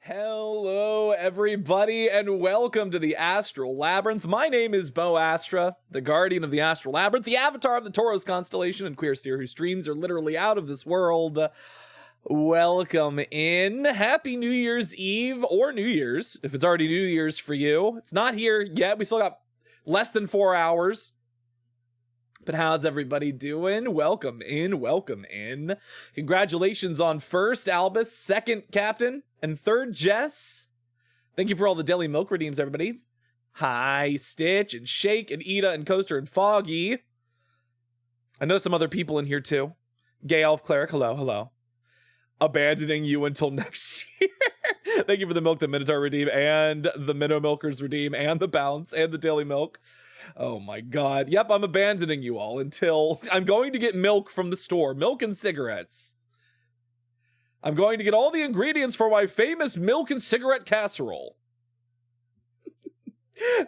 Hello, everybody, and welcome to the Astral Labyrinth. My name is Bo Astra, the guardian of the Astral Labyrinth, the avatar of the Taurus constellation, and queer steer whose dreams are literally out of this world. Welcome in. Happy New Year's Eve, or New Year's, if it's already New Year's for you. It's not here yet. We still got less than 4 hours. But how's everybody doing? Welcome in, welcome in. Congratulations on first Albus, second Captain, and third Jess. Thank you for all the Daily Milk redeems, everybody. Hi, Stitch, and Shake, and Ida, and Coaster, and Foggy. I know some other people in here too. Gay Elf Cleric, hello, hello. Abandoning you until next year. Thank you for the Milk the Minotaur redeem, and the Minnow Milkers redeem, and the Bounce, and the Daily Milk. Oh my god. Yep, I'm abandoning you all until I'm going to get milk from the store. Milk and cigarettes. I'm going to get all the ingredients for my famous milk and cigarette casserole.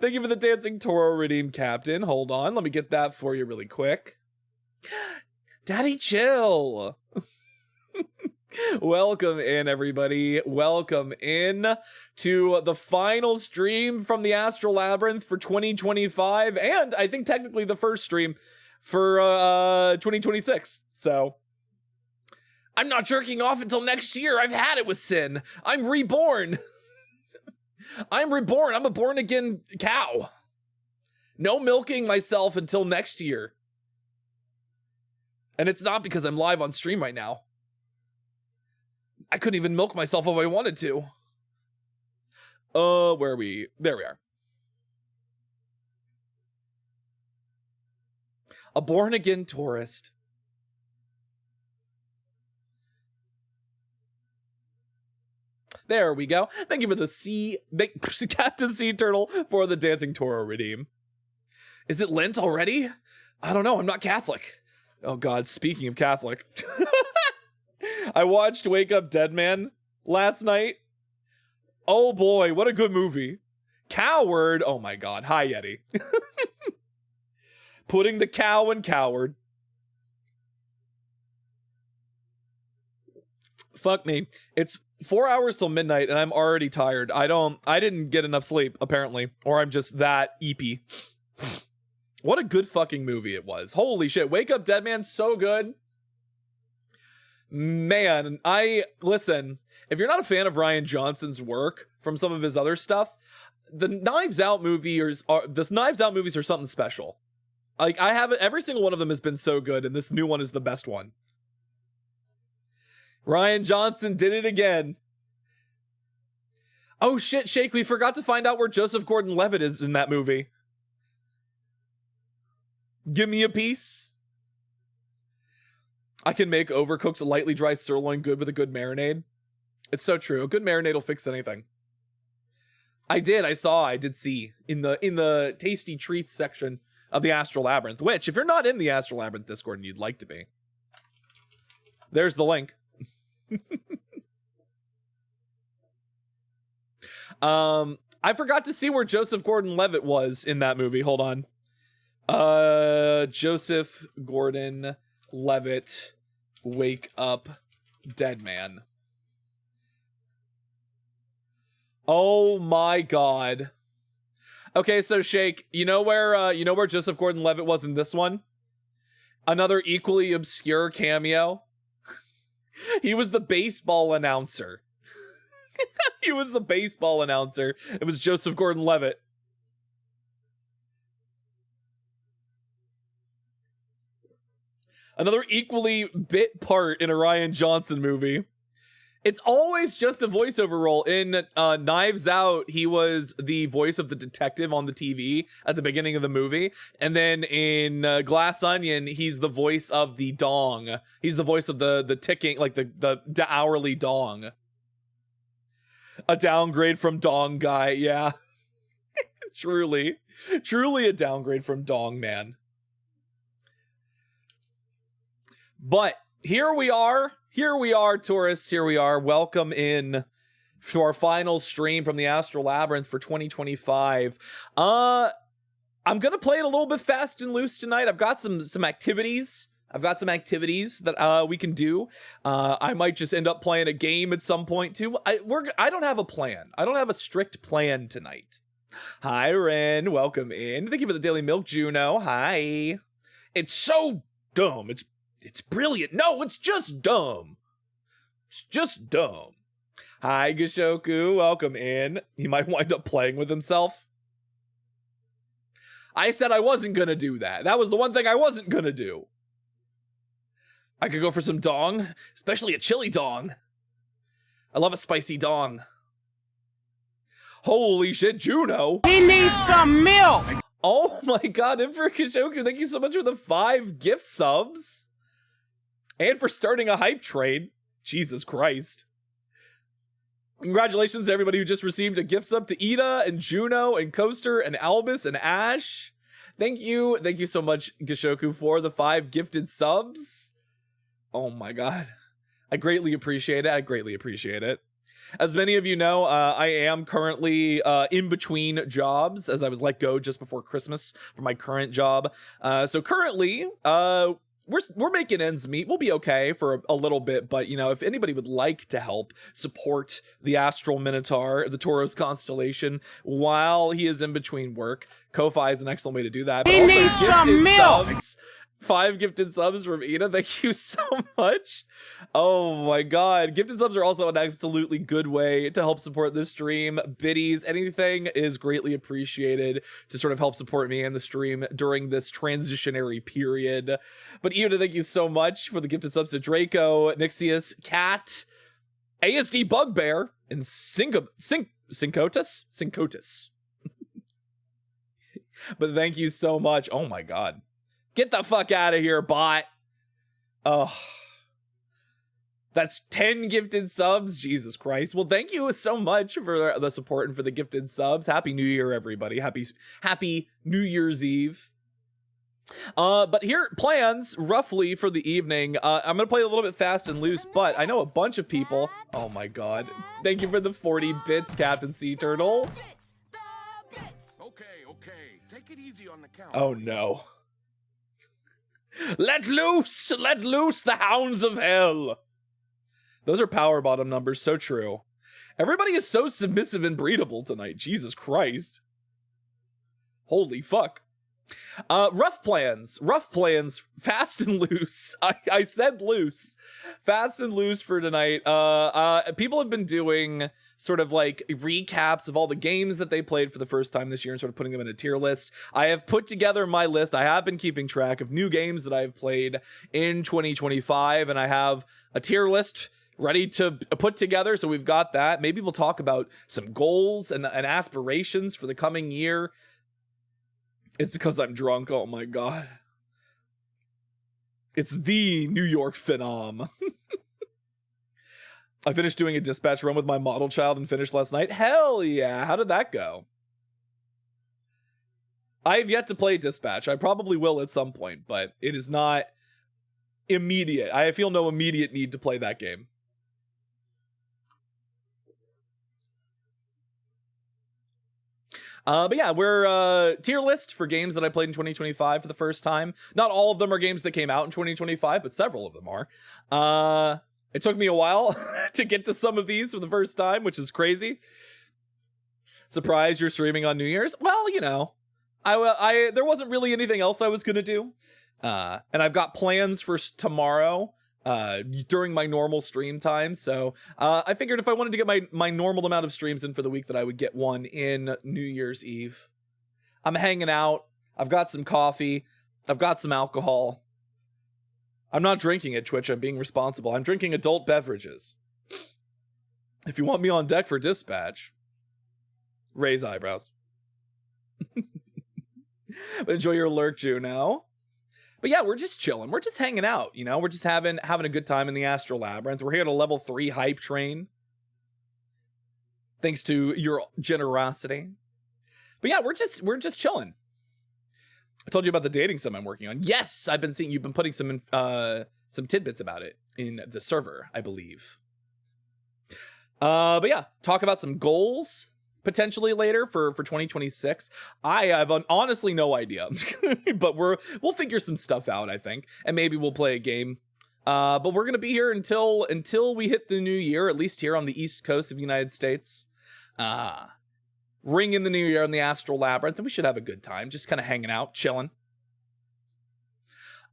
Thank you for the Dancing Toro redeem, Captain. Hold on, let me get that for you really quick. Daddy chill. Welcome in, everybody. Welcome in to the final stream from the Astral Labyrinth for 2025, and I think technically the first stream for 2026. So I'm not jerking off until next year. I've had it with sin. I'm reborn. I'm reborn. I'm a born again cow. No milking myself until next year. And it's not because I'm live on stream right now. I couldn't even milk myself if I wanted to. Where are we? There we are. A born-again tourist. There we go. Thank you for the Captain Sea Turtle for the Dancing Toro redeem. Is it Lent already? I don't know. I'm not Catholic. Oh God, speaking of Catholic. I watched Wake Up Dead Man last night. Oh boy, what a good movie. Coward. Oh my god. Hi, Yeti. Putting the cow in coward. Fuck me. It's 4 hours till midnight and I'm already tired. I didn't get enough sleep, apparently. Or I'm just that eepy. What a good fucking movie it was. Holy shit. Wake Up Dead Man, so good. Man, listen, if you're not a fan of Rian Johnson's work from some of his other stuff, the Knives Out movies are something special. Like, every single one of them has been so good, and this new one is the best one. Rian Johnson did it again. Oh shit, Shake, we forgot to find out where Joseph Gordon-Levitt is in that movie. Give me a piece. I can make overcooked lightly dry sirloin good with a good marinade. It's so true. A good marinade will fix anything. I did see in the tasty treats section of the Astral Labyrinth, which if you're not in the Astral Labyrinth Discord and you'd like to be, there's the link. I forgot to see where Joseph Gordon-Levitt was in that movie. Hold on. Joseph Gordon-Levitt, Wake Up Dead Man. Oh my god. Okay, so Shake, you know where Joseph Gordon-Levitt was in this one? Another equally obscure cameo. He was the baseball announcer. He was the baseball announcer. It was Joseph Gordon-Levitt. Another equally bit part in a Rian Johnson movie. It's always just a voiceover role. In Knives Out, he was the voice of the detective on the TV at the beginning of the movie. And then in Glass Onion, he's the voice of the dong. He's the voice of the ticking, like the hourly dong. A downgrade from Dong Guy, yeah. Truly a downgrade from Dong Man. But here we are, tourists, here we are. Welcome in to our final stream from the Astral Labyrinth for 2025. I'm going to play it a little bit fast and loose tonight. I've got some activities I've got some activities that we can do. I might just end up playing a game at some point too. I don't have a plan. I don't have a strict plan tonight. Hi, Ren. Welcome in. Thank you for the Daily Milk, Juno. Hi. It's so dumb. It's brilliant. No, it's just dumb. It's just dumb. Hi, Gishoku. Welcome in. He might wind up playing with himself. I said I wasn't going to do that. That was the one thing I wasn't going to do. I could go for some dong, especially a chili dong. I love a spicy dong. Holy shit, Juno. He needs some milk. Oh my god, Emperor Kishoku, thank you so much for the 5 gift subs. And for starting a hype train. Jesus Christ. Congratulations to everybody who just received a gift sub, to Ida and Juno and Coaster and Albus and Ash. Thank you so much, Gishoku, for the 5 gifted subs. Oh my god. I greatly appreciate it. As many of you know, I am currently in between jobs, as I was let go just before Christmas from my current job. So currently, we're making ends meet. We'll be okay for a little bit, but you know, if anybody would like to help support the Astral Minotaur, the Taurus constellation, while he is in between work, Ko-Fi is an excellent way to do that. But he also needs some milk. subs. 5 gifted subs from Ida. Thank you so much. Oh my god. Gifted subs are also an absolutely good way to help support the stream. Biddies, anything is greatly appreciated to sort of help support me and the stream during this transitionary period. But Ida, thank you so much for the gifted subs to Draco, Nixius, Cat, ASD Bugbear, and Syncotus. But thank you so much. Oh my god. Get the fuck out of here, bot. Oh, that's 10 gifted subs. Jesus Christ. Well, thank you so much for the support and for the gifted subs. Happy New Year, everybody. Happy New Year's Eve. But here, plans roughly for the evening. I'm gonna play a little bit fast and loose, but I know a bunch of people. Oh my god. Thank you for the 40 bits, Captain Sea Turtle. Okay. Take it easy on the count. Oh no. Let loose the hounds of hell. Those are power bottom numbers, so true. Everybody is so submissive and breedable tonight. Jesus Christ. Holy fuck. Rough plans, fast and loose. I said loose. Fast and loose for tonight. People have been doing sort of like recaps of all the games that they played for the first time this year and sort of putting them in a tier list. I have put together my list. I have been keeping track of new games that I've played in 2025, and I have a tier list ready to put together. So we've got that. Maybe we'll talk about some goals and aspirations for the coming year. It's because I'm drunk. Oh my god. It's the New York phenom. I finished doing a dispatch run with my model child and finished last night. Hell yeah. How did that go? I have yet to play dispatch. I probably will at some point, but it is not immediate. I feel no immediate need to play that game. But yeah, we're tier list for games that I played in 2025 for the first time. Not all of them are games that came out in 2025, but several of them are. It took me a while to get to some of these for the first time, which is crazy. Surprised you're streaming on New Year's? Well, you know, there wasn't really anything else I was gonna do. And I've got plans for tomorrow during my normal stream time. So I figured if I wanted to get my normal amount of streams in for the week, that I would get one in New Year's Eve. I'm hanging out. I've got some coffee. I've got some alcohol. I'm not drinking at Twitch. I'm being responsible. I'm drinking adult beverages. If you want me on deck for dispatch, raise eyebrows. But enjoy your lurk, Juno. But yeah, we're just chilling. We're just hanging out, you know? We're just having a good time in the Astral Labyrinth. We're here at a level 3 hype train. Thanks to your generosity. But yeah, we're just chilling. I told you about the dating sim I'm working on. Yes, I've been seeing you've been putting some tidbits about it in the server, I believe. But yeah, talk about some goals, potentially later for 2026. I have honestly no idea, but we'll figure some stuff out, I think, and maybe we'll play a game. But we're gonna be here until we hit the new year, at least here on the East Coast of the United States. Ring in the new year on the Astral Labyrinth, and we should have a good time, just kind of hanging out, chilling.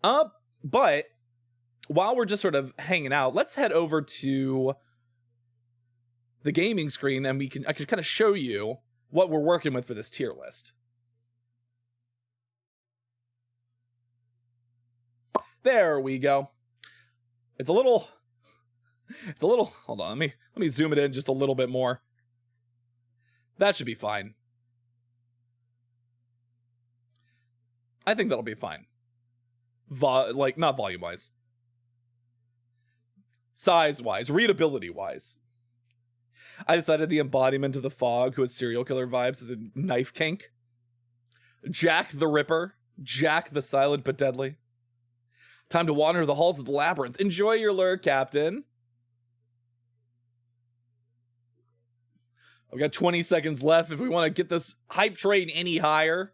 But while we're just sort of hanging out, let's head over to the gaming screen, and I can kind of show you what we're working with for this tier list. There we go. It's a little, hold on, let me zoom it in just a little bit more. That should be fine. I think that'll be fine. Not volume-wise. Size-wise, readability-wise. I decided the embodiment of the fog who has serial killer vibes is a knife kink. Jack the Ripper. Jack the Silent but Deadly. Time to wander the halls of the labyrinth. Enjoy your lure, Captain. We've got 20 seconds left if we want to get this hype train any higher.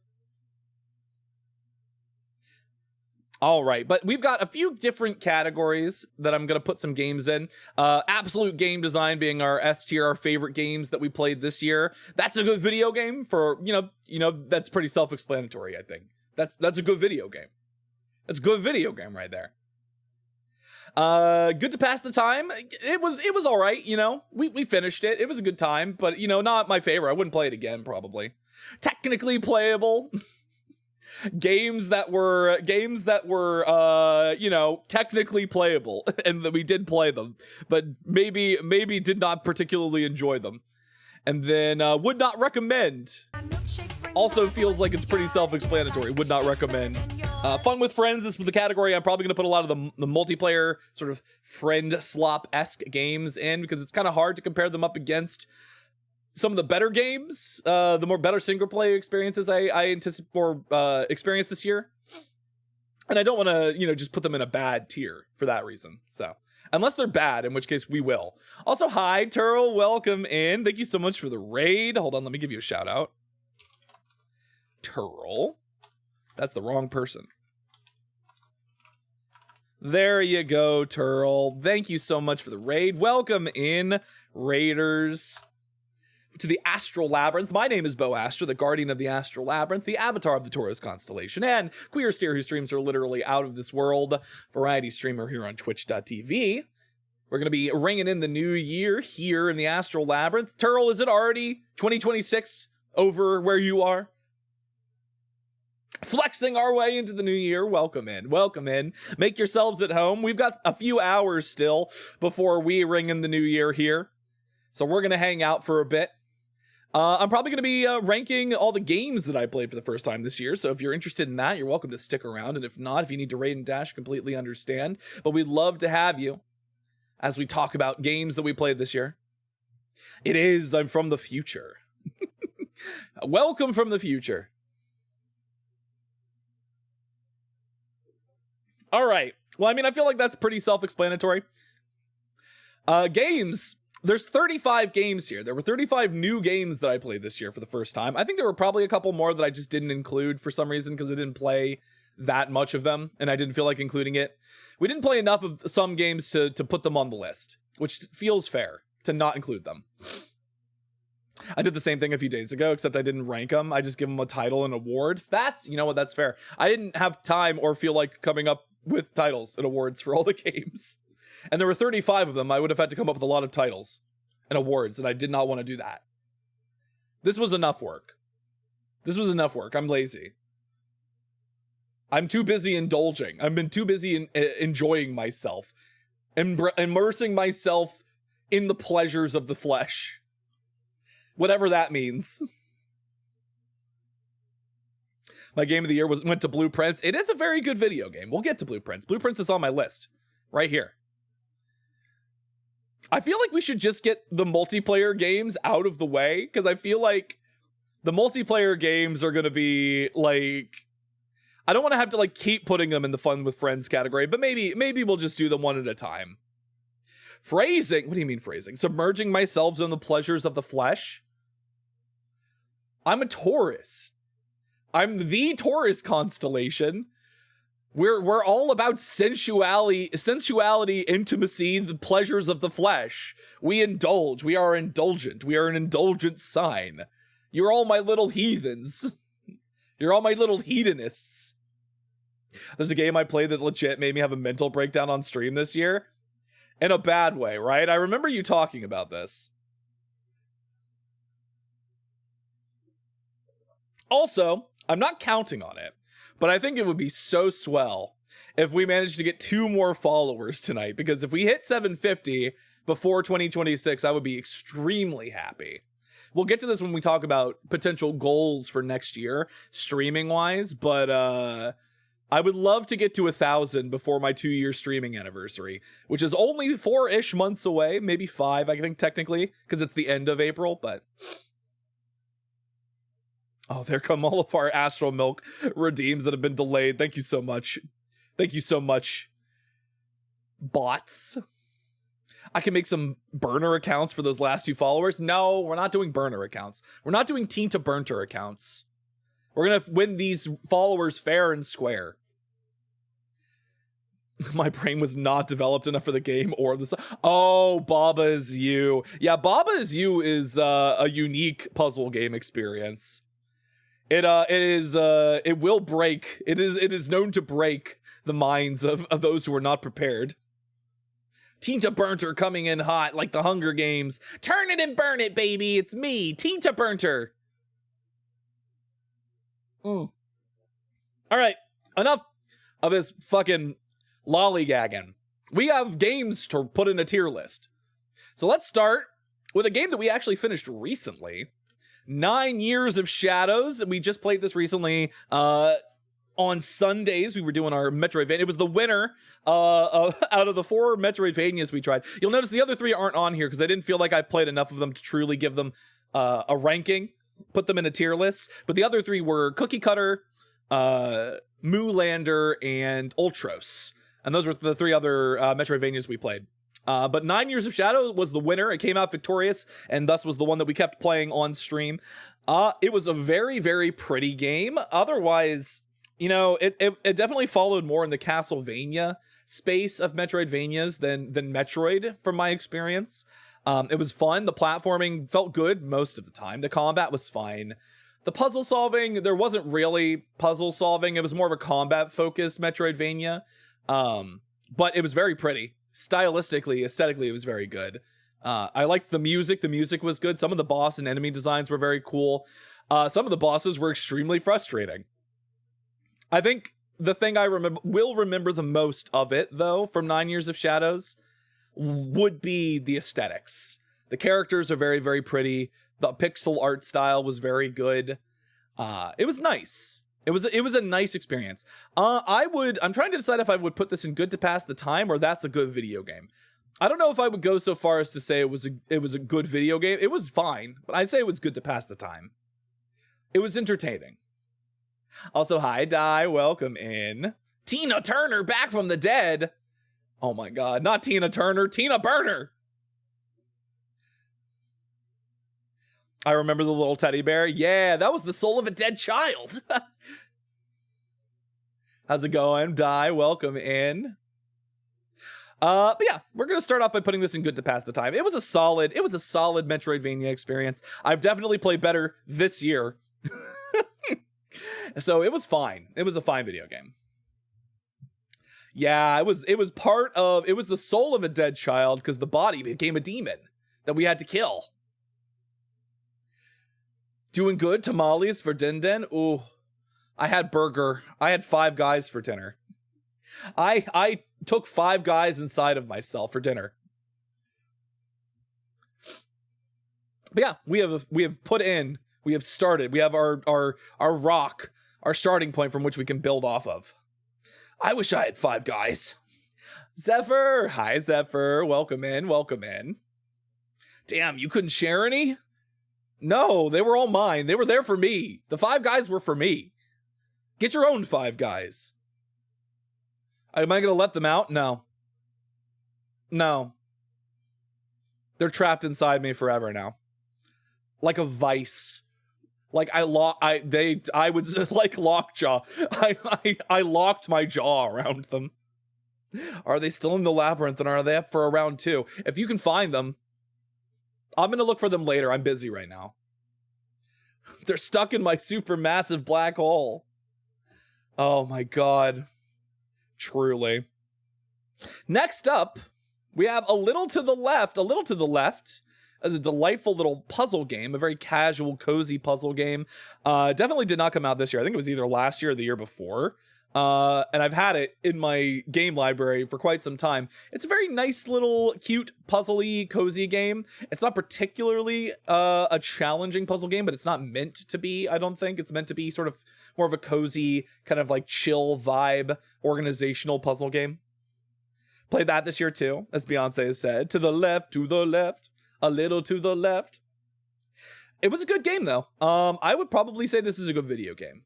All right, but we've got a few different categories that I'm going to put some games in. Absolute game design being our S tier, our favorite games that we played this year. That's a good video game for, you know, that's pretty self-explanatory, I think. That's a good video game. That's a good video game right there. Good to pass the time. It was all right, you know. We finished it. It was a good time, but you know, not my favorite. I wouldn't play it again probably. Technically playable. games that were you know, technically playable, and that we did play them, but maybe did not particularly enjoy them. And then would not recommend. Also feels like it's pretty self-explanatory. Would not recommend. Fun with friends. This was the category I'm probably going to put a lot of the multiplayer sort of friend slop-esque games in, because it's kind of hard to compare them up against some of the better games, the more better single-player experiences I anticipate or experienced this year. And I don't want to, you know, just put them in a bad tier for that reason. So, unless they're bad, in which case we will. Also, hi, Turl. Welcome in. Thank you so much for the raid. Hold on, let me give you a shout out. Turl. That's the wrong person. There you go, Turl. Thank you so much for the raid. Welcome in, raiders, to the Astral Labyrinth. My name is Bo Astra, the guardian of the Astral Labyrinth, the avatar of the Taurus constellation, and queer steer whose streams are literally out of this world, variety streamer here on twitch.tv. We're going to be ringing in the new year here in the Astral Labyrinth. Turl, is it already 2026 over where you are? Flexing our way into the new year. Welcome in. Welcome in. Make yourselves at home. We've got a few hours still before we ring in the new year here. So we're going to hang out for a bit. I'm probably going to be ranking all the games that I played for the first time this year. So if you're interested in that, you're welcome to stick around. And if not, if you need to raid and dash, completely understand. But we'd love to have you as we talk about games that we played this year. I'm from the future. Welcome from the future. All right. Well, I mean, I feel like that's pretty self-explanatory. Games. There's 35 games here. There were 35 new games that I played this year for the first time. I think there were probably a couple more that I just didn't include for some reason because I didn't play that much of them and I didn't feel like including it. We didn't play enough of some games to put them on the list, which feels fair to not include them. I did the same thing a few days ago, except I didn't rank them. I just give them a title and award. You know what, that's fair. I didn't have time or feel like coming up with titles and awards for all the games. And there were 35 of them. I would have had to come up with a lot of titles and awards, and I did not want to do that. This was enough work. I'm lazy. I'm too busy indulging. I've been too busy in enjoying myself. Immersing myself in the pleasures of the flesh. Whatever that means. My game of the year went to Blueprints. It is a very good video game. We'll get to Blueprints. Blueprints is on my list. Right here. I feel like we should just get the multiplayer games out of the way, because I feel like the multiplayer games are going to be, like... I don't want to have to, like, keep putting them in the fun with friends category, but maybe we'll just do them one at a time. Phrasing? What do you mean phrasing? Submerging myself in the pleasures of the flesh? I'm a Taurus. I'm the Taurus constellation. We're all about sensuality, intimacy, the pleasures of the flesh. We indulge. We are indulgent. We are an indulgent sign. You're all my little heathens. You're all my little hedonists. There's a game I played that legit made me have a mental breakdown on stream this year. In a bad way, right? I remember you talking about this. Also, I'm not counting on it, but I think it would be so swell if we managed to get 2 more followers tonight, because if we hit 750 before 2026, I would be extremely happy. We'll get to this when we talk about potential goals for next year, streaming wise, but I would love to get to 1,000 before my 2-year streaming anniversary, which is only 4-ish months away, maybe 5, I think, technically, because it's the end of April, but... Oh, there come all of our Astral Milk redeems that have been delayed. Thank you so much. Thank you so much, bots. I can make some burner accounts for those last 2 followers. No, we're not doing burner accounts. We're not doing Teen to Burnter accounts. We're going to win these followers fair and square. My brain was not developed enough for the game or the... Oh, Baba Is You. Yeah, Baba Is You is a unique puzzle game experience. It will break. It is known to break the minds of those who are not prepared. Teen to Burnter coming in hot like the Hunger Games. Turn it and burn it, baby. It's me, Teen to Burnter. All right, enough of this fucking lollygagging. We have games to put in a tier list. So let's start with a game that we actually finished recently. 9 Years of Shadows. We just played this recently on Sundays. We were doing our Metroidvania. It was the winner out of the 4 Metroidvanias we tried. You'll notice the other 3 aren't on here because I didn't feel like I've played enough of them to truly give them a ranking, put them in a tier list. But the other 3 were Cookie Cutter, Moolander, and Ultros. And those were the 3 other Metroidvanias we played. But 9 Years of Shadow was the winner. It came out victorious, and thus was the one that we kept playing on stream. It was a very, very pretty game. Otherwise, you know, it definitely followed more in the Castlevania space of Metroidvanias than Metroid, from my experience. It was fun. The platforming felt good most of the time. The combat was fine. The puzzle solving, there wasn't really puzzle solving. It was more of a combat-focused Metroidvania. But it was very pretty. Stylistically, aesthetically, it was very good. I liked the music. The music was good. Some of the boss and enemy designs were very cool. Some of the bosses were extremely frustrating. I think the thing I will remember the most of it, though, from 9 Years of Shadows, would be the aesthetics. The characters are very, very pretty. The pixel art style was very good. It was nice. It was a nice experience. I'm trying to decide if I would put this in good to pass the time or that's a good video game. I don't know if I would go so far as to say it was a good video game. It was fine, but I'd say it was good to pass the time. It was entertaining. Also, hi, Di, welcome in. Tina Turner back from the dead. Oh my God, not Tina Turner, Tina Burner. I remember the little teddy bear. Yeah, that was the soul of a dead child. How's it going? Di, welcome in. But yeah, we're going to start off by putting this in good to pass the time. It was a solid Metroidvania experience. I've definitely played better this year. So it was fine. It was a fine video game. Yeah, it was the soul of a dead child because the body became a demon that we had to kill. Doing good? Tamales for Din Din? Ooh, I had burger. I had Five Guys for dinner. I took Five Guys inside of myself for dinner. But yeah, we have started. We have our rock, our starting point from which we can build off of. I wish I had Five Guys. Zephyr, hi Zephyr, welcome in, welcome in. Damn, you couldn't share any? No, they were all mine. They were there for me. The Five Guys were for me. Get your own Five Guys. Am I going to let them out? No. No. They're trapped inside me forever now. Like a vice. Like I would like lockjaw. I locked my jaw around them. Are they still in the labyrinth, and are they up for a round 2? If you can find them, I'm gonna look for them later. I'm busy right now. They're stuck in my super massive black hole. Oh my god. Truly. Next up, we have a little to the left as a delightful little puzzle game, a very casual, cozy puzzle game. Definitely did not come out this year. I think it was either last year or the year before. And I've had it in my game library for quite some time. It's a very nice little cute puzzly cozy game. It's not particularly a challenging puzzle game, but it's not meant to be. I don't think it's meant to be sort of more of a cozy kind of like chill vibe organizational puzzle game. Played that this year too, as Beyonce has said. To the left, a little to the left. It was a good game though. I would probably say this is a good video game.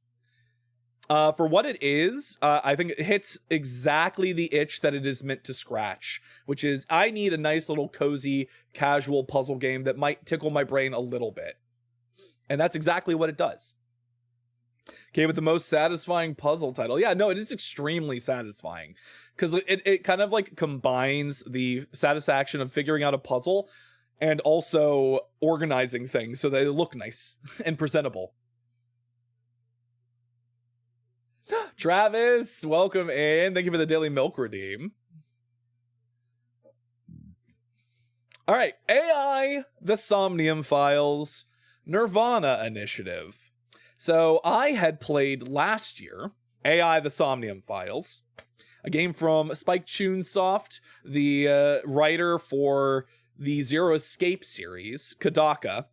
For what it is, I think it hits exactly the itch that it is meant to scratch, which is I need a nice little cozy, casual puzzle game that might tickle my brain a little bit. And that's exactly what it does. Okay, with the most satisfying puzzle title. Yeah, no, it is extremely satisfying because it kind of like combines the satisfaction of figuring out a puzzle and also organizing things so they look nice and presentable. Travis, welcome in. Thank you for the Daily Milk redeem. All right, AI, the Somnium Files, Nirvana Initiative. So I had played last year AI, the Somnium Files, a game from Spike Chunsoft, the writer for the Zero Escape series, Kodaka.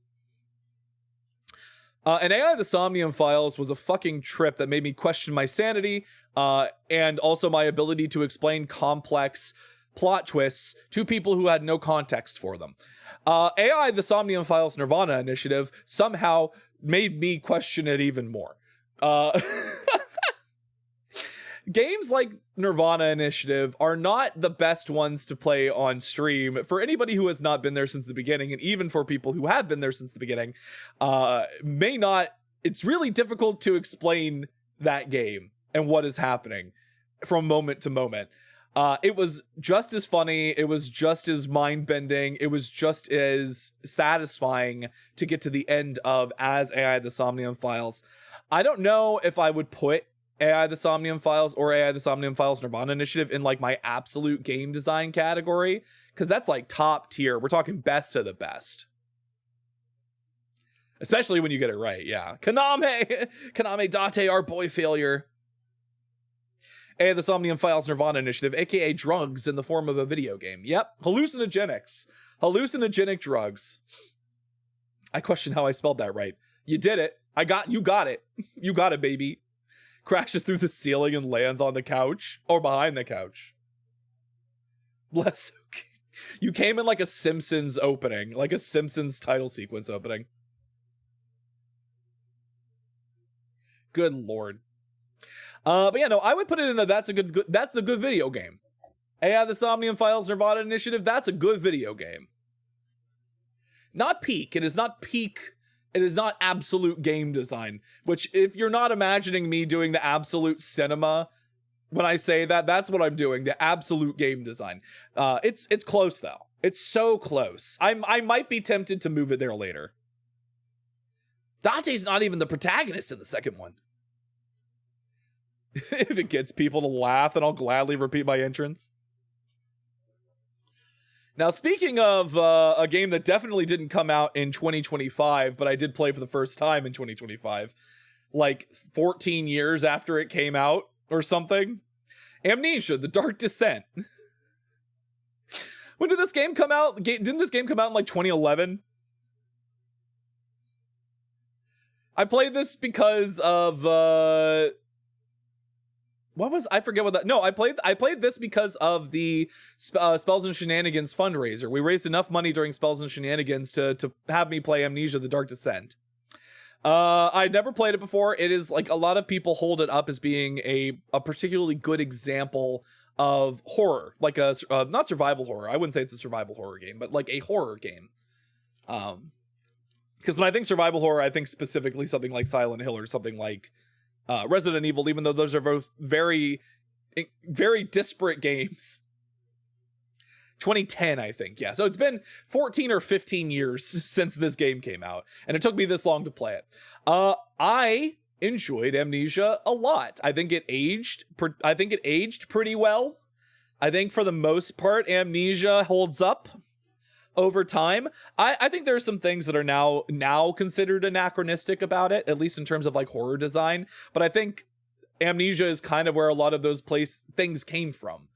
And AI, the Somnium Files was a fucking trip that made me question my sanity and also my ability to explain complex plot twists to people who had no context for them. AI, the Somnium Files Nirvana Initiative somehow made me question it even more. Games like Nirvana Initiative are not the best ones to play on stream for anybody who has not been there since the beginning, and even for people who have been there since the beginning, it's really difficult to explain that game and what is happening from moment to moment. It was just as funny, it was just as mind-bending, it was just as satisfying to get to the end of as AI, the Somnium Files. I don't know if I would put AI, the Somnium Files or AI, the Somnium Files Nirvana Initiative in like my absolute game design category, because that's like top tier. We're talking best of the best. Especially when you get it right, yeah. Kaname Date, our boy failure. AI, the Somnium Files Nirvana Initiative, aka drugs in the form of a video game. Yep, hallucinogenic drugs. I question how I spelled that right. You did it. You got it. You got it, baby. Crashes through the ceiling and lands on the couch or behind the couch. Bless. You came in like a Simpsons opening, like a Simpsons title sequence opening. Good lord. But yeah, no, I would put it in a that's a good video game. AI, the Somnium Files Nirvana Initiative, that's a good video game. Not peak. It is not peak. It is not absolute game design, which if you're not imagining me doing the absolute cinema when I say that, that's what I'm doing, the absolute game design. It's close though. It's so close. I might be tempted to move it there later. Dante's not even the protagonist in the second one. If it gets people to laugh, then I'll gladly repeat my entrance. Now, speaking of a game that definitely didn't come out in 2025, but I did play for the first time in 2025, like 14 years after it came out or something, Amnesia: The Dark Descent. When did this game come out? Didn't this game come out in like 2011? I played this because of I forget what that. No, I played this because of the Spells and Shenanigans fundraiser. We raised enough money during Spells and Shenanigans to have me play Amnesia: The Dark Descent. I'd never played it before. It is like a lot of people hold it up as being a particularly good example of horror, like a not survival horror. I wouldn't say it's a survival horror game, but like a horror game. Because when I think survival horror, I think specifically something like Silent Hill or something like Resident Evil, even though those are both very, very disparate games. 2010, I think. Yeah. So it's been 14 or 15 years since this game came out, and it took me this long to play it. I enjoyed Amnesia a lot. I think it aged pretty well. I think for the most part, Amnesia holds up over time. I think there are some things that are now considered anachronistic about it, at least in terms of like horror design. But I think Amnesia is kind of where a lot of those things came from.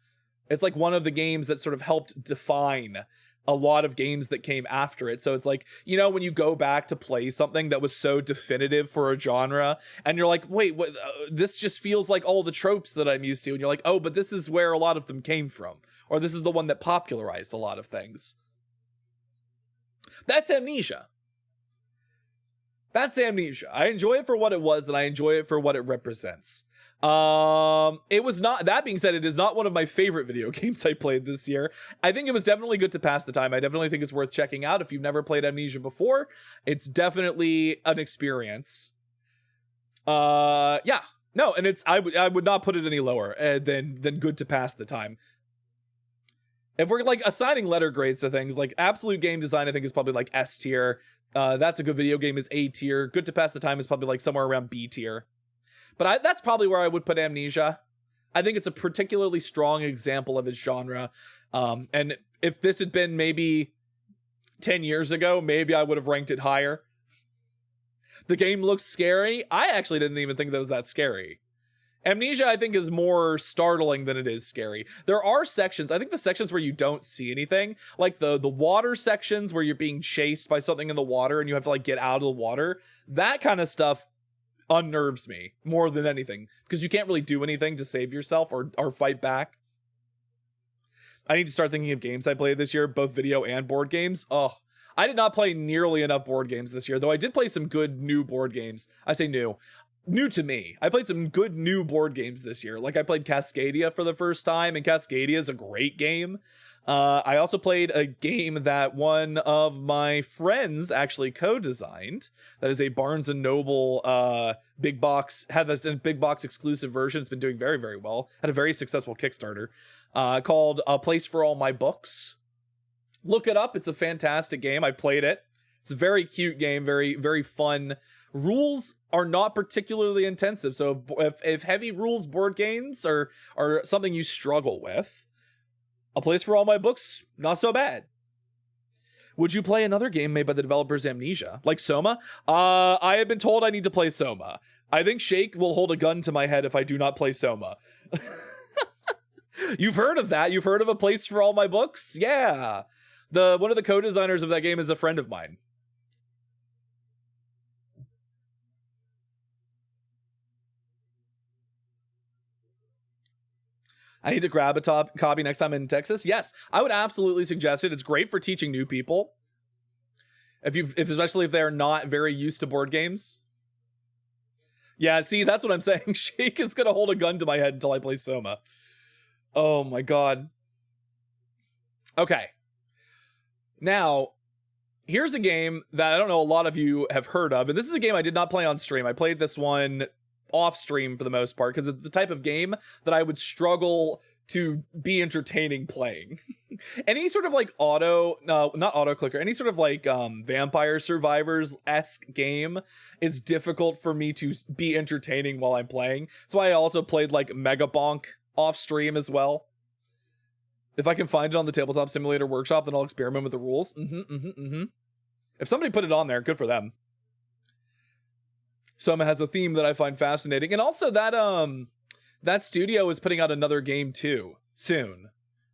It's like one of the games that sort of helped define a lot of games that came after it. So it's like, you know, when you go back to play something that was so definitive for a genre and you're like, wait, what? This just feels like all the tropes that I'm used to. And you're like, oh, but this is where a lot of them came from. Or this is the one that popularized a lot of things. That's Amnesia. That's Amnesia. I enjoy it for what it was, and I enjoy it for what it represents. It was not, that being said, it is not one of my favorite video games I played this year. I think it was definitely good to pass the time. I definitely think it's worth checking out if you've never played Amnesia before. It's definitely an experience. Yeah. No, and I would not put it any lower than good to pass the time. If we're like assigning letter grades to things, like absolute game design, I think is probably like S tier. That's a good video game is A tier. Good to pass the time is probably like somewhere around B tier. But that's probably where I would put Amnesia. I think it's a particularly strong example of its genre. And if this had been maybe 10 years ago, maybe I would have ranked it higher. The game looks scary. I actually didn't even think that was that scary. Amnesia, I think, is more startling than it is scary. There are sections, I think the sections where you don't see anything, like the water sections where you're being chased by something in the water and you have to like get out of the water, that kind of stuff unnerves me more than anything because you can't really do anything to save yourself or fight back. I need to start thinking of games I played this year, both video and board games. Oh, I did not play nearly enough board games this year, though I did play some good new board games. I say new to me. I played some good new board games this year. Like I played Cascadia for the first time, and Cascadia is a great game. I also played a game that one of my friends actually co-designed. That is a Barnes & Noble big box, had this big box exclusive version. It's been doing very, very well. Had a very successful Kickstarter called A Place for All My Books. Look it up. It's a fantastic game. I played it. It's a very cute game, very, very fun. Rules are not particularly intensive. So if heavy rules board games are something you struggle with, A Place for All My Books, not so bad. Would you play another game made by the developers Amnesia, like Soma? I have been told I need to play Soma. I think Shake will hold a gun to my head if I do not play Soma. You've heard of that? You've heard of A Place for All My Books? Yeah. One of the co-designers of that game is a friend of mine. I need to grab a copy next time in Texas. Yes, I would absolutely suggest it. It's great for teaching new people. Especially if they're not very used to board games. Yeah, see, that's what I'm saying. Shake is going to hold a gun to my head until I play Soma. Oh my God. Okay. Now, here's a game that I don't know a lot of you have heard of. And this is a game I did not play on stream. I played this one off stream for the most part because it's the type of game that I would struggle to be entertaining playing. Any sort of like not auto clicker, any sort of like Vampire Survivors-esque game is difficult for me to be entertaining while I'm playing. That's why I also played like Mega Bonk off stream as well. If I can find it on the Tabletop Simulator Workshop, then I'll experiment with the rules. If somebody put it on there, good for them. Soma has a theme that I find fascinating. And also that studio is putting out another game too soon.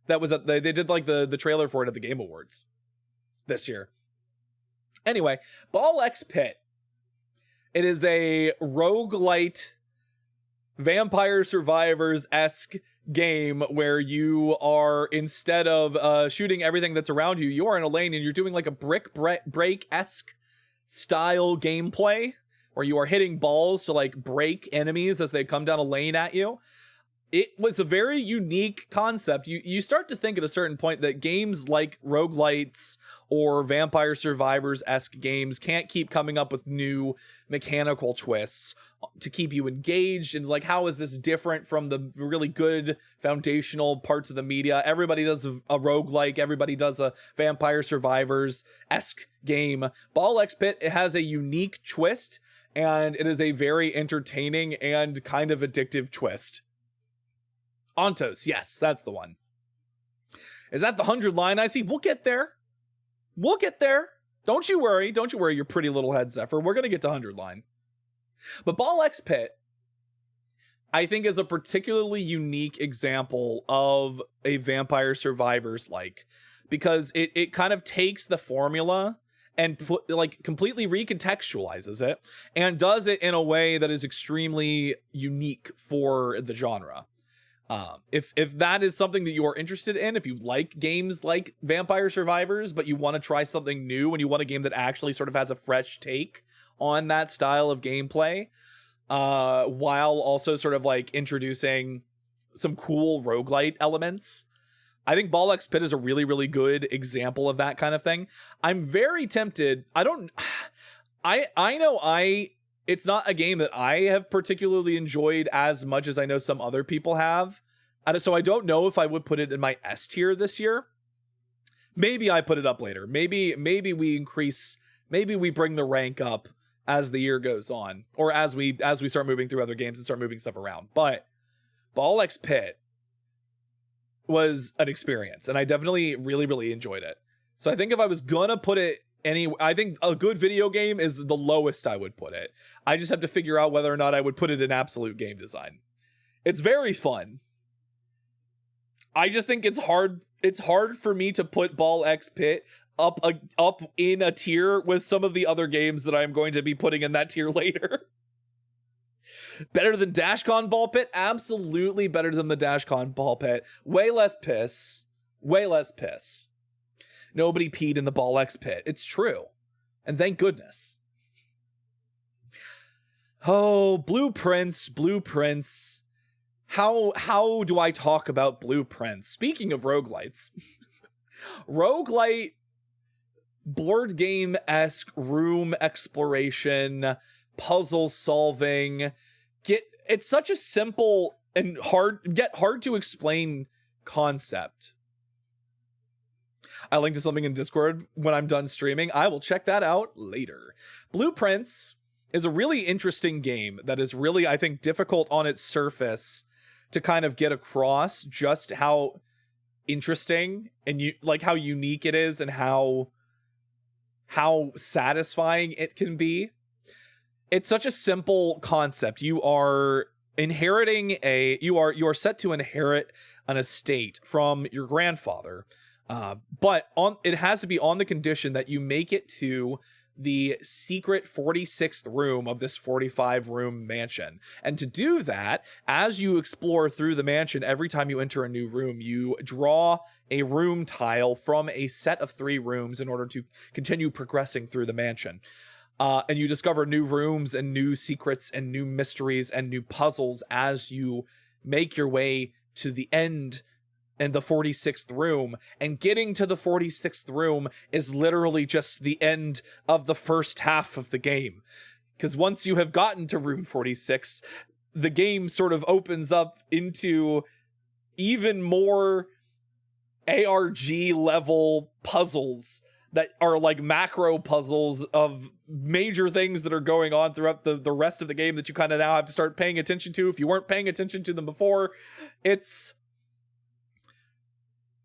That was they did like the trailer for it at the Game Awards this year. Anyway, Ball X Pit. It is a roguelite Vampire Survivors-esque game where you are, instead of shooting everything that's around you, you are in a lane and you're doing like a brick break-esque style gameplay where you are hitting balls to like break enemies as they come down a lane at you. it was a very unique concept. You start to think at a certain point that games like roguelites or Vampire Survivors-esque games can't keep coming up with new mechanical twists to keep you engaged. And like, how is this different from the really good foundational parts of the media? Everybody does a roguelike, everybody does a Vampire Survivors-esque game. Ball X Pit, it has a unique twist, and it is a very entertaining and kind of addictive twist. Ontos, yes, that's the one. Is that the 100 line I see? We'll get there. We'll get there. Don't you worry. Don't you worry, your pretty little head, Zephyr. We're going to get to 100 line. But Ball X Pit, I think, is a particularly unique example of a Vampire Survivors like, because it kind of takes the formula and completely recontextualizes it and does it in a way that is extremely unique for the genre. If that is something that you are interested in, if you like games like Vampire Survivors, but you want to try something new and you want a game that actually sort of has a fresh take on that style of gameplay, while also sort of like introducing some cool roguelite elements, I think Ball X Pit is a really, really good example of that kind of thing. I'm very tempted. It's not a game that I have particularly enjoyed as much as I know some other people have. So I don't know if I would put it in my S tier this year. Maybe I put it up later. Maybe we increase, maybe we bring the rank up as the year goes on, or as we start moving through other games and start moving stuff around. But Ball X Pit was an experience, and I definitely really, really enjoyed it. So I think if I was gonna put it I think a good video game is the lowest I would put it. I just have to figure out whether or not I would put it in absolute game design. It's very fun. I just think it's hard for me to put Ball X Pit up in a tier with some of the other games that I'm going to be putting in that tier later. Better than DashCon Ball Pit? Absolutely better than the DashCon Ball Pit. Way less piss. Way less piss. Nobody peed in the Ball X Pit. It's true. And thank goodness. Oh, Blueprints. How do I talk about Blueprints? Speaking of roguelites. Roguelite, board game-esque room exploration, puzzle solving. It's such a simple and hard to explain concept. I linked to something in Discord when I'm done streaming. I will check that out later. Blueprints is a really interesting game that is really, I think, difficult on its surface to kind of get across just how interesting and how unique it is and how satisfying it can be. It's such a simple concept. You are inheriting you are set to inherit an estate from your grandfather. But it has to be on the condition that you make it to the secret 46th room of this 45-room mansion. And to do that, as you explore through the mansion, every time you enter a new room, you draw a room tile from a set of 3 rooms in order to continue progressing through the mansion. And you discover new rooms and new secrets and new mysteries and new puzzles as you make your way to the end in the 46th room. And getting to the 46th room is literally just the end of the first half of the game. Because once you have gotten to room 46, the game sort of opens up into even more ARG level puzzles that are like macro puzzles of major things that are going on throughout the rest of the game that you kind of now have to start paying attention to if you weren't paying attention to them before. It's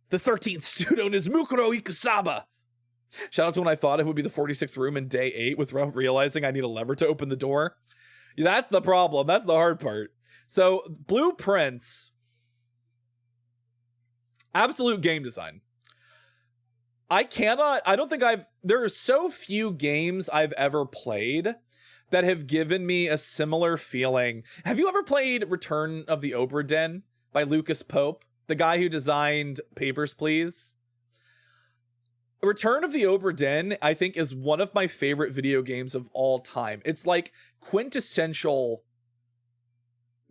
the 13th student is Mukuro Ikusaba. Shout out to when I thought it would be the 46th room in day 8 without realizing I need a lever to open the door. That's the problem. That's the hard part. So Blueprints, absolute game design. There are so few games I've ever played that have given me a similar feeling. Have you ever played Return of the Obra Dinn by Lucas Pope? The guy who designed Papers, Please? Return of the Obra Dinn, I think, is one of my favorite video games of all time. It's like quintessential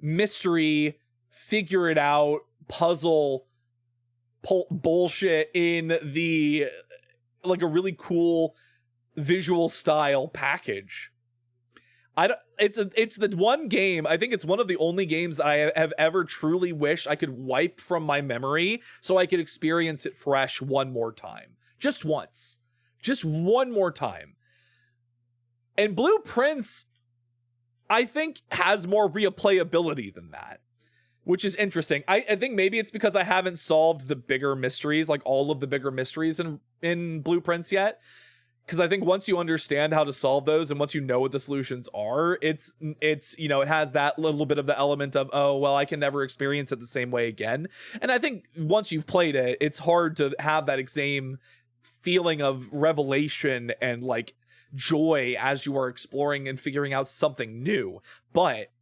mystery, figure it out puzzle bullshit in the like a really cool visual style package. It's the one game, I think it's one of the only games that I have ever truly wished I could wipe from my memory so I could experience it fresh one more time. Just once. Just one more time. And Blueprints, I think, has more replayability than that, which is interesting. I think maybe it's because I haven't solved the bigger mysteries, like all of the bigger mysteries in Blueprints yet. Because I think once you understand how to solve those and once you know what the solutions are, it's you know, it has that little bit of the element of, oh, well, I can never experience it the same way again. And I think once you've played it, it's hard to have that same feeling of revelation and like joy as you are exploring and figuring out something new. But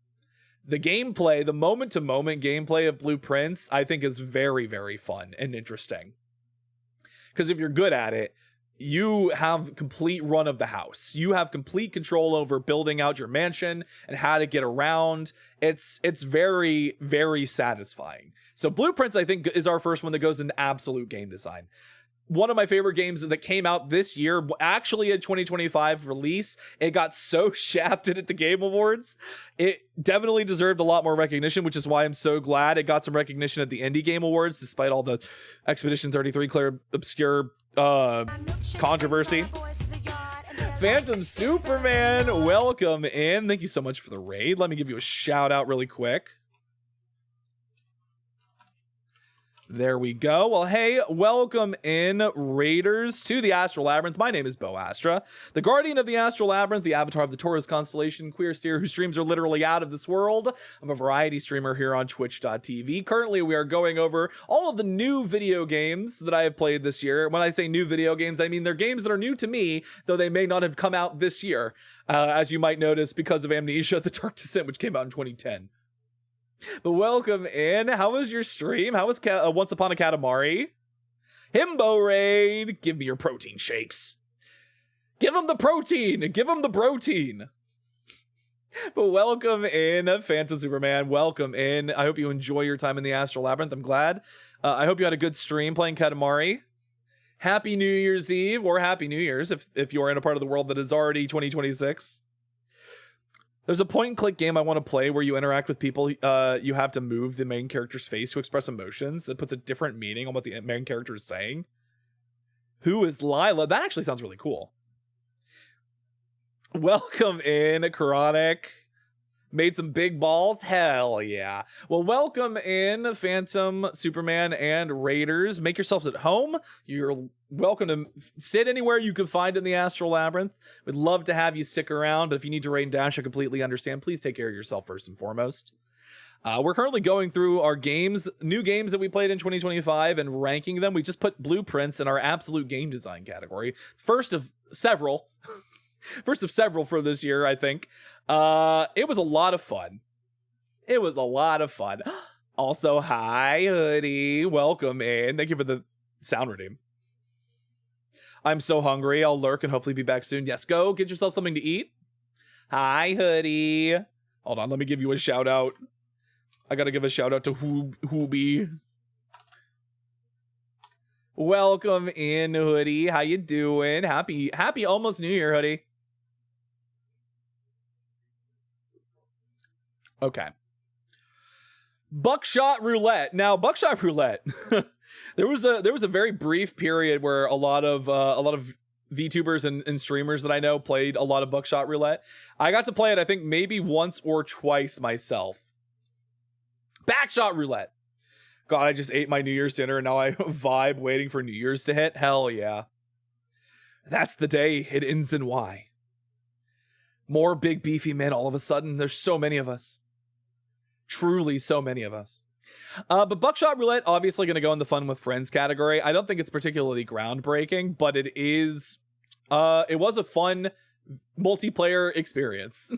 the gameplay, the moment-to-moment gameplay of Blueprints, I think is very, very fun and interesting. Because if you're good at it, you have complete run of the house. You have complete control over building out your mansion and how to get around. It's very, very satisfying. So Blueprints, I think, is our first one that goes into absolute game design. One of my favorite games that came out this year, actually a 2025 release. It got so shafted at the Game Awards. It definitely deserved a lot more recognition, which is why I'm so glad it got some recognition at the Indie Game Awards, despite all the Expedition 33 clear obscure controversy. Phantom Superman, welcome in. Thank you so much for the raid. Let me give you a shout out really quick. There we go. Well, hey, welcome in, Raiders, to the Astral Labyrinth. My name is Bo Astra, the guardian of the Astral Labyrinth, the avatar of the Taurus constellation, queer steer whose streams are literally out of this world. I'm a variety streamer here on twitch.tv. Currently, we are going over all of the new video games that I have played this year. When I say new video games, I mean they're games that are new to me, though they may not have come out this year, as you might notice because of Amnesia: The Dark Descent, which came out in 2010. But welcome in. How was your stream? How was Once Upon a Katamari? Himbo Raid. Give me your protein shakes. Give him the protein. Give him the protein. But welcome in, Phantom Superman. Welcome in. I hope you enjoy your time in the Astral Labyrinth. I'm glad. I hope you had a good stream playing Katamari. Happy New Year's Eve, or Happy New Year's if you are in a part of the world that is already 2026. There's a point-and-click game I want to play where you interact with people. You have to move the main character's face to express emotions. That puts a different meaning on what the main character is saying. Who is Lila? That actually sounds really cool. Welcome in, Chronic. Made some big balls? Hell yeah. Well, welcome in, Phantom, Superman, and Raiders. Make yourselves at home. You're welcome to sit anywhere you can find in the Astral Labyrinth. We'd love to have you stick around, but if you need to raid and dash, I completely understand. Please take care of yourself first and foremost. We're currently going through our games, new games that we played in 2025 and ranking them. We just put Blueprints in our absolute game design category. First of several for this year, I think. It was a lot of fun. It was a lot of fun. Also, hi, Hoodie. Welcome in. Thank you for the sound redeem. I'm so hungry. I'll lurk and hopefully be back soon. Yes, go get yourself something to eat. Hi, Hoodie. Hold on, let me give you a shout out. I gotta give a shout out to Hoobie. Welcome in, Hoodie. How you doing? Happy almost New Year, Hoodie. Okay. Buckshot Roulette. Now, Buckshot Roulette. There was a very brief period where a lot of VTubers and streamers that I know played a lot of Buckshot Roulette. I got to play it, I think, maybe once or twice myself. Backshot Roulette. God, I just ate my New Year's dinner and now I vibe waiting for New Year's to hit. Hell yeah. That's the day it ends in Y. More big beefy men all of a sudden. There's so many of us. Truly so many of us. But Buckshot Roulette, obviously going to go in the fun with friends category. I don't think it's particularly groundbreaking, but it was a fun multiplayer experience.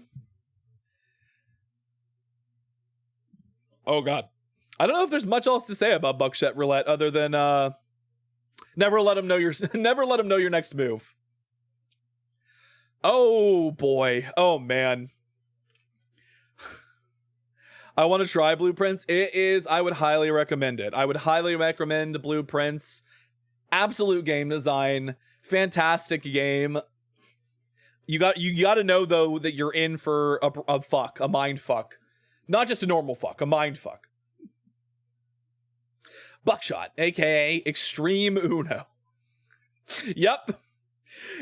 Oh God. I don't know if there's much else to say about Buckshot Roulette other than never let them know your next move. Oh boy. Oh man. I want to try Blueprints. I would highly recommend it. I would highly recommend Blueprints. Absolute game design, fantastic game. You got to know though that you're in for a mind fuck. Not just a normal fuck, a mind fuck. Buckshot, aka Extreme Uno. Yep.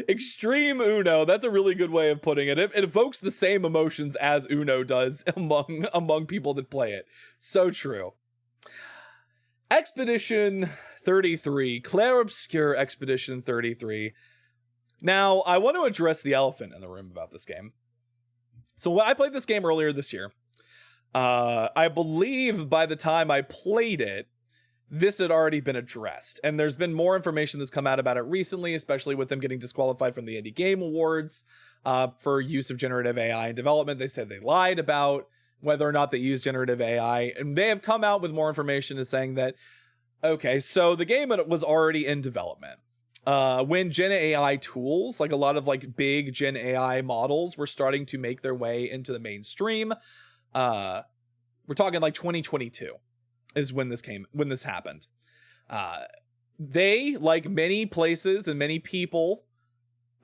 Extreme Uno. That's a really good way of putting it. It evokes the same emotions as Uno does among people that play it. So true. Expedition 33. Clair Obscur Expedition 33. Now, I want to address the elephant in the room about this game. So when I played this game earlier this year, I believe by the time I played it, this had already been addressed. And there's been more information that's come out about it recently, especially with them getting disqualified from the Indie Game Awards for use of generative AI in development. They said they lied about whether or not they use generative AI. And they have come out with more information as saying that, okay, so the game was already in development. When Gen AI tools, like a lot of like big Gen AI models, were starting to make their way into the mainstream, we're talking like 2022 is when this happened. They, like many places and many people,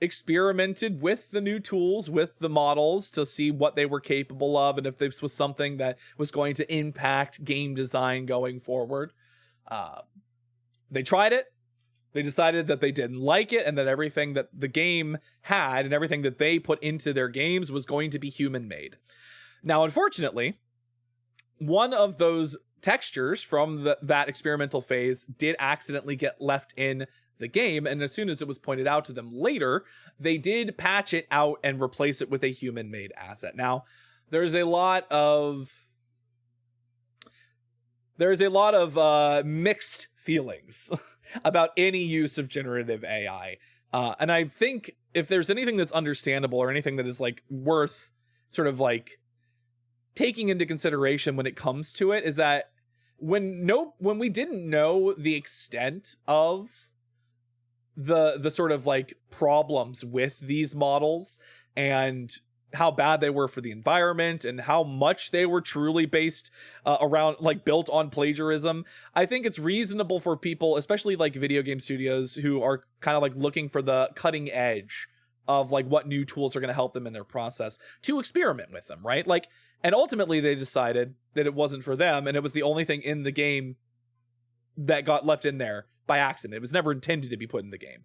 experimented with the new tools, with the models to see what they were capable of and if this was something that was going to impact game design going forward. They tried it. They decided that they didn't like it and that everything that the game had and everything that they put into their games was going to be human made. Now, unfortunately, one of those textures from that experimental phase did accidentally get left in the game. And as soon as it was pointed out to them later, they did patch it out and replace it with a human made asset. Now, there's a lot of mixed feelings about any use of generative AI. And I think if there's anything that's understandable or anything that is like worth sort of like taking into consideration when it comes to it, is that when we didn't know the extent of the sort of like problems with these models and how bad they were for the environment and how much they were truly based around like built on plagiarism, I think it's reasonable for people, especially like video game studios who are kind of like looking for the cutting edge of like what new tools are going to help them in their process, to experiment with them, right? Like, and ultimately they decided that it wasn't for them and it was the only thing in the game that got left in there by accident. It was never intended to be put in the game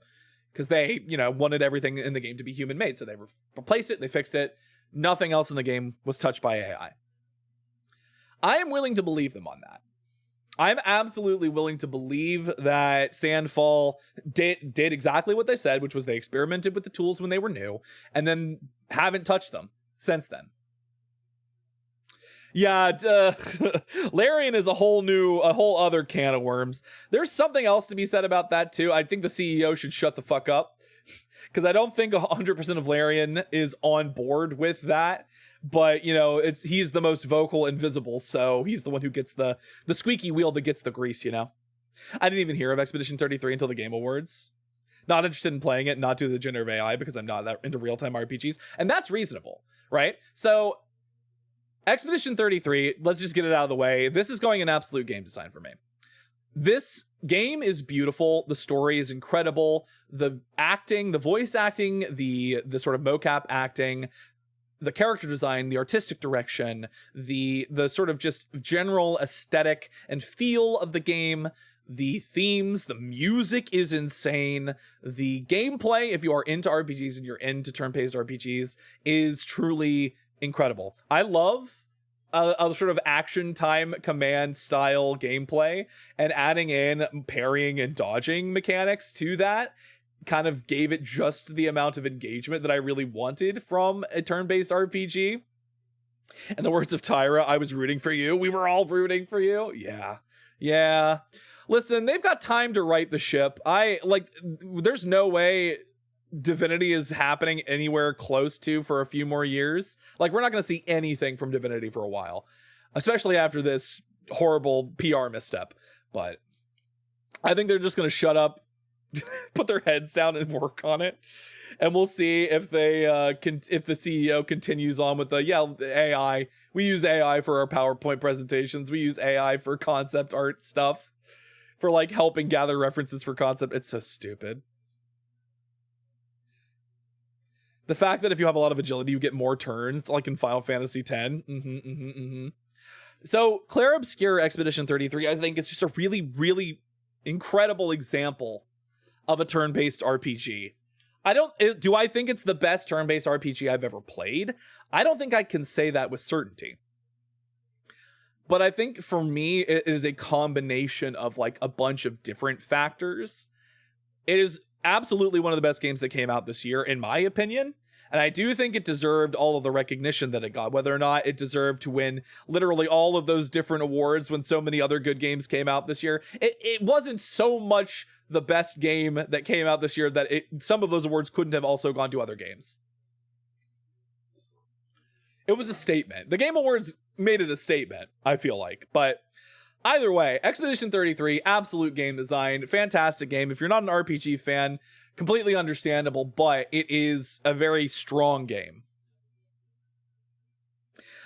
because they, wanted everything in the game to be human made. So they replaced it, they fixed it. Nothing else in the game was touched by AI. I am willing to believe them on that. I'm absolutely willing to believe that Sandfall did exactly what they said, which was they experimented with the tools when they were new and then haven't touched them since then. Yeah, Larian is a whole other can of worms. There's something else to be said about that too. I think the CEO should shut the fuck up because I don't think 100% of Larian is on board with that. But, he's the most vocal and visible, so he's the one who gets the squeaky wheel that gets the grease, I didn't even hear of Expedition 33 until the Game Awards. Not interested in playing it, not due to the generative AI, because I'm not that into real-time RPGs, and that's reasonable, right? So, Expedition 33, let's just get it out of the way. This is going in absolute game design for me. This game is beautiful. The story is incredible. The acting, the voice acting, the sort of mocap acting, the character design, the artistic direction, the sort of just general aesthetic and feel of the game, the themes, the music is insane. The gameplay, if you are into RPGs and you're into turn-based RPGs, is truly incredible. I love a sort of action time command style gameplay, and adding in parrying and dodging mechanics to that kind of gave it just the amount of engagement that I really wanted from a turn-based RPG. In the words of Tyra, I was rooting for you. We were all rooting for you. Yeah. Listen, they've got time to right the ship. There's no way Divinity is happening anywhere close to for a few more years. Like, we're not going to see anything from Divinity for a while, especially after this horrible PR misstep. But I think they're just going to shut up, put their heads down and work on it. And we'll see if they if the CEO continues on with the AI. We use AI for our PowerPoint presentations. We use AI for concept art stuff, for like helping gather references for concept. It's so stupid. The fact that if you have a lot of agility, you get more turns, like in Final Fantasy X. So Clair Obscur Expedition 33, I think, is just a really, really incredible example of a turn-based RPG. Do I think it's the best turn-based RPG I've ever played? I don't think I can say that with certainty. But I think for me, it is a combination of like a bunch of different factors. It is absolutely one of the best games that came out this year, in my opinion. And I do think it deserved all of the recognition that it got, whether or not it deserved to win literally all of those different awards when so many other good games came out this year. It wasn't so much the best game that came out this year that some of those awards couldn't have also gone to other games. It was a statement. The Game Awards made it a statement, I feel like. But either way, Expedition 33, absolute game design, fantastic game. If you're not an RPG fan, completely understandable, but it is a very strong game.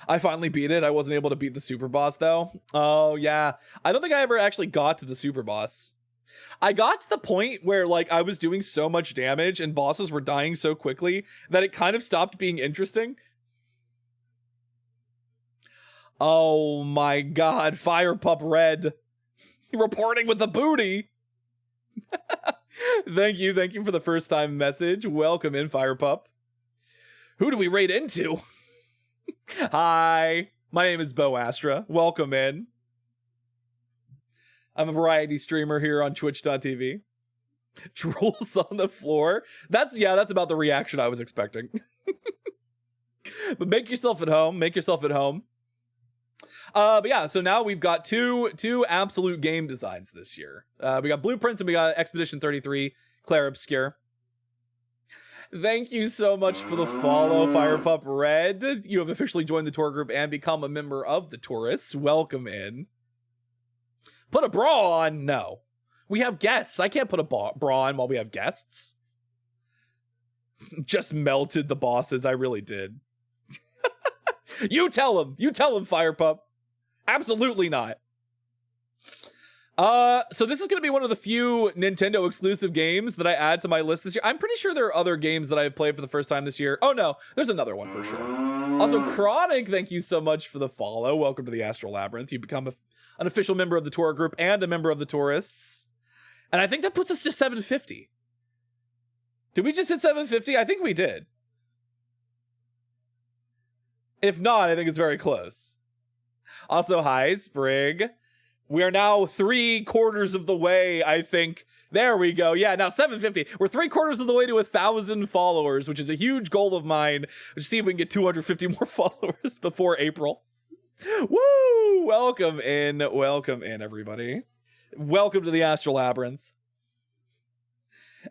I finally beat it. I wasn't able to beat the super boss, though. Oh, yeah. I don't think I ever actually got to the super boss. I got to the point where, like, I was doing so much damage and bosses were dying so quickly that it kind of stopped being interesting. Oh my god, Fire Pup Red. Reporting with the booty. Thank you for the first time message. Welcome in, Fire Pup. Who do we raid into? Hi, my name is Bo Astra. Welcome in. I'm a variety streamer here on twitch.tv. Drools on the floor. That's about the reaction I was expecting. But make yourself at home. But yeah, so now we've got two absolute game designs this year. We got Blueprints and we got Expedition 33, Clair Obscur. Thank you so much for the follow, Firepup Red. You have officially joined the tour group and become a member of the tourists. Welcome in. Put a bra on? No. We have guests. I can't put a bra on while we have guests. Just melted the bosses. I really did. You tell him, Firepup. Absolutely not. So this is going to be one of the few Nintendo exclusive games that I add to my list this year. I'm pretty sure there are other games that I've played for the first time this year. Oh no, there's another one for sure. Also, Chronic, thank you so much for the follow. Welcome to the Astral Labyrinth. You become an official member of the tour group and a member of the tourists. And I think that puts us to 750. Did we just hit 750? I think we did. If not, I think it's very close. Also, hi, Sprig. We are now 3/4 of the way, I think. There we go. Yeah, now 750. We're 3/4 of the way to 1,000 followers, which is a huge goal of mine. Let's see if we can get 250 more followers before April. Woo! Welcome in, everybody. Welcome to the Astral Labyrinth.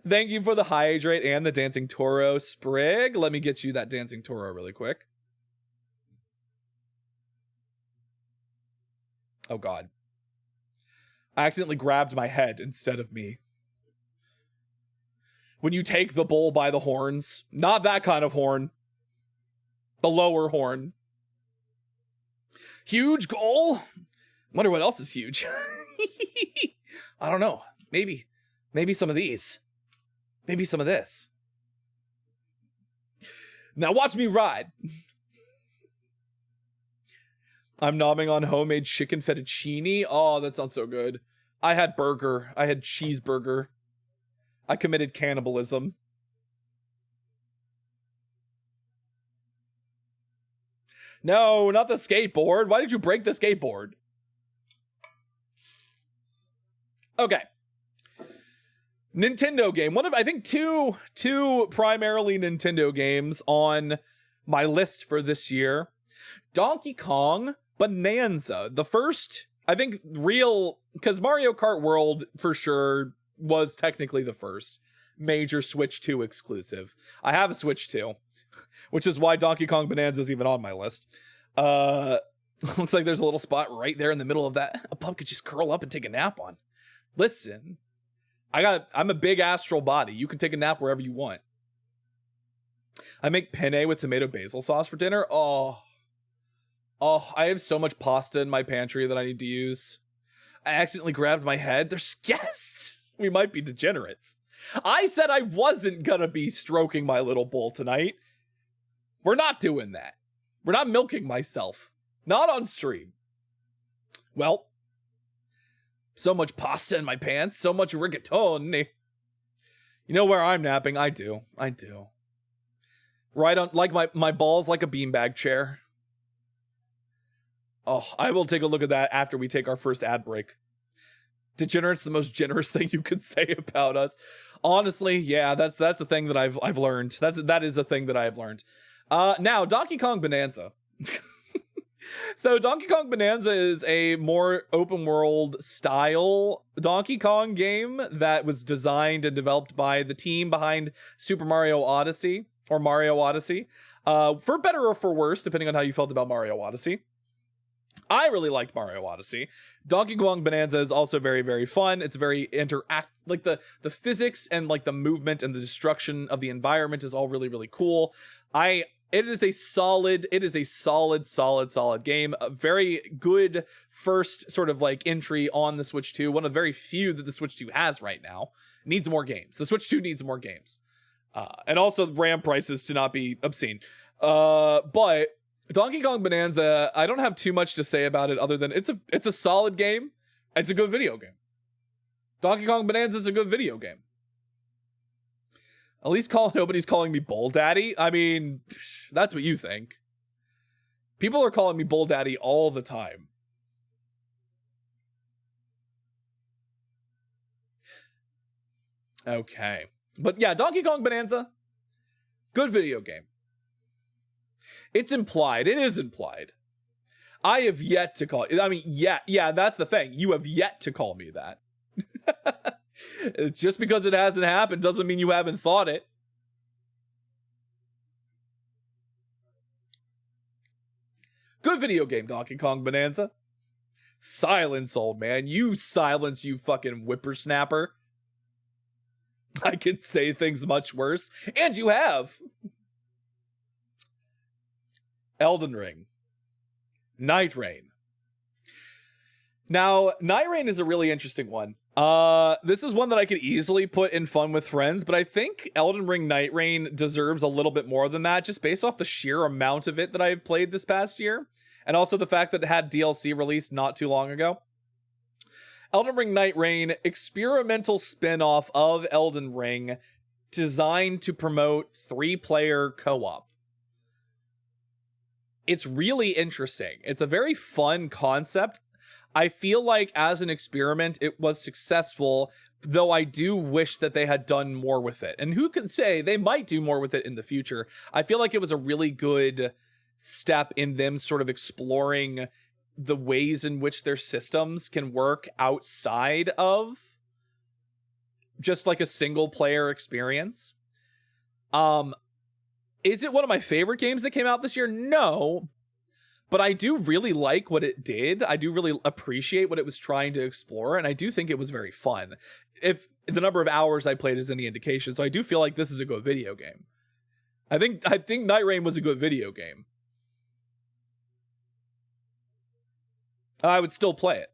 Thank you for the hydrate and the Dancing Toro, Sprig. Let me get you that Dancing Toro really quick. Oh, God. I accidentally grabbed my head instead of me. When you take the bull by the horns, not that kind of horn, the lower horn. Huge goal? Wonder what else is huge. I don't know. Maybe some of these. Maybe some of this. Now watch me ride. I'm nomming on homemade chicken fettuccine. Oh, that sounds so good. I had burger. I had cheeseburger. I committed cannibalism. No, not the skateboard. Why did you break the skateboard? Okay. Nintendo game. One of, I think, two primarily Nintendo games on my list for this year. Donkey Kong Bonanza. The first, I think, real, because Mario Kart World, for sure, was technically the first major Switch 2 exclusive. I have a Switch 2, which is why Donkey Kong Bonanza is even on my list. Looks like there's a little spot right there in the middle of that a pup could just curl up and take a nap on. Listen, I'm a big astral body. You can take a nap wherever you want. I make penne with tomato basil sauce for dinner. Oh, I have so much pasta in my pantry that I need to use. I accidentally grabbed my head. There's guests. We might be degenerates. I said I wasn't gonna be stroking my little bowl tonight. We're not doing that. We're not milking myself. Not on stream. Well, so much pasta in my pants, so much rigatoni. You know where I'm napping? I do. Right on, like my balls like a beanbag chair. Oh, I will take a look at that after we take our first ad break. Degenerate's the most generous thing you could say about us. Honestly, yeah, that's a thing that I've learned. That is a thing that I've learned. Now, Donkey Kong Bonanza. So Donkey Kong Bonanza is a more open world style Donkey Kong game that was designed and developed by the team behind Super Mario Odyssey, or Mario Odyssey. For better or for worse, depending on how you felt about Mario Odyssey. I really liked Mario Odyssey. Donkey Kong Bonanza is also very, very fun. It's very like the physics and like the movement and the destruction of the environment is all really, really cool. It is a solid game. A very good first sort of like entry on the Switch 2. One of the very few that the Switch 2 has right now. Needs more games. The Switch 2 needs more games. And also RAM prices to not be obscene. But Donkey Kong Bonanza, I don't have too much to say about it other than it's a solid game. It's a good video game. Donkey Kong Bonanza is a good video game. At least nobody's calling me Bull Daddy. I mean, that's what you think. People are calling me Bull Daddy all the time. Okay. But yeah, Donkey Kong Bonanza, good video game. It's implied. It is implied. I have yet to call it. I mean, yeah, that's the thing. You have yet to call me that. Just because it hasn't happened doesn't mean you haven't thought it. Good video game, Donkey Kong Bonanza. Silence, old man. You silence, you fucking whippersnapper. I can say things much worse. And you have. Elden Ring. Night Rain. Now, Night Rain is a really interesting one. This is one that I could easily put in fun with friends, but I think Elden Ring Night Rain deserves a little bit more than that, just based off the sheer amount of it that I've played this past year, and also the fact that it had DLC released not too long ago. Elden Ring Night Rain, experimental spin-off of Elden Ring, designed to promote 3-player co-op. It's really interesting. It's a very fun concept. I feel like as an experiment, it was successful, though I do wish that they had done more with it. And who can say they might do more with it in the future? I feel like it was a really good step in them sort of exploring the ways in which their systems can work outside of just like a single player experience. Is it one of my favorite games that came out this year? No. But I do really like what it did. I do really appreciate what it was trying to explore, and I do think it was very fun. If the number of hours I played is any indication, so I do feel like this is a good video game. I think Night Rain was a good video game. I would still play it.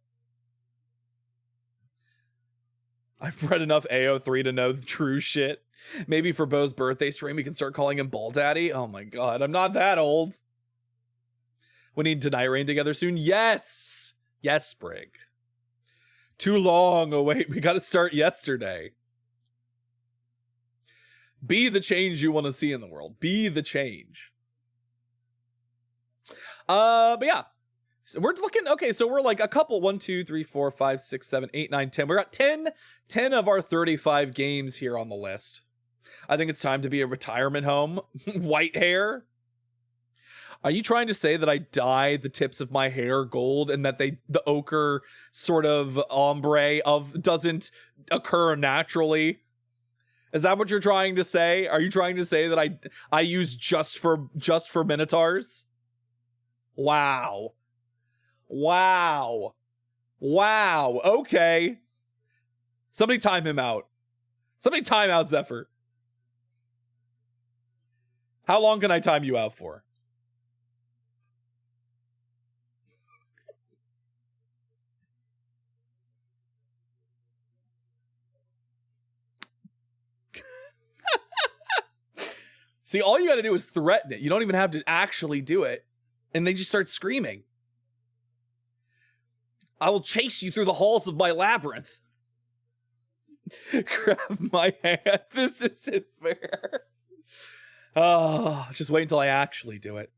I've read enough AO3 to know the true shit. Maybe for Bo's birthday stream, we can start calling him Ball Daddy. Oh my god, I'm not that old. We need to Night Rain together soon. Yes! Yes, Sprig. Too long. Oh, wait. We got to start yesterday. Be the change you want to see in the world. Be the change. But yeah. So we're looking... Okay, so we're like a couple... 1, 2, 3, 4, 5, 6, 7, 8, 9, 10. We're at 10 of our 35 games here on the list. I think it's time to be a retirement home. White hair. Are you trying to say that I dye the tips of my hair gold and that the ochre sort of ombre doesn't occur naturally? Is that what you're trying to say? Are you trying to say that I use just for minotaurs? Wow. Okay. Somebody time him out. Somebody time out Zephyr. How long can I time you out for? See, all you got to do is threaten it. You don't even have to actually do it. And they just start screaming. I will chase you through the halls of my labyrinth. Grab my hand. This isn't fair. Oh, just wait until I actually do it.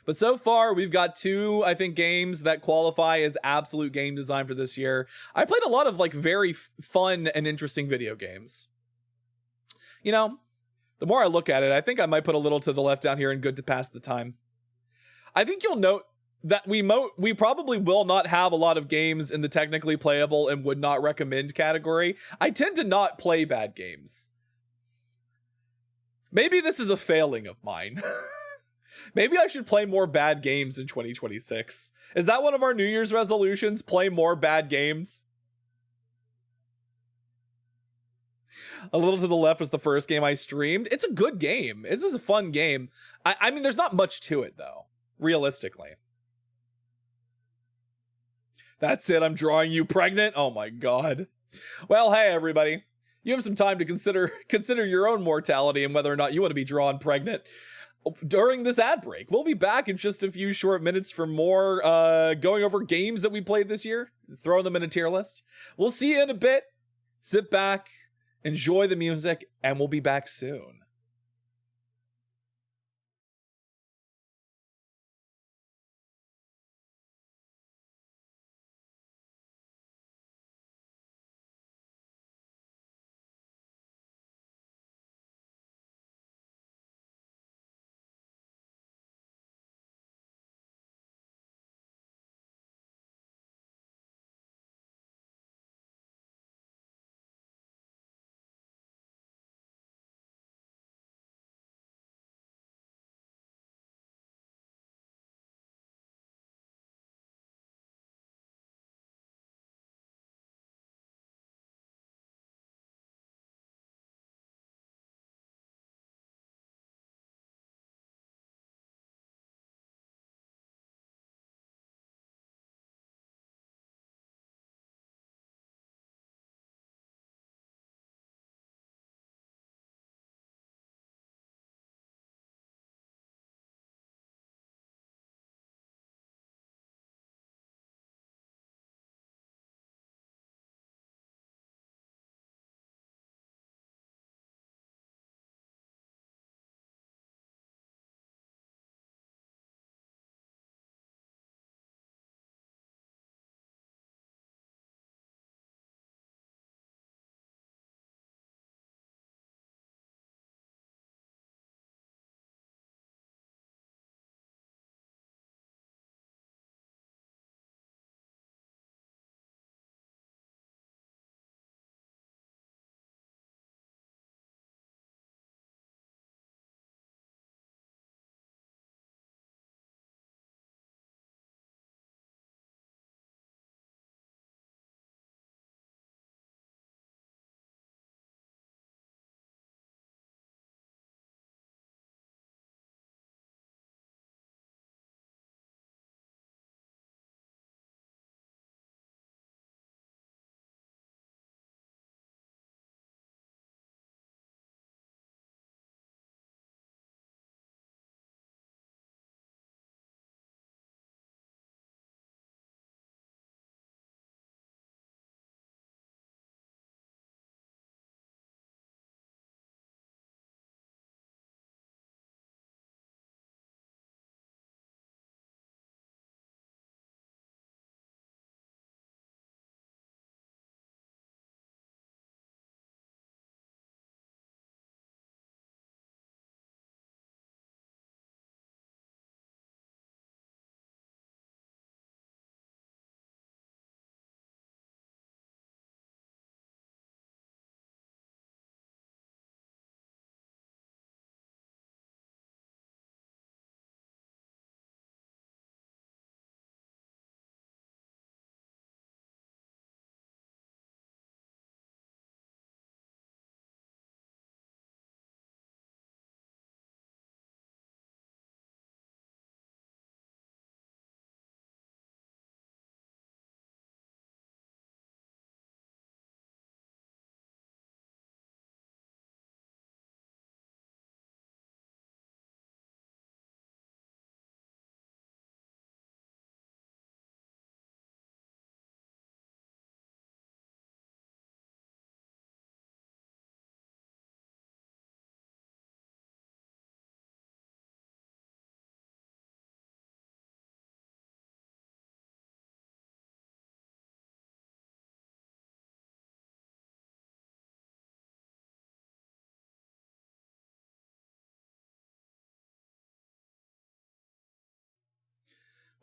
But so far, we've got 2, I think, games that qualify as absolute game design for this year. I played a lot of like very fun and interesting video games. You know, the more I look at it, I think I might put a little to the left down here and good to pass the time. I think you'll note that we probably will not have a lot of games in the technically playable and would not recommend category. I tend to not play bad games. Maybe this is a failing of mine. Maybe I should play more bad games in 2026. Is that one of our New Year's resolutions? Play more bad games? A Little to the Left was the first game I streamed. It's a good game. It was a fun game. I mean, there's not much to it, though, realistically. That's it. I'm drawing you pregnant. Oh, my God. Well, hey, everybody. You have some time to consider your own mortality and whether or not you want to be drawn pregnant during this ad break. We'll be back in just a few short minutes for more going over games that we played this year, throwing them in a tier list. We'll see you in a bit. Sit back, enjoy the music, and we'll be back soon.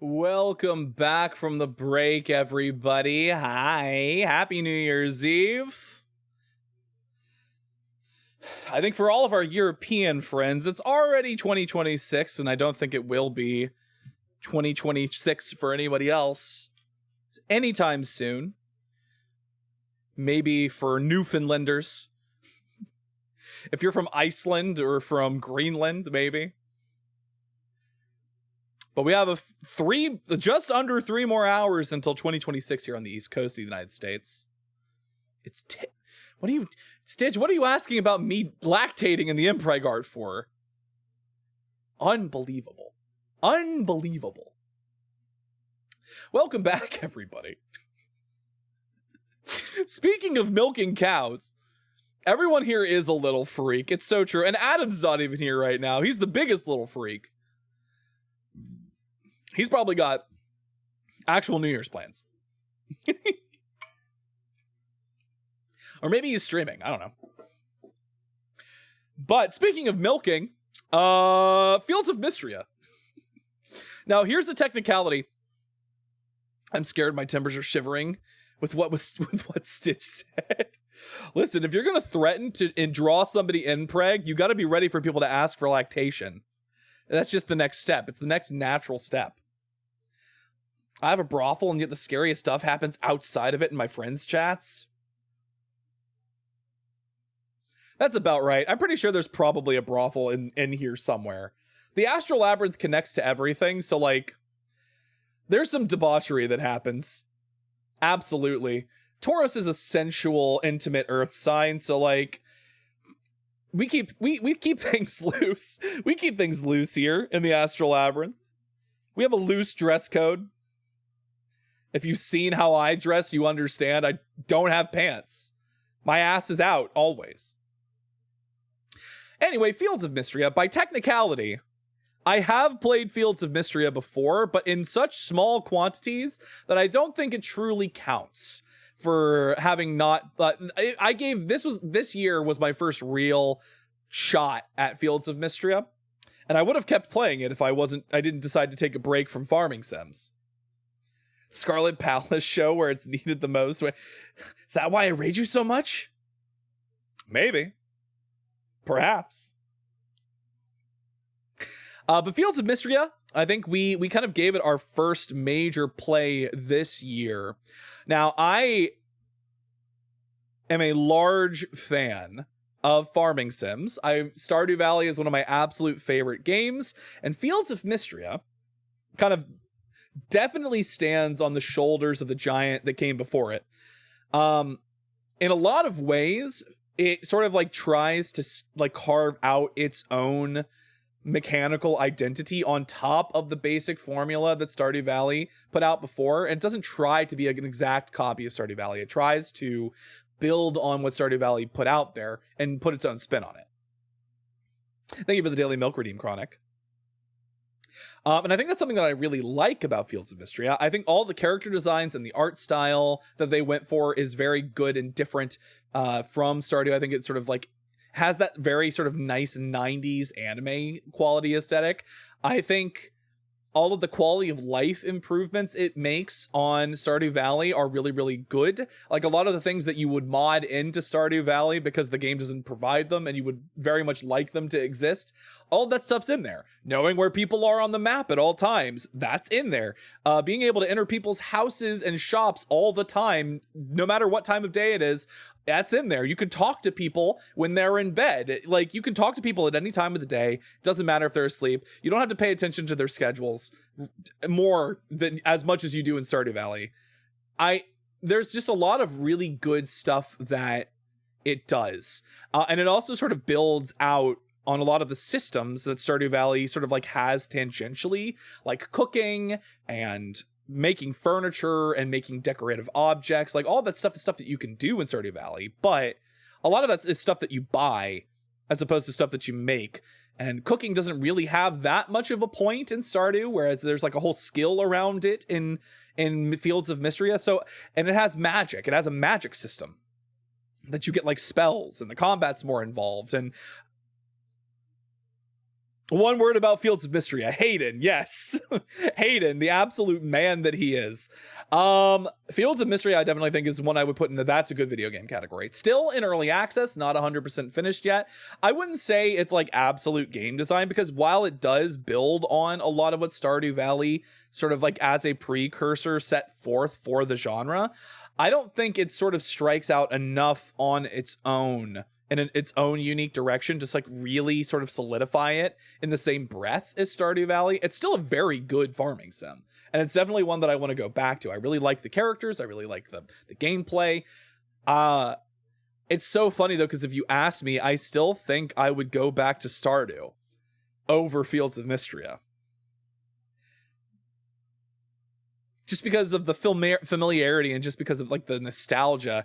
Welcome back from the break, everybody. Hi, happy New Year's Eve. I think for all of our European friends, it's already 2026, and I don't think it will be 2026 for anybody else anytime soon. Maybe for Newfoundlanders. If you're from Iceland or from Greenland, maybe. But we have just under 3 more hours until 2026 here on the East Coast of the United States. Stitch, what are you asking about me lactating in the Impreg art for? Unbelievable. Unbelievable. Welcome back, everybody. Speaking of milking cows, everyone here is a little freak. It's so true. And Adam's not even here right now. He's the biggest little freak. He's probably got actual New Year's plans. Or maybe he's streaming. I don't know. But speaking of milking, Fields of Mystria. Now, here's the technicality. I'm scared my timbers are shivering with what Stitch said. Listen, if you're going to threaten to draw somebody in preg, you got to be ready for people to ask for lactation. That's just the next step. It's the next natural step. I have a brothel, and yet the scariest stuff happens outside of it in my friends' chats. That's about right. I'm pretty sure there's probably a brothel in here somewhere. The Astral Labyrinth connects to everything, so, like, there's some debauchery that happens. Absolutely. Taurus is a sensual, intimate earth sign, so, like, we keep things loose. We keep things loose here in the Astral Labyrinth. We have a loose dress code. If you've seen how I dress, you understand I don't have pants. My ass is out, always. Anyway, Fields of Mystria, by technicality, I have played Fields of Mystria before, but in such small quantities that I don't think it truly counts for having not... this year was my first real shot at Fields of Mystria, and I would have kept playing it if I didn't decide to take a break from farming sims. Scarlet Palace show where it's needed the most. Is that why I rage you so much? Maybe. Perhaps. But Fields of Mystria, I think we kind of gave it our first major play this year. Now, I am a large fan of farming sims. Stardew Valley is one of my absolute favorite games, and Fields of Mystria kind of definitely stands on the shoulders of the giant that came before it. In a lot of ways, it sort of like tries to like carve out its own mechanical identity on top of the basic formula that Stardew Valley put out before. And it doesn't try to be an exact copy of Stardew Valley. It tries to build on what Stardew Valley put out there and put its own spin on it. Thank you for the Daily Milk Redeem Chronic. And I think that's something that I really like about Fields of Mystria. I think all the character designs and the art style that they went for is very good and different from Stardew. I think it sort of like has that very sort of nice 90s anime quality aesthetic. I think all of the quality of life improvements it makes on Stardew Valley are really, really good. Like a lot of the things that you would mod into Stardew Valley because the game doesn't provide them and you would very much like them to exist, all that stuff's in there. Knowing where people are on the map at all times, that's in there. Being able to enter people's houses and shops all the time, no matter what time of day it is, that's in there. You can talk to people when they're in bed. Like, you can talk to people at any time of the day. Doesn't matter if they're asleep. You don't have to pay attention to their schedules more than as much as you do in Stardew Valley. There's just a lot of really good stuff that it does. And it also sort of builds out on a lot of the systems that Stardew Valley sort of like has tangentially, like cooking and making furniture and making decorative objects. Like all that stuff is stuff that you can do in Stardew Valley, but a lot of that is stuff that you buy as opposed to stuff that you make. And cooking doesn't really have that much of a point in Stardew, whereas there's like a whole skill around it in Fields of Mystria. So, and it has magic. It has a magic system that you get like spells, and the combat's more involved. And One word about Fields of Mystery. Hayden, yes. Hayden, the absolute man that he is. Fields of Mystery, I definitely think is one I would put in the that's a good video game category. Still in early access, not 100% finished yet. I wouldn't say it's like absolute game design, because while it does build on a lot of what Stardew Valley sort of like as a precursor set forth for the genre, I don't think it sort of strikes out enough on its own in its own unique direction, just like really sort of solidify it in the same breath as Stardew Valley. It's still a very good farming sim, and it's definitely one that I want to go back to. I really like the characters. I really like the gameplay. It's so funny though, because if you ask me, I still think I would go back to Stardew over Fields of Mystria. Just because of the familiarity and just because of like the nostalgia.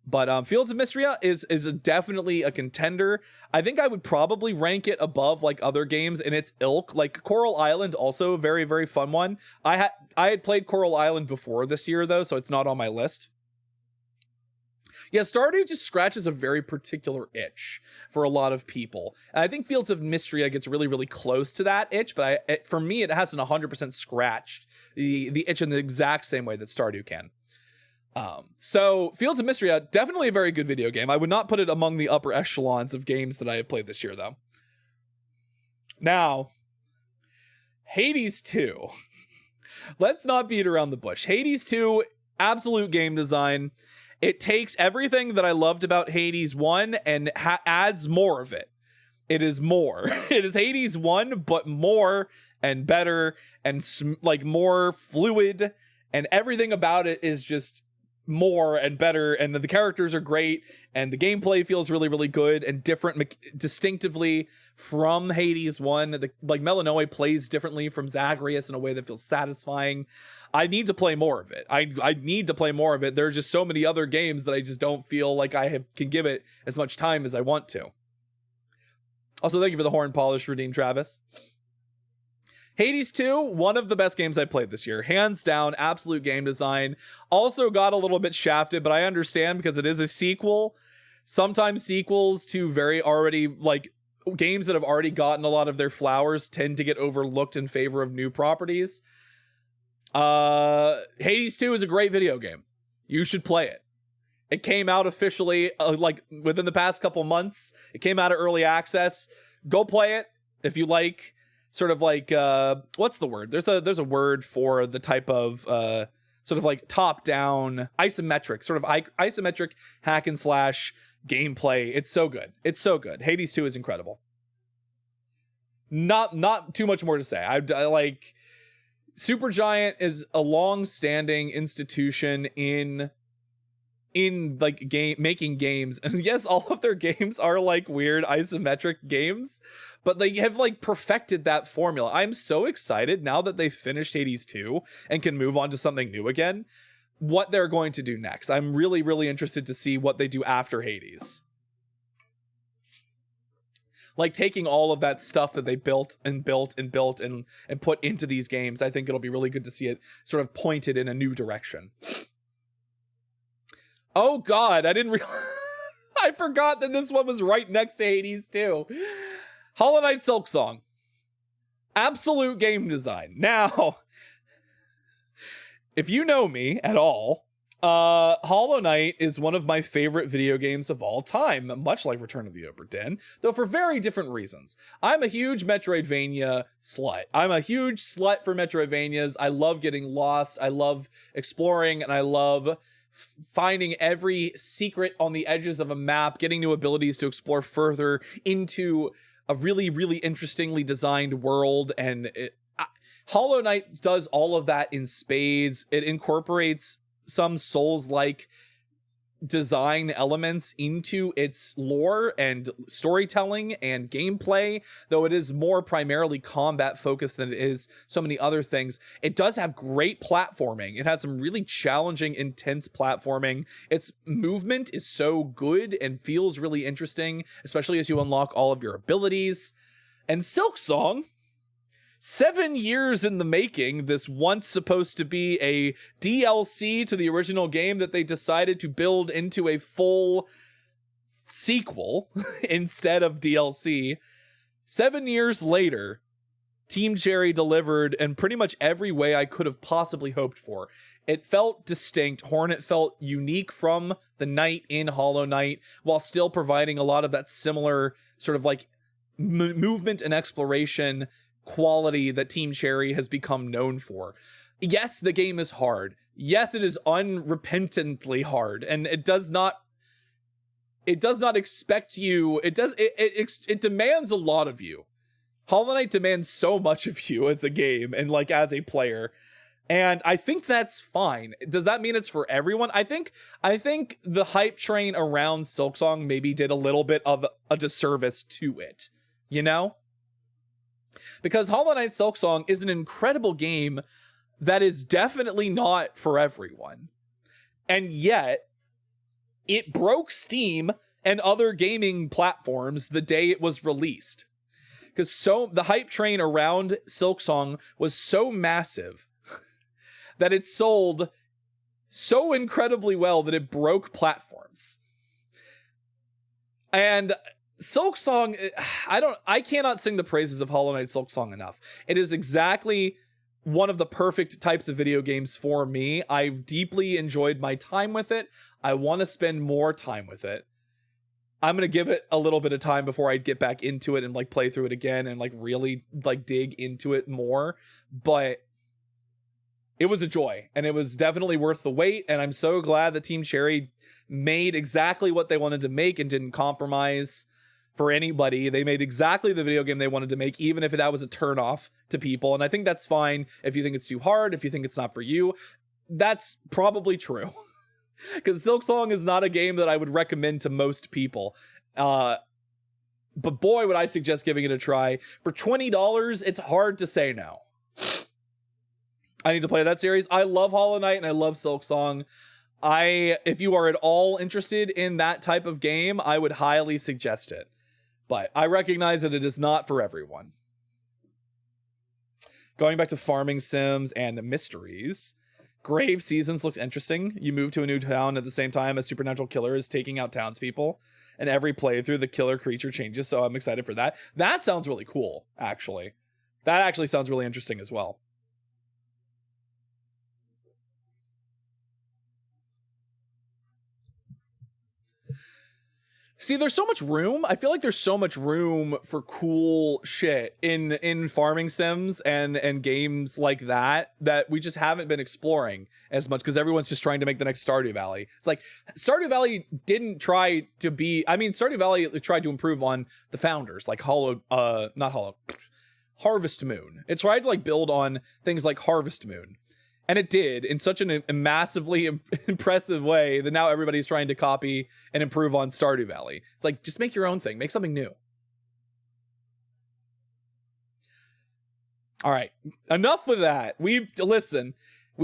But Fields of Mystria is definitely a contender. I think I would probably rank it above like other games in its ilk. Like Coral Island, also a very, very fun one. I had played Coral Island before this year though, so it's not on my list. Yeah, Stardew just scratches a very particular itch for a lot of people. And I think Fields of Mystria gets really, really close to that itch, but for me, it hasn't 100% scratched the itch in the exact same way that Stardew can. So Fields of Mystria, definitely a very good video game. I would not put it among the upper echelons of games that I have played this year, though. Now, Hades 2. Let's not beat around the bush. Hades 2, absolute game design. It takes everything that I loved about Hades 1 and adds more of it. It is more. It is Hades 1, but more and better and like more fluid, and everything about it is just more and better, and the characters are great, and the gameplay feels really, really good and different distinctively from Hades 1. Like Melanoe plays differently from Zagreus in a way that feels satisfying. I need to play more of it. I need to play more of it. There are just so many other games that I just don't feel like can give it as much time as I want to. Also, thank you for the horn polish, Redeem Travis. Hades 2, one of the best games I played this year. Hands down, absolute game design. Also got a little bit shafted, but I understand because it is a sequel. Sometimes sequels to very already, like, games that have already gotten a lot of their flowers tend to get overlooked in favor of new properties. Hades 2 is a great video game. You should play it. It came out officially, like, within the past couple months. It came out of early access. Go play it if you like sort of like what's the word? There's a word for the type of sort of like top-down isometric, sort of isometric hack and slash gameplay. It's so good. It's so good. Hades 2 is incredible. Not too much more to say. I like Supergiant is a long-standing institution in like making games, and yes, all of their games are like weird isometric games, but they have like perfected that formula. I'm so excited now that they've finished Hades 2 and can move on to something new again, what they're going to do next. I'm really, really interested to see what they do after Hades. Like taking all of that stuff that they built and put into these games. I think it'll be really good to see it sort of pointed in a new direction. Oh God, I didn't realize. I forgot that this one was right next to Hades 2. Hollow Knight Silksong. Absolute game design. Now, if you know me at all, Hollow Knight is one of my favorite video games of all time, much like Return of the Obra Dinn, though for very different reasons. I'm a huge Metroidvania slut. I'm a huge slut for Metroidvanias. I love getting lost. I love exploring, and I love finding every secret on the edges of a map, getting new abilities to explore further into a really, really interestingly designed world. And Hollow Knight does all of that in spades. It incorporates some Souls-like design elements into its lore and storytelling and gameplay, though it is more primarily combat focused than it is so many other things. It does have great platforming. It has some really challenging, intense platforming. Its movement is so good and feels really interesting, especially as you unlock all of your abilities. And Silksong, 7 years in the making, this once supposed to be a DLC to the original game that they decided to build into a full sequel instead of DLC. 7 years later, Team Cherry delivered in pretty much every way I could have possibly hoped for. It felt distinct. Hornet felt unique from the Knight in Hollow Knight, while still providing a lot of that similar sort of like movement and exploration quality that Team Cherry has become known for. Yes, the game is hard. Yes, it is unrepentantly hard, and it does not expect you. It demands a lot of you. Hollow Knight demands so much of you as a game and like as a player. And I think that's fine. Does that mean it's for everyone? I think the hype train around Silksong maybe did a little bit of a disservice to it, you know? Because Hollow Knight Silksong is an incredible game that is definitely not for everyone. And yet, it broke Steam and other gaming platforms the day it was released. Because the hype train around Silksong was so massive that it sold so incredibly well that it broke platforms. And Silksong, I cannot sing the praises of Hollow Knight Silksong enough. It is exactly one of the perfect types of video games for me. I've deeply enjoyed my time with it. I want to spend more time with it. I'm going to give it a little bit of time before I get back into it and like play through it again and like really like dig into it more. But it was a joy, and it was definitely worth the wait. And I'm so glad that Team Cherry made exactly what they wanted to make and didn't compromise for anybody. They made exactly the video game they wanted to make, even if that was a turnoff to people. And I think that's fine. If you think it's too hard, if you think it's not for you, that's probably true. Because Silksong is not a game that I would recommend to most people. But boy, would I suggest giving it a try. For $20, it's hard to say no. I need to play that series. I love Hollow Knight and I love Silksong. If you are at all interested in that type of game, I would highly suggest it. But I recognize that it is not for everyone. Going back to farming sims and mysteries. Grave Seasons looks interesting. You move to a new town at the same time as supernatural killer is taking out townspeople. And every playthrough, the killer creature changes, so I'm excited for that. That sounds really cool, actually. That actually sounds really interesting as well. See, there's so much room. I feel like there's so much room for cool shit in farming sims and games like that we just haven't been exploring as much because everyone's just trying to make the next Stardew Valley. It's like Stardew Valley didn't try to be. I mean, Stardew Valley tried to improve on the founders, like Harvest Moon. It tried to like build on things like Harvest Moon. And it did in such a massively impressive way that now everybody's trying to copy and improve on Stardew Valley. It's like, just make your own thing. Make something new. All right. Enough with that. We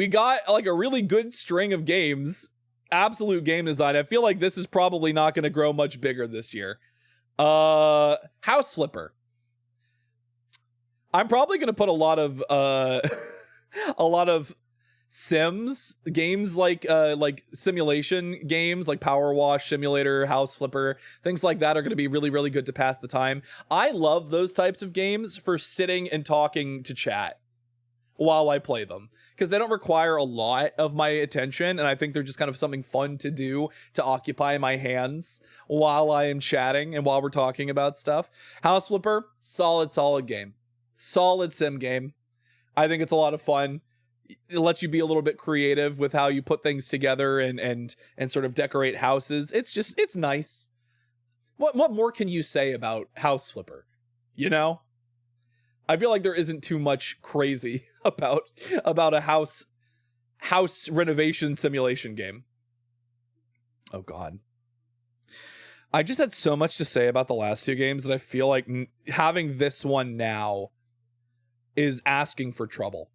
got like a really good string of games. Absolute game design. I feel like this is probably not going to grow much bigger this year. House Flipper. I'm probably going to put a lot of Sims games like simulation games like Power Wash Simulator, House Flipper, things like that are going to be really, really good to pass the time. I love those types of games for sitting and talking to chat while I play them because they don't require a lot of my attention, and I think they're just kind of something fun to do to occupy my hands while I am chatting and while we're talking about stuff. House Flipper, solid game. Solid sim game. I think it's a lot of fun. It lets you be a little bit creative with how you put things together and sort of decorate houses. It's nice. What more can you say about House Flipper? You know? I feel like there isn't too much crazy about a house renovation simulation game. Oh God. I just had so much to say about the last two games that I feel like having this one now is asking for trouble.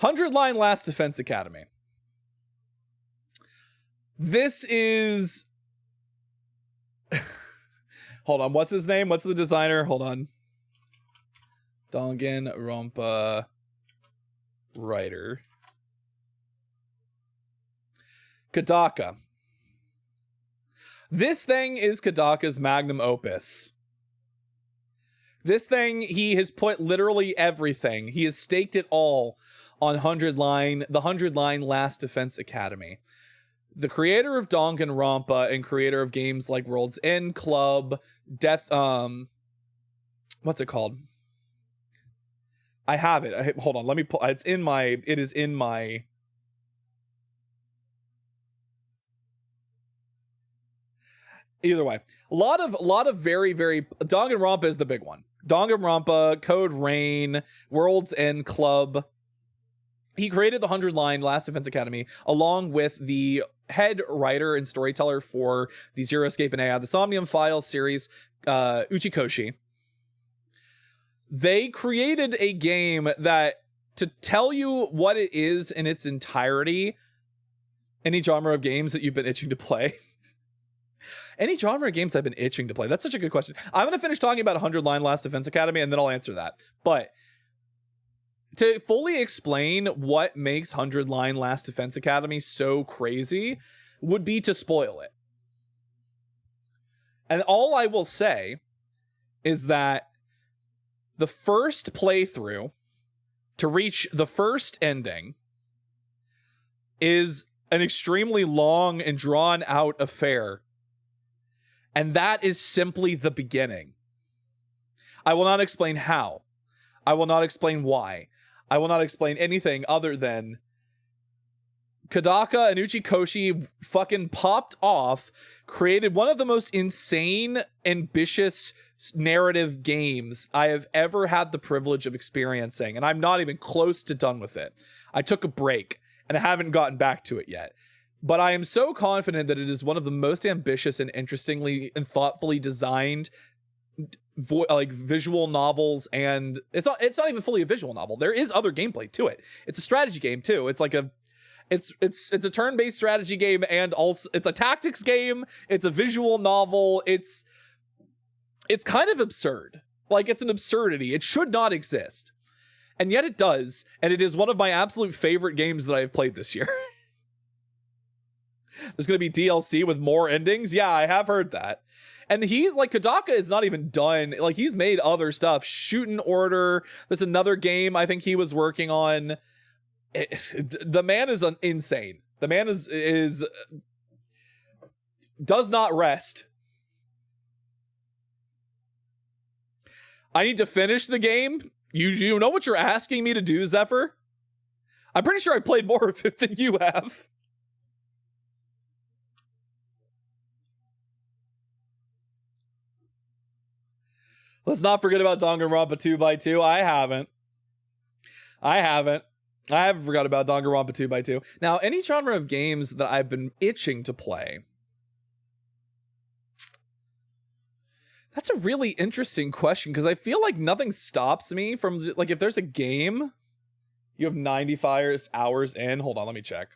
100-line Last Defense Academy. This is... Hold on, what's his name? What's the designer? Hold on. Danganronpa writer. Kadaka. This thing is Kodaka's magnum opus. This thing, he has put literally everything. He has staked it all on the 100-line Last Defense Academy. The creator of Danganronpa and creator of games like World's End Club, what's it called? I have it. Hold on, let me pull. It is in my. Either way, a lot of very, very, Danganronpa is the big one. Danganronpa, Code Rain, World's End Club. He created the 100-line Last Defense Academy along with the head writer and storyteller for the Zero Escape and AI, the Somnium Files series, Uchikoshi. They created a game that, to tell you what it is in its entirety, any genre of games that you've been itching to play. Any genre of games I've been itching to play. That's such a good question. I'm going to finish talking about 100-line Last Defense Academy, and then I'll answer that. But to fully explain what makes 100-line Last Defense Academy so crazy would be to spoil it. And all I will say is that the first playthrough to reach the first ending is an extremely long and drawn out affair. And that is simply the beginning. I will not explain how. I will not explain why. I will not explain anything other than Kodaka and Uchikoshi fucking popped off, created one of the most insane, ambitious narrative games I have ever had the privilege of experiencing, and I'm not even close to done with it. I took a break, and I haven't gotten back to it yet. But I am so confident that it is one of the most ambitious and interestingly and thoughtfully designed visual novels, and it's not even fully a visual novel. There is other gameplay to it. It's a strategy game too. It's like it's a turn-based strategy game, and also it's a tactics game. It's a visual novel. It's kind of absurd. Like, it's an absurdity. It should not exist. And yet it does, and it is one of my absolute favorite games that I have played this year. There's going to be DLC with more endings. Yeah, I have heard that. And he's like, Kodaka is not even done. Like, he's made other stuff. Shooting Order. There's another game I think he was working on. The man is insane. The man does not rest. I need to finish the game. You know what you're asking me to do, Zephyr? I'm pretty sure I played more of it than you have. Let's not forget about Danganronpa 2x2. I haven't forgot about Danganronpa 2x2. Now, any genre of games that I've been itching to play. That's a really interesting question, because I feel like nothing stops me from, like, if there's a game, you have 95 hours in. Hold on, let me check.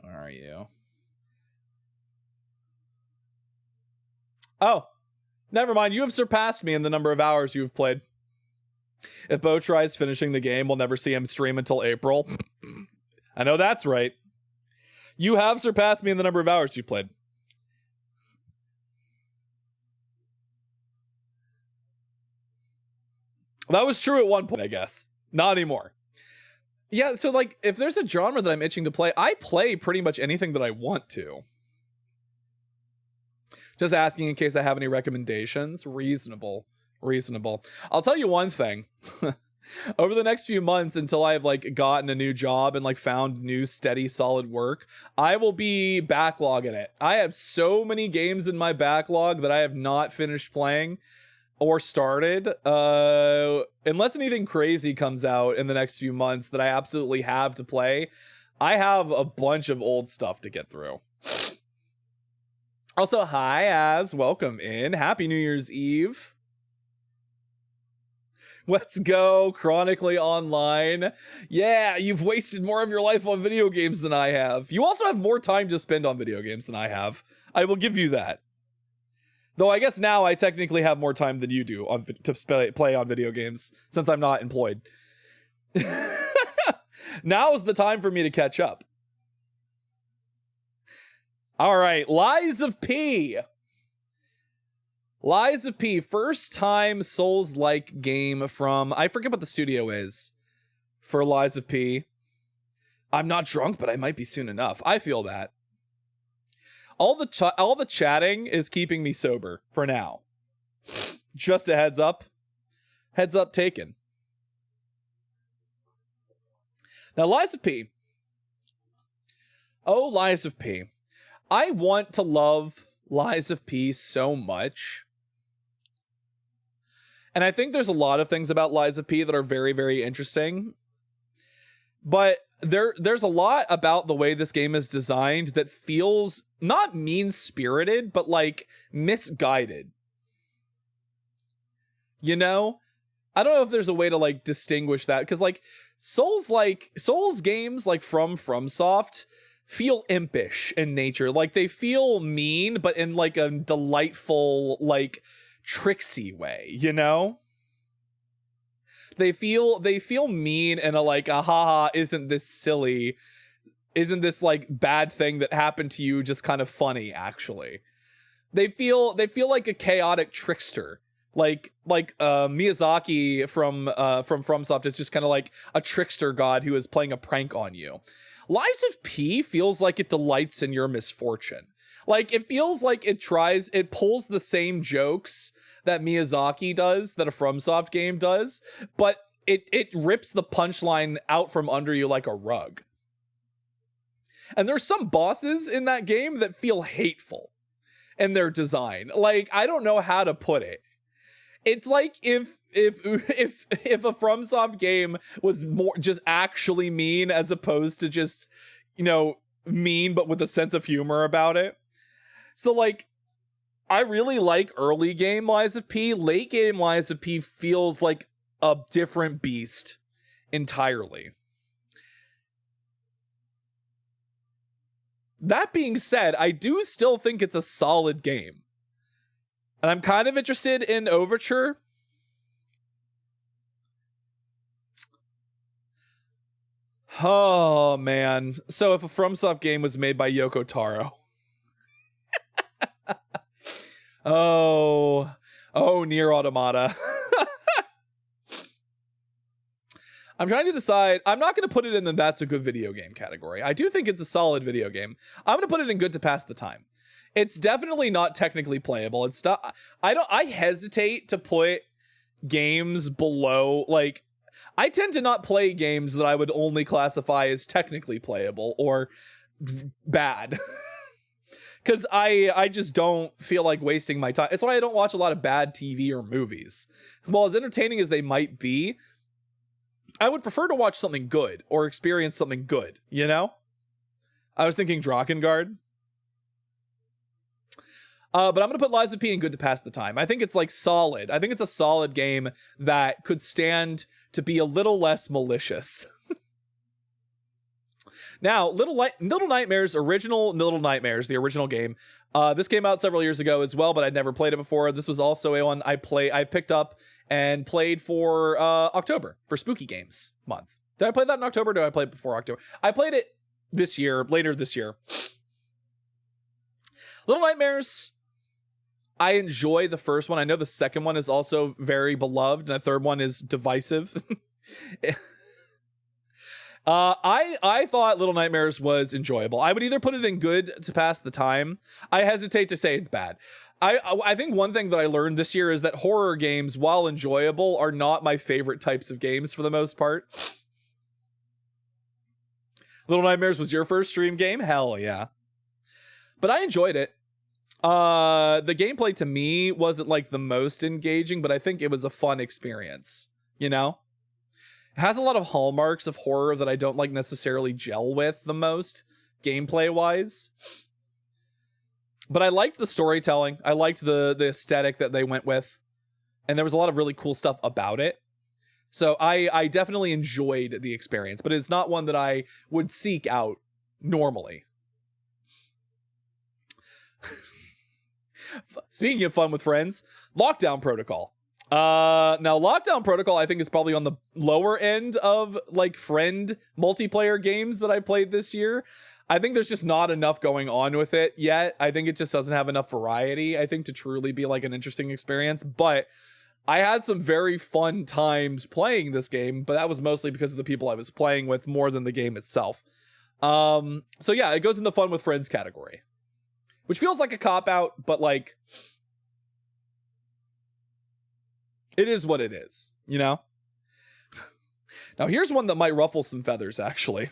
Where are you? Oh, never mind. You have surpassed me in the number of hours you have played. If Bo tries finishing the game, we'll never see him stream until April. I know that's right. You have surpassed me in the number of hours you played. That was true at one point, I guess. Not anymore. Yeah, so, like, if there's a genre that I'm itching to play, I play pretty much anything that I want to. Just asking in case I have any recommendations. Reasonable. I'll tell you one thing. Over the next few months, until I've, like, gotten a new job and, like, found new steady solid work, I will be backlogging it. I have so many games in my backlog that I have not finished playing or started, unless anything crazy comes out in the next few months that I absolutely have to play. I have a bunch of old stuff to get through. Also, hi, Az. Welcome in. Happy New Year's Eve. Let's go. Chronically Online. Yeah, you've wasted more of your life on video games than I have. You also have more time to spend on video games than I have. I will give you that. Though I guess now I technically have more time than you do to play on video games, since I'm not employed. Now is the time for me to catch up. All right, Lies of P. Lies of P, first time Souls-like game from, I forget what the studio is for Lies of P. I'm not drunk, but I might be soon enough. I feel that. All the chatting is keeping me sober for now. Just a heads up. Heads up taken. Now, Lies of P. Oh, Lies of P. I want to love Lies of P so much. And I think there's a lot of things about Lies of P that are very, very interesting. But there's a lot about the way this game is designed that feels not mean-spirited, but like misguided. You know? I don't know if there's a way to like distinguish that, because like Souls games like from FromSoft feel impish in nature. Like they feel mean, but in like a delightful, like tricksy way, you know? They feel mean in a like a haha, isn't this silly? Isn't this like bad thing that happened to you just kind of funny, actually? They feel like a chaotic trickster. Like Miyazaki from FromSoft is just kind of like a trickster god who is playing a prank on you. Lies of P feels like it delights in your misfortune. Like it feels like it pulls the same jokes that Miyazaki does, that a FromSoft game does, but it rips the punchline out from under you like a rug. And there's some bosses in that game that feel hateful in their design. Like, I don't know how to put it. It's like if a FromSoft game was more just actually mean as opposed to just, you know, mean but with a sense of humor about it. So like, I really like early game Lies of P. Late game Lies of P feels like a different beast entirely. That being said, I do still think it's a solid game. And I'm kind of interested in Overture. Oh, man. So if a FromSoft game was made by Yoko Taro. Oh, Nier Automata. I'm trying to decide. I'm not going to put it in the that's a good video game category. I do think it's a solid video game. I'm going to put it in good to pass the time. It's definitely not technically playable. It's not. I hesitate to put games below, like, I tend to not play games that I would only classify as technically playable or bad. Because I just don't feel like wasting my time. It's why I don't watch a lot of bad TV or movies. While as entertaining as they might be, I would prefer to watch something good or experience something good, you know? I was thinking Drakengard. But I'm going to put Lies of P in good to pass the time. I think it's like solid. I think it's a solid game that could stand to be a little less malicious. Now, Little Nightmares, the original game. This came out several years ago as well, but I'd never played it before. This was also a one I've picked up and played for October, for Spooky Games month. Did I play that in October? Or did I play it before October? I played it later this year. Little Nightmares, I enjoy the first one. I know the second one is also very beloved, and the third one is divisive. I thought Little Nightmares was enjoyable. I would either put it in good to pass the time. I hesitate to say it's bad. I think one thing that I learned this year is that horror games, while enjoyable, are not my favorite types of games for the most part. Little Nightmares was your first stream game? Hell yeah. But I enjoyed it. The gameplay to me wasn't like the most engaging, but I think it was a fun experience, you know? It has a lot of hallmarks of horror that I don't like necessarily gel with the most, gameplay wise. But I liked the storytelling. I liked the aesthetic that they went with. And there was a lot of really cool stuff about it. So I definitely enjoyed the experience, but it's not one that I would seek out normally. Speaking of fun with friends, Lockdown Protocol. Now Lockdown Protocol I think is probably on the lower end of like friend multiplayer games that I played this year. I think there's just not enough going on with it yet. I think it just doesn't have enough variety, I think, to truly be like an interesting experience. But I had some very fun times playing this game, but that was mostly because of the people I was playing with more than the game itself. So yeah, it goes in the fun with friends category, which feels like a cop-out, but like, it is what it is, you know? Now here's one that might ruffle some feathers, actually.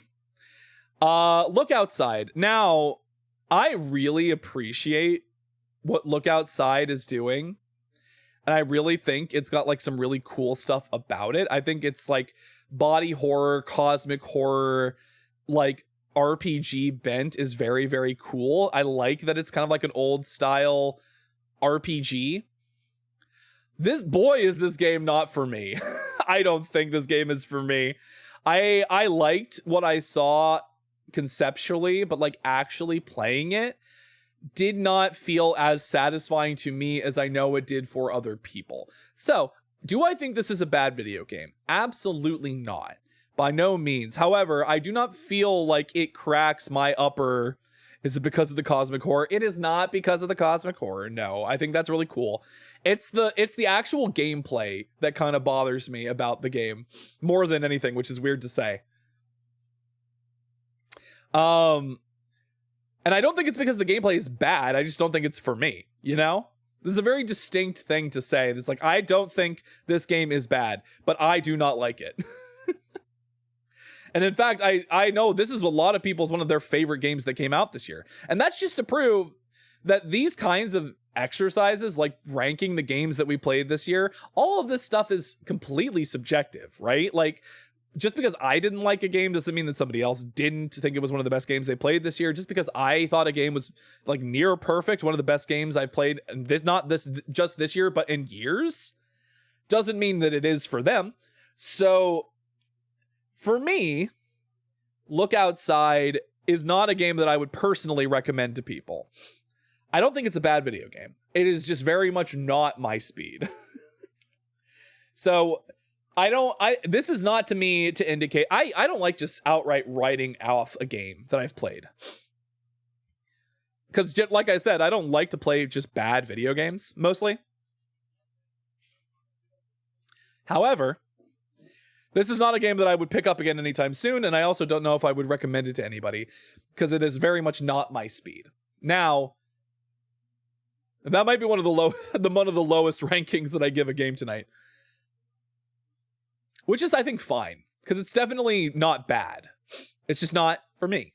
Look Outside. Now, I really appreciate what Look Outside is doing. And I really think it's got like some really cool stuff about it. I think it's like body horror, cosmic horror, like RPG bent is very, very cool. I like that it's kind of like an old style RPG. This boy, is this game not for me. I don't think this game is for me. I liked what I saw conceptually, but like actually playing it did not feel as satisfying to me as I know it did for other people. So, do I think this is a bad video game? Absolutely not. By no means. However, I do not feel like it cracks my upper. Is it because of the cosmic horror? It is not because of the cosmic horror. No, I think that's really cool. It's the actual gameplay that kind of bothers me about the game more than anything, which is weird to say. And I don't think it's because the gameplay is bad. I just don't think it's for me, you know? This is a very distinct thing to say. It's like, I don't think this game is bad, but I do not like it. And in fact, I know this is a lot of people's one of their favorite games that came out this year. And that's just to prove that these kinds of exercises, like ranking the games that we played this year, all of this stuff is completely subjective, right? Like, just because I didn't like a game doesn't mean that somebody else didn't think it was one of the best games they played this year. Just because I thought a game was like near perfect, one of the best games I've played, and just this year, but in years, doesn't mean that it is for them. So for me, Look Outside is not a game that I would personally recommend to people. I don't think it's a bad video game. It is just very much not my speed. So this is not to me to indicate, I don't like just outright writing off a game that I've played. Because like I said, I don't like to play just bad video games, mostly. However, this is not a game that I would pick up again anytime soon, and I also don't know if I would recommend it to anybody, because it is very much not my speed. Now, that might be one of the lowest rankings that I give a game tonight. Which is, I think, fine, because it's definitely not bad. It's just not for me.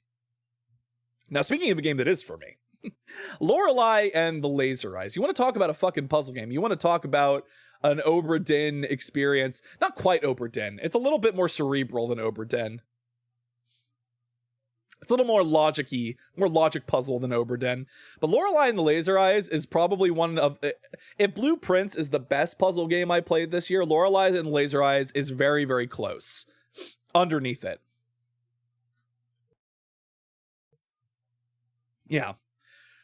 Now, speaking of a game that is for me, Lorelei and the Laser Eyes. You want to talk about a fucking puzzle game. You want to talk about an Obra Dinn experience. Not quite Obra Dinn. It's a little bit more cerebral than Obra Dinn. It's a little more logic-y, more logic puzzle than Obra Dinn. But Lorelei and the Laser Eyes is probably one of... If Blueprints is the best puzzle game I played this year, Lorelei and the Laser Eyes is very, very close underneath it. Yeah.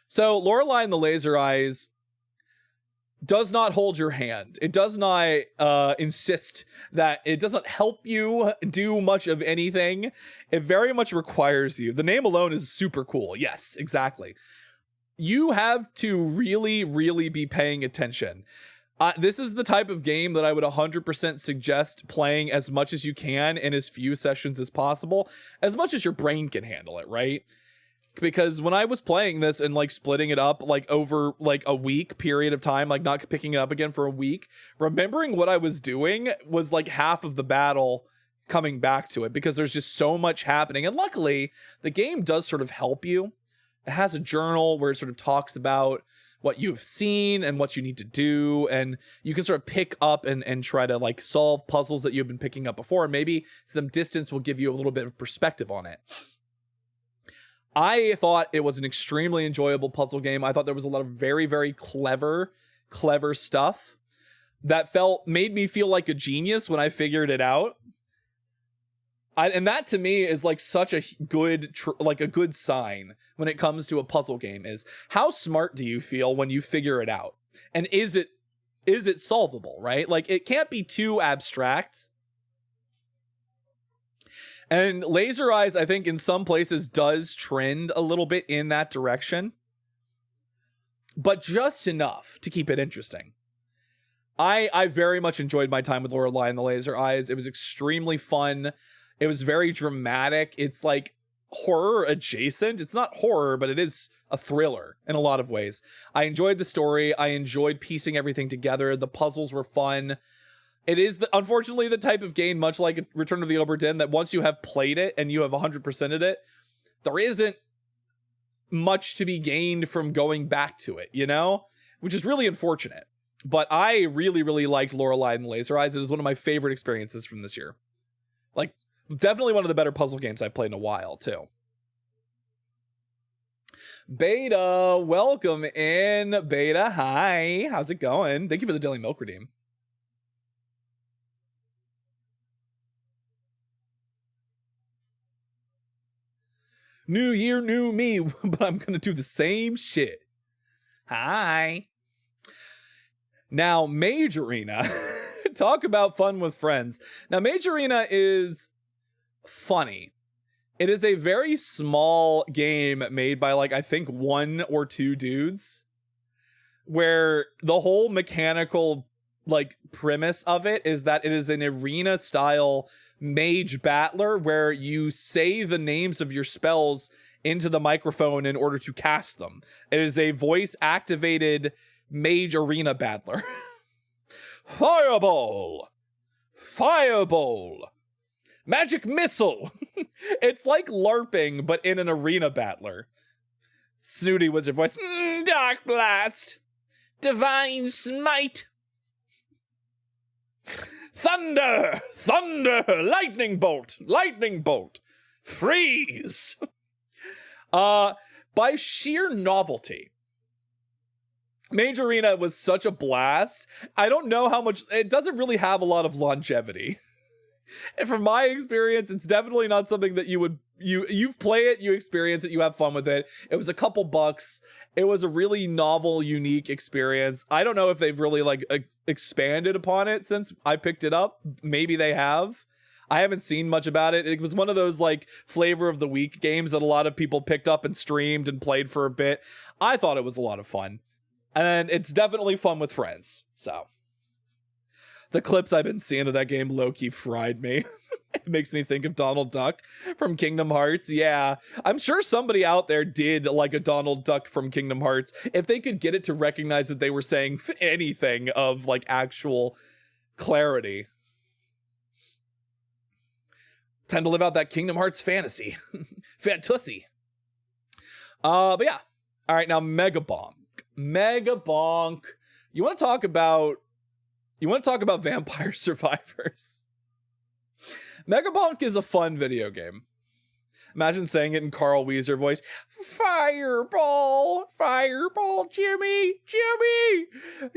So Lorelei and the Laser Eyes does not hold your hand. It does not insist that it doesn't help you do much of anything. It very much requires you. The name alone is super cool. Yes, exactly. You have to really, really be paying attention. This is the type of game that I would 100% suggest playing as much as you can in as few sessions as possible, as much as your brain can handle it, right? Because when I was playing this and like splitting it up like over like a week period of time, like not picking it up again for a week, remembering what I was doing was like half of the battle coming back to it, because there's just so much happening. And luckily the game does sort of help you. It has a journal where it sort of talks about what you've seen and what you need to do, and you can sort of pick up and try to like solve puzzles that you've been picking up before. Maybe some distance will give you a little bit of perspective on it. I thought it was an extremely enjoyable puzzle game. I thought there was a lot of very, very clever stuff that made me feel like a genius when I figured it out. And that to me is like such a good, like a good sign when it comes to a puzzle game, is how smart do you feel when you figure it out? And is it solvable, right? Like, it can't be too abstract. And Laser Eyes, I think in some places does trend a little bit in that direction, but just enough to keep it interesting. I very much enjoyed my time with Lorelei and the Laser Eyes. It was extremely fun. It was very dramatic. It's like horror adjacent. It's not horror, but it is a thriller in a lot of ways. I enjoyed the story. I enjoyed piecing everything together. The puzzles were fun. It is, unfortunately, the type of game, much like Return of the Obra Dinn, that once you have played it and you have 100%ed it, there isn't much to be gained from going back to it, you know? Which is really unfortunate. But I really, really liked Lorelei and Laser Eyes. It is one of my favorite experiences from this year. Like, definitely one of the better puzzle games I've played in a while, too. Beta, welcome in. Beta, hi. How's it going? Thank you for the Daily Milk Redeem. New year, new me, but I'm going to do the same shit. Hi. Now, Mage Arena. Talk about fun with friends. Now, Mage Arena is funny. It is a very small game made by, like, I think 1 or 2 dudes, where the whole mechanical, like, premise of it is that it is an arena-style mage battler where you say the names of your spells into the microphone in order to cast them. It is a voice-activated mage arena battler. Fireball! Fireball! Magic missile! It's like LARPing, but in an arena battler. Snooty Wizard voice. Dark Blast! Divine Smite! Thunder! Thunder! Lightning Bolt! Lightning Bolt! Freeze! By sheer novelty, Mage Arena was such a blast. I don't know how much, it doesn't really have a lot of longevity. And from my experience, it's definitely not something that you play it, you experience it, you have fun with it. It was a couple bucks. It was a really novel, unique experience. I don't know if they've really like expanded upon it since I picked it up. Maybe they have. I haven't seen much about it. It was one of those like flavor of the week games that a lot of people picked up and streamed and played for a bit. I thought it was a lot of fun. And it's definitely fun with friends. So the clips I've been seeing of that game low-key fried me. It makes me think of Donald Duck from Kingdom Hearts. Yeah, I'm sure somebody out there did like a Donald Duck from Kingdom Hearts. If they could get it to recognize that they were saying anything of like actual clarity. Time to live out that Kingdom Hearts fantasy. Fantasy. But yeah. All right, now Mega Bonk. Mega Bonk. You want to talk about Vampire Survivors? Mega Bonk is a fun video game. Imagine saying it in Carl Weezer voice. Fireball! Fireball, Jimmy! Jimmy!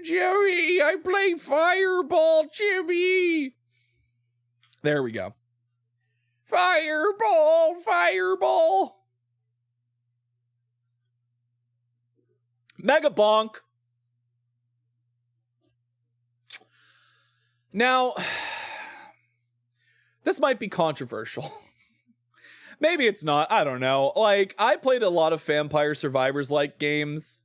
Jimmy! I play Fireball, Jimmy! There we go. Fireball! Fireball! Mega Bonk. Now, this might be controversial. Maybe it's not. I don't know. Like, I played a lot of Vampire Survivors-like games.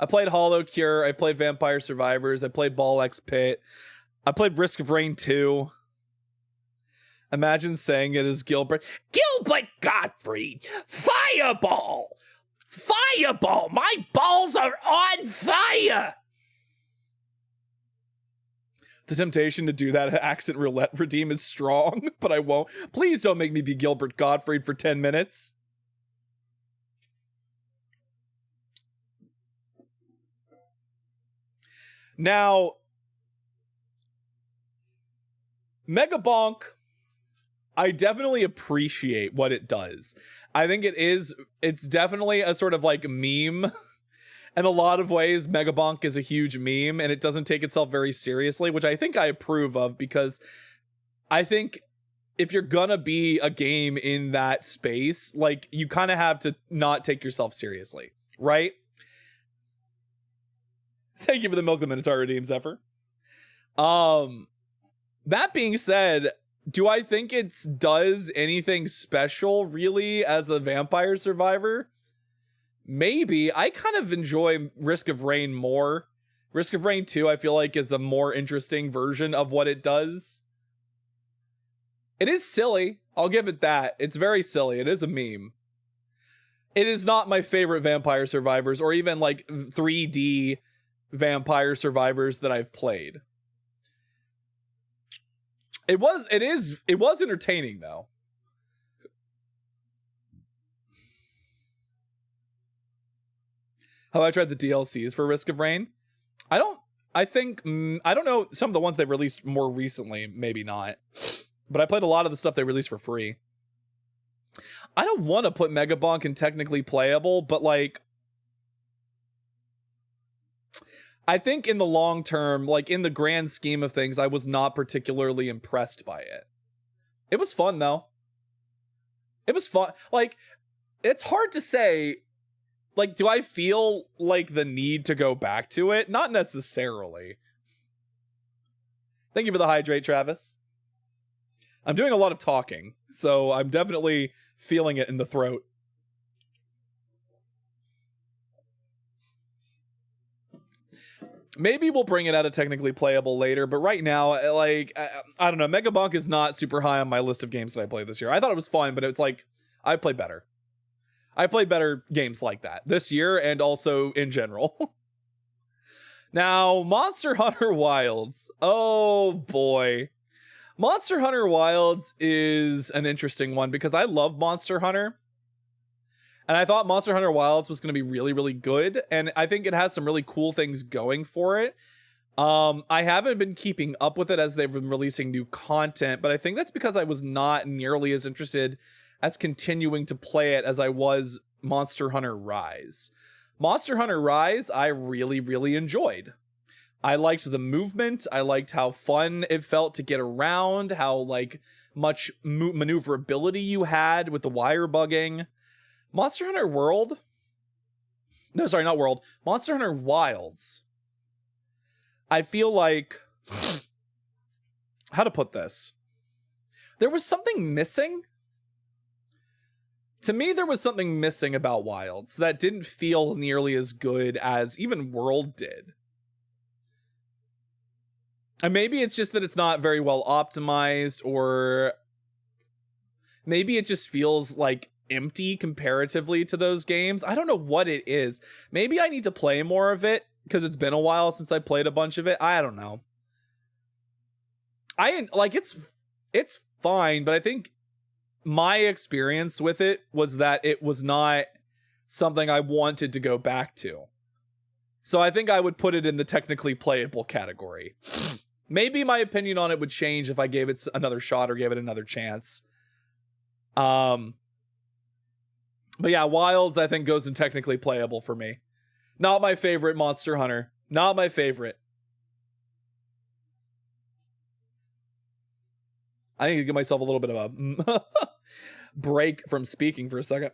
I played Hollow Cure. I played Vampire Survivors. I played Ball X Pit. I played Risk of Rain 2. Imagine saying it as Gilbert. Gilbert Gottfried! Fireball! Fireball! My balls are on fire! The temptation to do that accent roulette redeem is strong, but I won't. Please don't make me be Gilbert Gottfried for 10 minutes. Now, Mega Bonk, I definitely appreciate what it does. I think it's definitely a sort of like meme. In a lot of ways, Mega Bonk is a huge meme, and it doesn't take itself very seriously, which I think I approve of, because I think if you're gonna be a game in that space, like, you kind of have to not take yourself seriously, right? Thank you for the Milk the Minotaur redeem, Zephyr. That being said, Do I think it does anything special really as a vampire survivor? Maybe. I kind of enjoy Risk of Rain more. Risk of Rain 2, I feel like, is a more interesting version of what it does. It is silly. I'll give it that. It's very silly. It is a meme. It is not my favorite Vampire Survivors or even like 3D Vampire Survivors that I've played. It was entertaining though. Have I tried the DLCs for Risk of Rain? I don't know some of the ones they released more recently, maybe not. But I played a lot of the stuff they released for free. I don't want to put Megabonk in technically playable, but like, I think in the long term, like in the grand scheme of things, I was not particularly impressed by it. It was fun though. It was fun. Like, it's hard to say, like, do I feel like the need to go back to it? Not necessarily. Thank you for the hydrate, Travis. I'm doing a lot of talking, so I'm definitely feeling it in the throat. Maybe we'll bring it out of technically playable later, but right now, like, I don't know. Megabonk is not super high on my list of games that I played this year. I thought it was fun, but it's like, I played better. I played better games like that this year and also in general. Now, Monster Hunter Wilds. Oh boy. Monster Hunter Wilds is an interesting one because I love Monster Hunter. And I thought Monster Hunter Wilds was going to be really, really good. And I think it has some really cool things going for it. I haven't been keeping up with it as they've been releasing new content, but I think that's because I was not nearly as interested as continuing to play it as I was Monster Hunter Rise. Monster Hunter Rise, I really, really enjoyed. I liked the movement. I liked how fun it felt to get around, how like much maneuverability you had with the wire bugging. Monster Hunter World? No, sorry, not World. Monster Hunter Wilds. I feel like, how to put this? There was something missing. To me, there was something missing about Wilds that didn't feel nearly as good as even World did. And maybe it's just that it's not very well optimized, or maybe it just feels like empty comparatively to those games. I don't know what it is. Maybe I need to play more of it because it's been a while since I played a bunch of it. I don't know. It's fine, but I think my experience with it was that it was not something I wanted to go back to. So I think I would put it in the technically playable category. Maybe my opinion on it would change if I gave it another shot or gave it another chance. But yeah, Wilds, I think, goes in technically playable for me. Not my favorite Monster Hunter. Not my favorite. I need to give myself a little bit of a break from speaking for a second.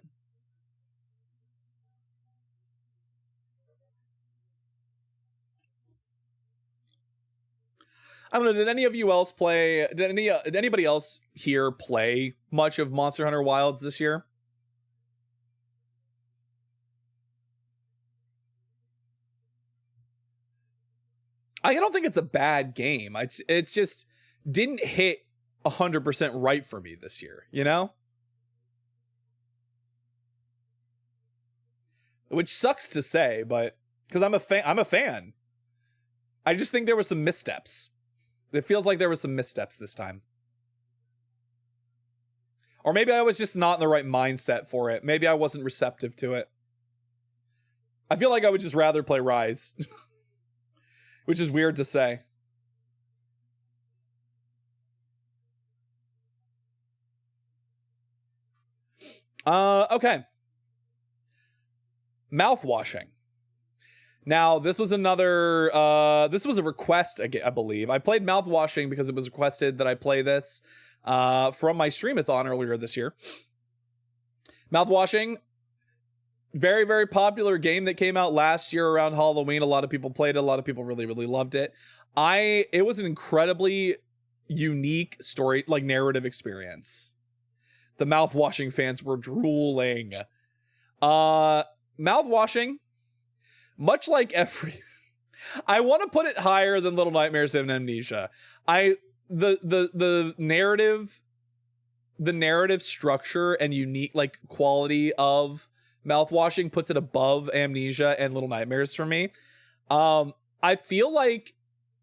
I don't know, did any of you else play, did anybody else here play much of Monster Hunter Wilds this year? I don't think it's a bad game. It's just didn't hit 100% right for me this year, you know? Which sucks to say, but because I'm a fan. I just think there were some missteps. It feels like there were some missteps this time. Or maybe I was just not in the right mindset for it. Maybe I wasn't receptive to it. I feel like I would just rather play Rise. Which is weird to say. Okay. Mouthwashing. Now, this was another, this was a request, I believe. I played Mouthwashing because it was requested that I play this from my streamathon earlier this year. Mouthwashing, very, very popular game that came out last year around Halloween. A lot of people played it. A lot of people really, really loved it. It was an incredibly unique story, like narrative experience. The mouth-washing fans were drooling. Mouth-washing, much like every... I want to put it higher than Little Nightmares and Amnesia. The narrative structure and unique like quality of Mouthwashing puts it above Amnesia and Little Nightmares for me. I feel like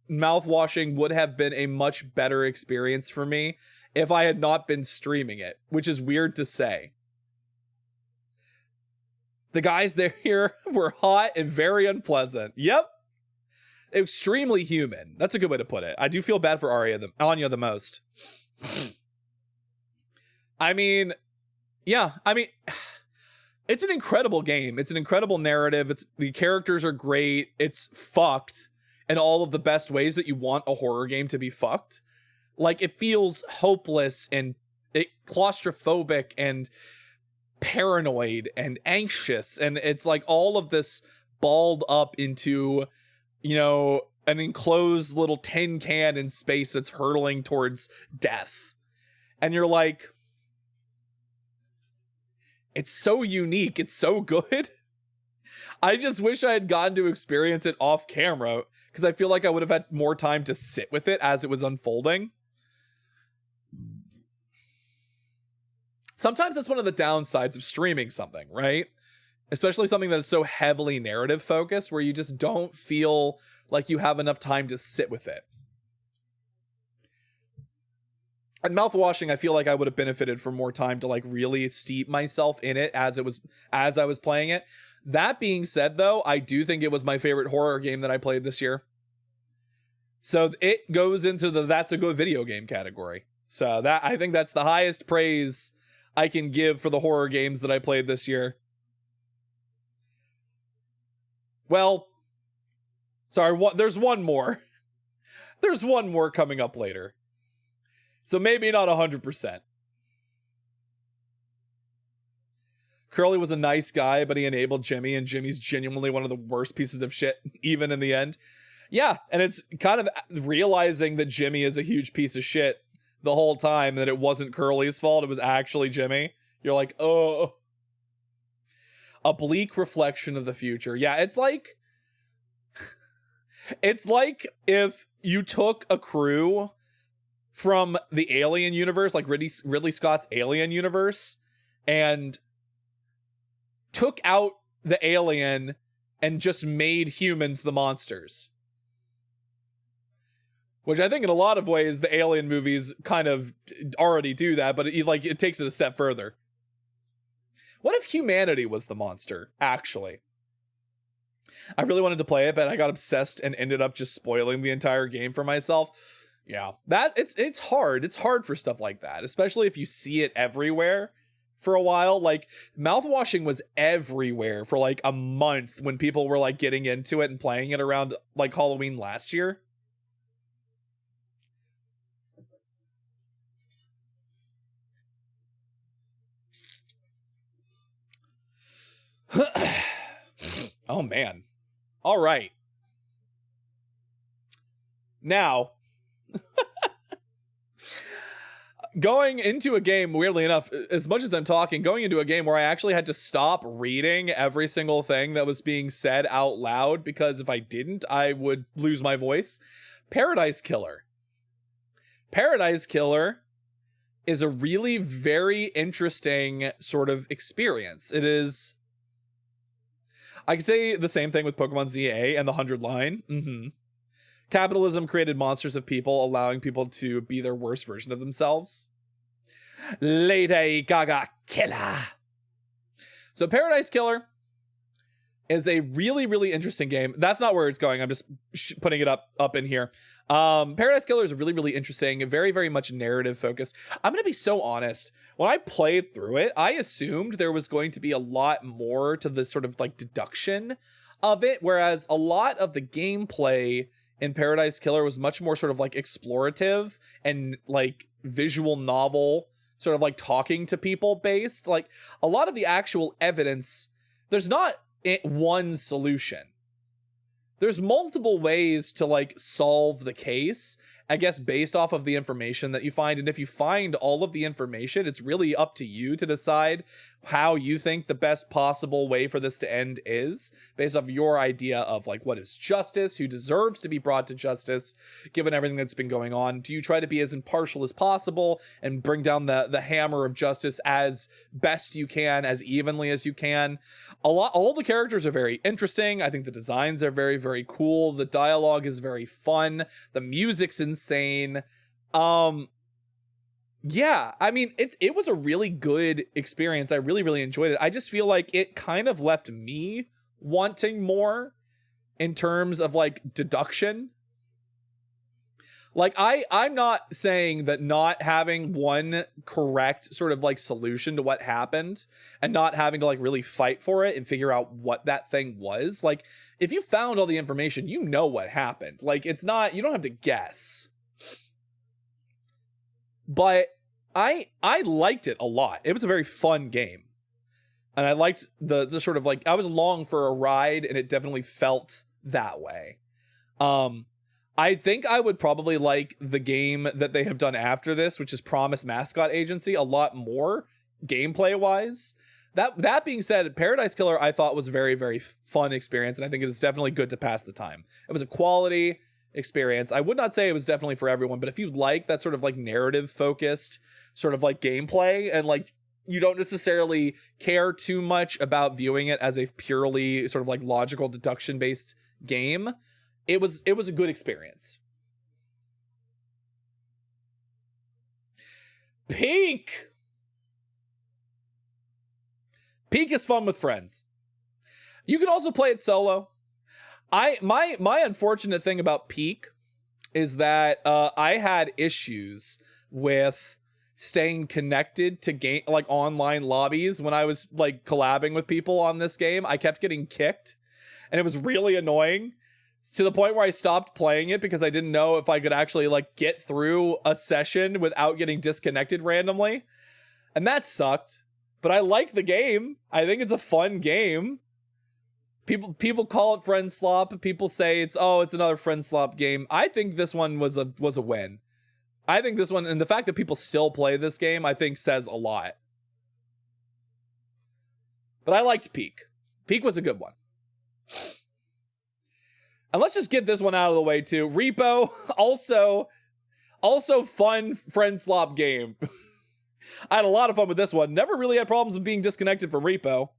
Mouthwashing would have been a much better experience for me if I had not been streaming it, which is weird to say. The guys there here were hot and very unpleasant. Yep. Extremely human. That's a good way to put it. I do feel bad for Anya the most. I mean, yeah, I mean, it's an incredible game. It's an incredible narrative. The characters are great. It's fucked in all of the best ways that you want a horror game to be fucked. Like, it feels hopeless and claustrophobic and paranoid and anxious. And it's like all of this balled up into, you know, an enclosed little tin can in space that's hurtling towards death. And you're like, it's so unique. It's so good. I just wish I had gotten to experience it off camera because I feel like I would have had more time to sit with it as it was unfolding. Sometimes that's one of the downsides of streaming something, right? Especially something that is so heavily narrative focused where you just don't feel like you have enough time to sit with it. And Mouthwashing, I feel like I would have benefited from more time to like really steep myself in it as I was playing it. That being said, though, I do think it was my favorite horror game that I played this year. So it goes into the that's a good video game category. So that I think that's the highest praise I can give for the horror games that I played this year. Well, sorry, there's one more. There's one more coming up later. So maybe not 100%. Curly was a nice guy, but he enabled Jimmy, and Jimmy's genuinely one of the worst pieces of shit, even in the end. Yeah, and it's kind of realizing that Jimmy is a huge piece of shit the whole time, that it wasn't Curly's fault, it was actually Jimmy. You're like, oh. A bleak reflection of the future. Yeah, it's like if you took a crew from the Alien universe, like Ridley Scott's Alien universe, and took out the alien and just made humans the monsters. Which I think in a lot of ways, the Alien movies kind of already do that, but it takes it a step further. What if humanity was the monster, actually? I really wanted to play it, but I got obsessed and ended up just spoiling the entire game for myself. Yeah, it's hard. It's hard for stuff like that, especially if you see it everywhere for a while. Like, Mouthwashing was everywhere for like a month when people were like getting into it and playing it around like Halloween last year. Oh man. All right. Now, going into a game, weirdly enough, as much as I'm talking, going into a game where I actually had to stop reading every single thing that was being said out loud, because if I didn't, I would lose my voice. Paradise Killer. Paradise Killer is a really very interesting sort of experience. It is... I could say the same thing with Pokemon ZA and the 100 line. Capitalism created monsters of people, allowing people to be their worst version of themselves. Lady Gaga Killer. So Paradise Killer is a really, really interesting game. That's not where it's going. I'm just putting it up in here. Paradise Killer is a really, really interesting, very, very much narrative focused. I'm going to be so honest. When I played through it, I assumed there was going to be a lot more to the sort of like deduction of it, whereas a lot of the gameplay in Paradise Killer was much more sort of like explorative and like visual novel, sort of like talking to people based. Like, a lot of the actual evidence, there's not one solution. There's multiple ways to like solve the case, I guess, based off of the information that you find. And if you find all of the information, it's really up to you to decide how you think the best possible way for this to end is, based off your idea of like what is justice, who deserves to be brought to justice, given everything that's been going on. Do you try to be as impartial as possible and bring down the hammer of justice as best you can, as evenly as you can? All the characters are very interesting. I think the designs are very, very cool. The dialogue is very fun. The music's insane. Yeah, I mean, it was a really good experience. I really, really enjoyed it. I just feel like it kind of left me wanting more in terms of like deduction. Like I'm not saying that not having one correct sort of like solution to what happened and not having to like really fight for it and figure out what that thing was. Like if you found all the information, you know what happened. Like it's not, you don't have to guess. But I liked it a lot. It was a very fun game. And I liked the sort of like, I was along for a ride and it definitely felt that way. I think I would probably like the game that they have done after this, which is Promise Mascot Agency, a lot more gameplay wise. That being said, Paradise Killer I thought was a very, very fun experience. And I think it is definitely good to pass the time. It was a quality experience. I would not say it was definitely for everyone, but if you like that sort of like narrative focused sort of like gameplay and like you don't necessarily care too much about viewing it as a purely sort of like logical deduction based game, it was a good experience. Peak is fun with friends. You can also play it solo. My unfortunate thing about Peak is that I had issues with staying connected to game like online lobbies when I was like collabing with people on this game. I kept getting kicked and it was really annoying to the point where I stopped playing it because I didn't know if I could actually like get through a session without getting disconnected randomly. And that sucked, but I like the game. I think it's a fun game. People call it friend slop. People say it's another friend slop game. I think this one was a win. I think this one, and the fact that people still play this game, I think says a lot. But I liked Peak. Peak was a good one. And let's just get this one out of the way too. Repo, also fun friend slop game. I had a lot of fun with this one. Never really had problems with being disconnected from Repo.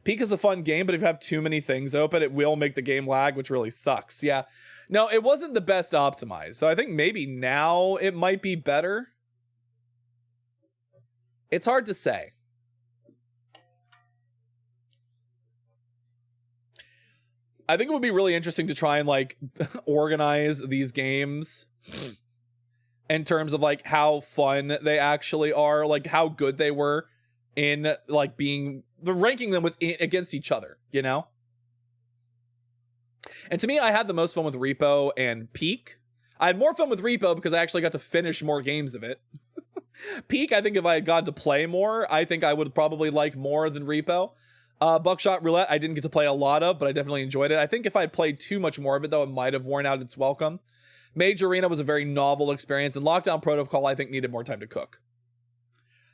Peak is a fun game, but if you have too many things open, it will make the game lag, which really sucks. Yeah. No, it wasn't the best optimized. So I think maybe now it might be better. It's hard to say. I think it would be really interesting to try and like organize these games in terms of like how fun they actually are, like how good they were in like ranking them against each other, you know? And to me, I had the most fun with Repo and Peak. I had more fun with Repo because I actually got to finish more games of it. Peak, I think if I had gotten to play more, I think I would probably like more than Repo. Buckshot Roulette, I didn't get to play a lot of, but I definitely enjoyed it. I think if I had played too much more of it, though, it might have worn out its welcome. Mage Arena was a very novel experience, and Lockdown Protocol, I think, needed more time to cook.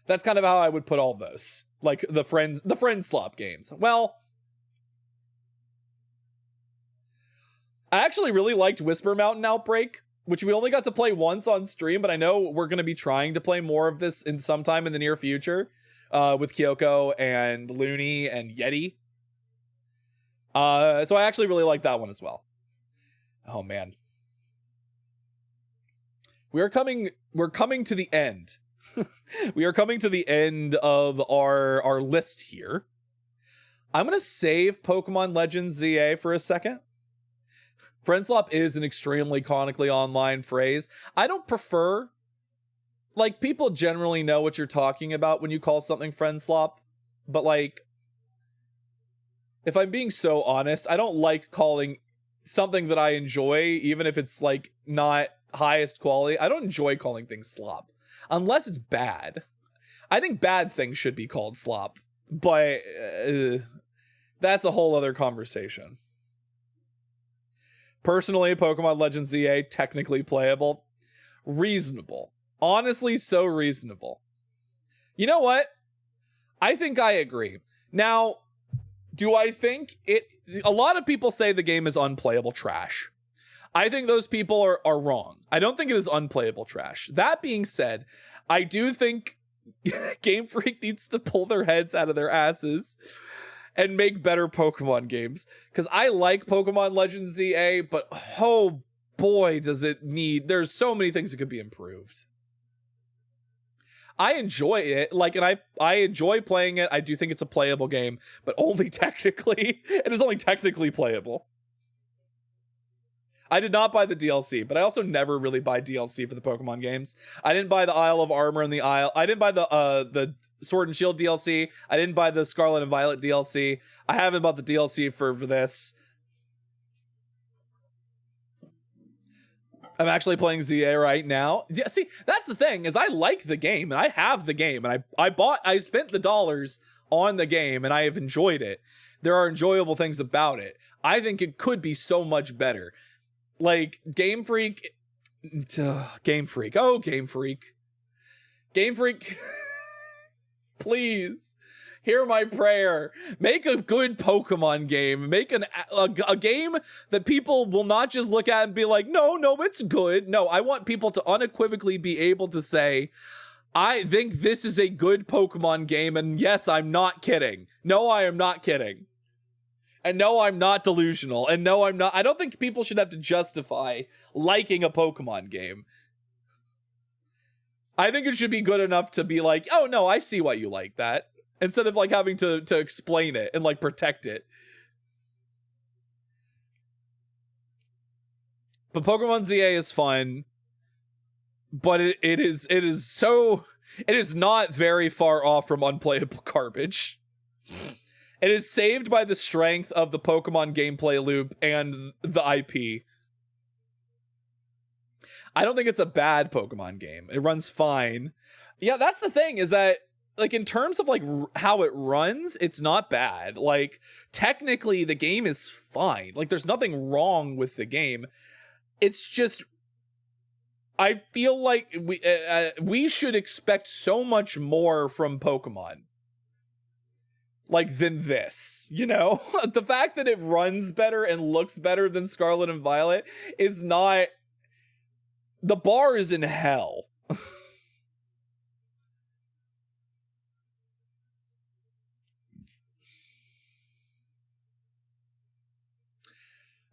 That's kind of how I would put all those. Like the friend slop games. Well, I actually really liked Whisper Mountain Outbreak, which we only got to play once on stream, but I know we're going to be trying to play more of this in sometime in the near future with Kyoko and Looney and Yeti. So I actually really like that one as well. Oh man. We're coming to the end. We are coming to the end of our list here. I'm going to save Pokemon Legends ZA for a second. Friendslop is an extremely canonically online phrase. I don't prefer, like, people generally know what you're talking about when you call something friendslop, but like, if I'm being so honest, I don't like calling something that I enjoy, even if it's like not highest quality. I don't enjoy calling things slop unless it's bad. I think bad things should be called slop, but that's a whole other conversation. Personally, Pokemon Legends ZA, technically playable. Reasonable. Honestly, so reasonable. You know what? I think I agree. Now, do I think it... A lot of people say the game is unplayable trash. I think those people are wrong. I don't think it is unplayable trash. That being said, I do think Game Freak needs to pull their heads out of their asses and make better Pokemon games. Because I like Pokemon Legends ZA, but oh boy, does it need... There's so many things that could be improved. I enjoy it, like, and I enjoy playing it. I do think it's a playable game, but only technically. It is only technically playable. I did not buy the DLC, but I also never really buy DLC for the Pokemon games. I didn't buy the Isle of Armor and the Isle. I didn't buy the Sword and Shield DLC. I didn't buy the Scarlet and Violet DLC. I haven't bought the DLC for this. I'm actually playing ZA right now. Yeah, see, that's the thing, is I like the game, and I have the game, and I spent the dollars on the game, and I have enjoyed it. There are enjoyable things about it. I think it could be so much better. Like, Game Freak, oh, Game Freak, please, hear my prayer. Make a good Pokemon game. Make a game that people will not just look at and be like, no, it's good. No, I want people to unequivocally be able to say, I think this is a good Pokemon game, and yes, I'm not kidding. No, I am not kidding. And no, I'm not delusional. And no, I'm not. I don't think people should have to justify liking a Pokemon game. I think it should be good enough to be like, oh no, I see why you like that. Instead of like having to explain it and like protect it. But Pokemon ZA is fun. But it is not very far off from unplayable garbage. It is saved by the strength of the Pokemon gameplay loop and the IP. I don't think it's a bad Pokemon game. It runs fine. Yeah, that's the thing, is that, like, in terms of, like, how it runs, it's not bad. Like, technically, the game is fine. Like, there's nothing wrong with the game. It's just... I feel like we should expect so much more from Pokemon. Like, than this, you know? The fact that it runs better and looks better than Scarlet and Violet is not... The bar is in hell.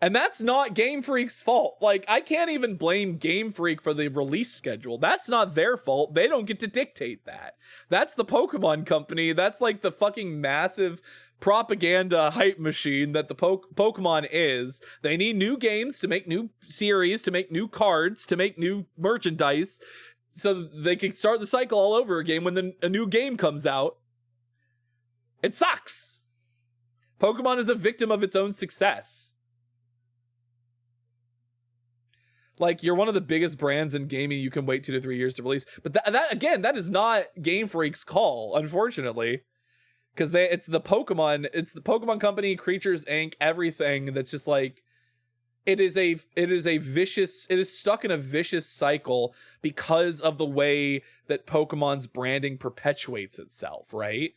And that's not Game Freak's fault. Like, I can't even blame Game Freak for the release schedule. That's not their fault. They don't get to dictate that. That's the Pokemon Company. That's like the fucking massive propaganda hype machine that the Pokemon is. They need new games to make new series, to make new cards, to make new merchandise, so they can start the cycle all over again when a new game comes out. It sucks. Pokemon is a victim of its own success. Like, you're one of the biggest brands in gaming. You can wait 2 to 3 years to release. But that is not Game Freak's call, unfortunately. Because it's the Pokemon Company, Creatures Inc., everything that's just like, it is stuck in a vicious cycle because of the way that Pokemon's branding perpetuates itself, right?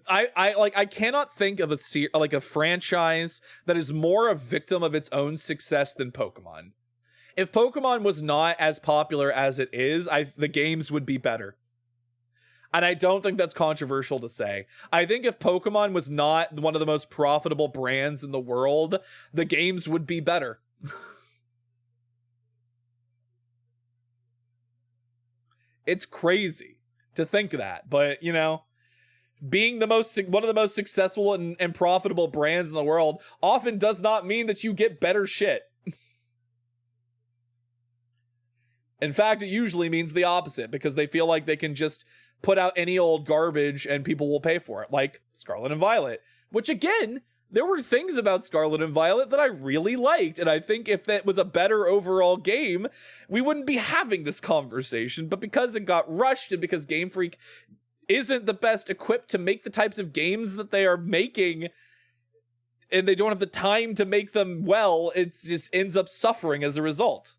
I cannot think of a franchise that is more a victim of its own success than Pokemon. If Pokemon was not as popular as it is, the games would be better. And I don't think that's controversial to say. I think if Pokemon was not one of the most profitable brands in the world, the games would be better. It's crazy to think that, but you know, being one of the most successful and profitable brands in the world often does not mean that you get better shit. In fact, it usually means the opposite, because they feel like they can just put out any old garbage and people will pay for it, like Scarlet and Violet, which again, there were things about Scarlet and Violet that I really liked, and I think if that was a better overall game, we wouldn't be having this conversation. But because it got rushed and because Game Freak isn't the best equipped to make the types of games that they are making, and they don't have the time to make them well, it just ends up suffering as a result.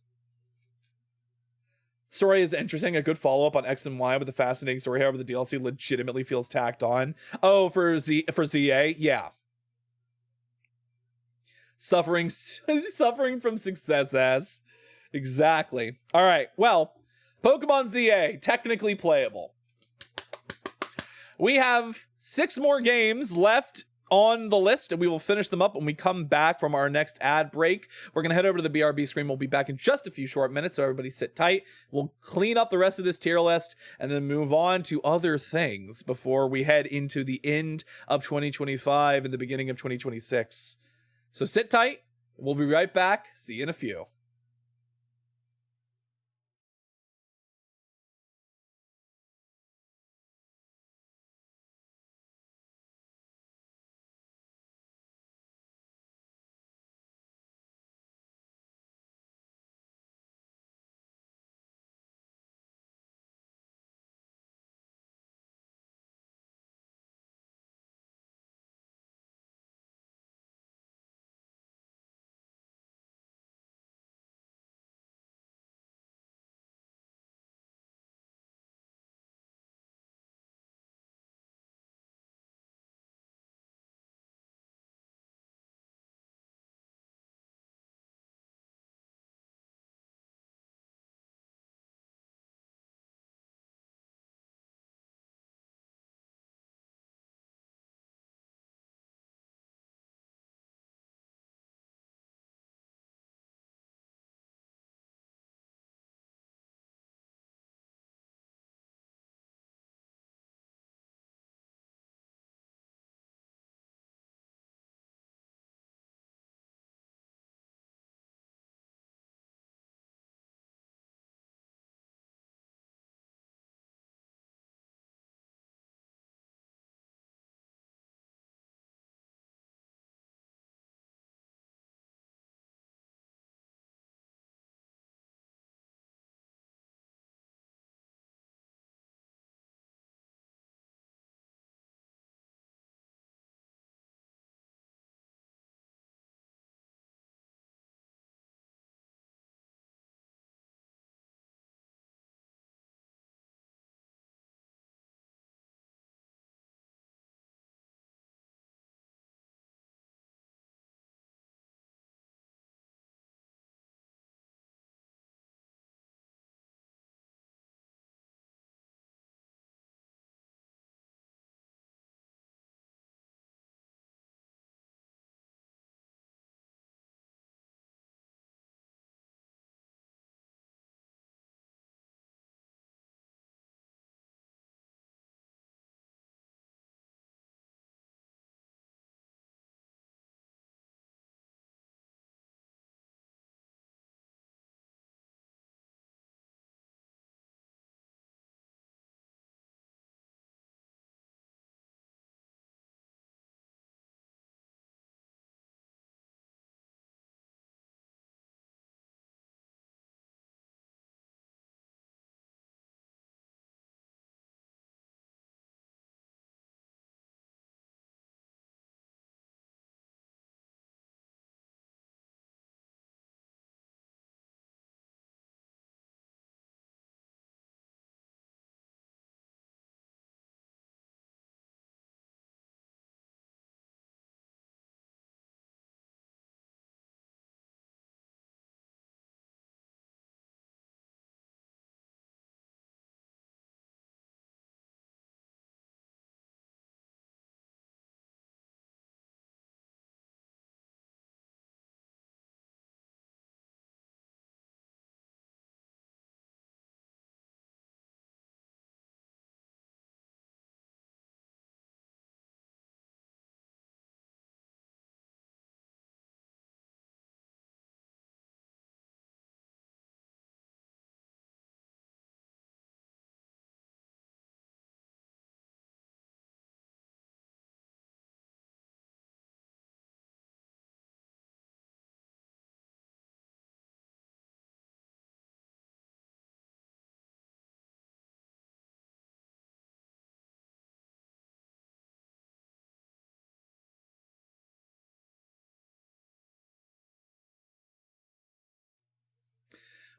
Story is interesting, a good follow-up on X and Y with a fascinating story. However, the DLC legitimately feels tacked on. Oh, for ZA, yeah. Suffering from success as. Exactly. All right, well, Pokemon ZA, technically playable. We have 6 more games left on the list, and we will finish them up when we come back from our next ad break. We're going to head over to the BRB screen. We'll be back in just a few short minutes, so everybody sit tight. We'll clean up the rest of this tier list and then move on to other things before we head into the end of 2025 and the beginning of 2026. So sit tight. We'll be right back. See you in a few.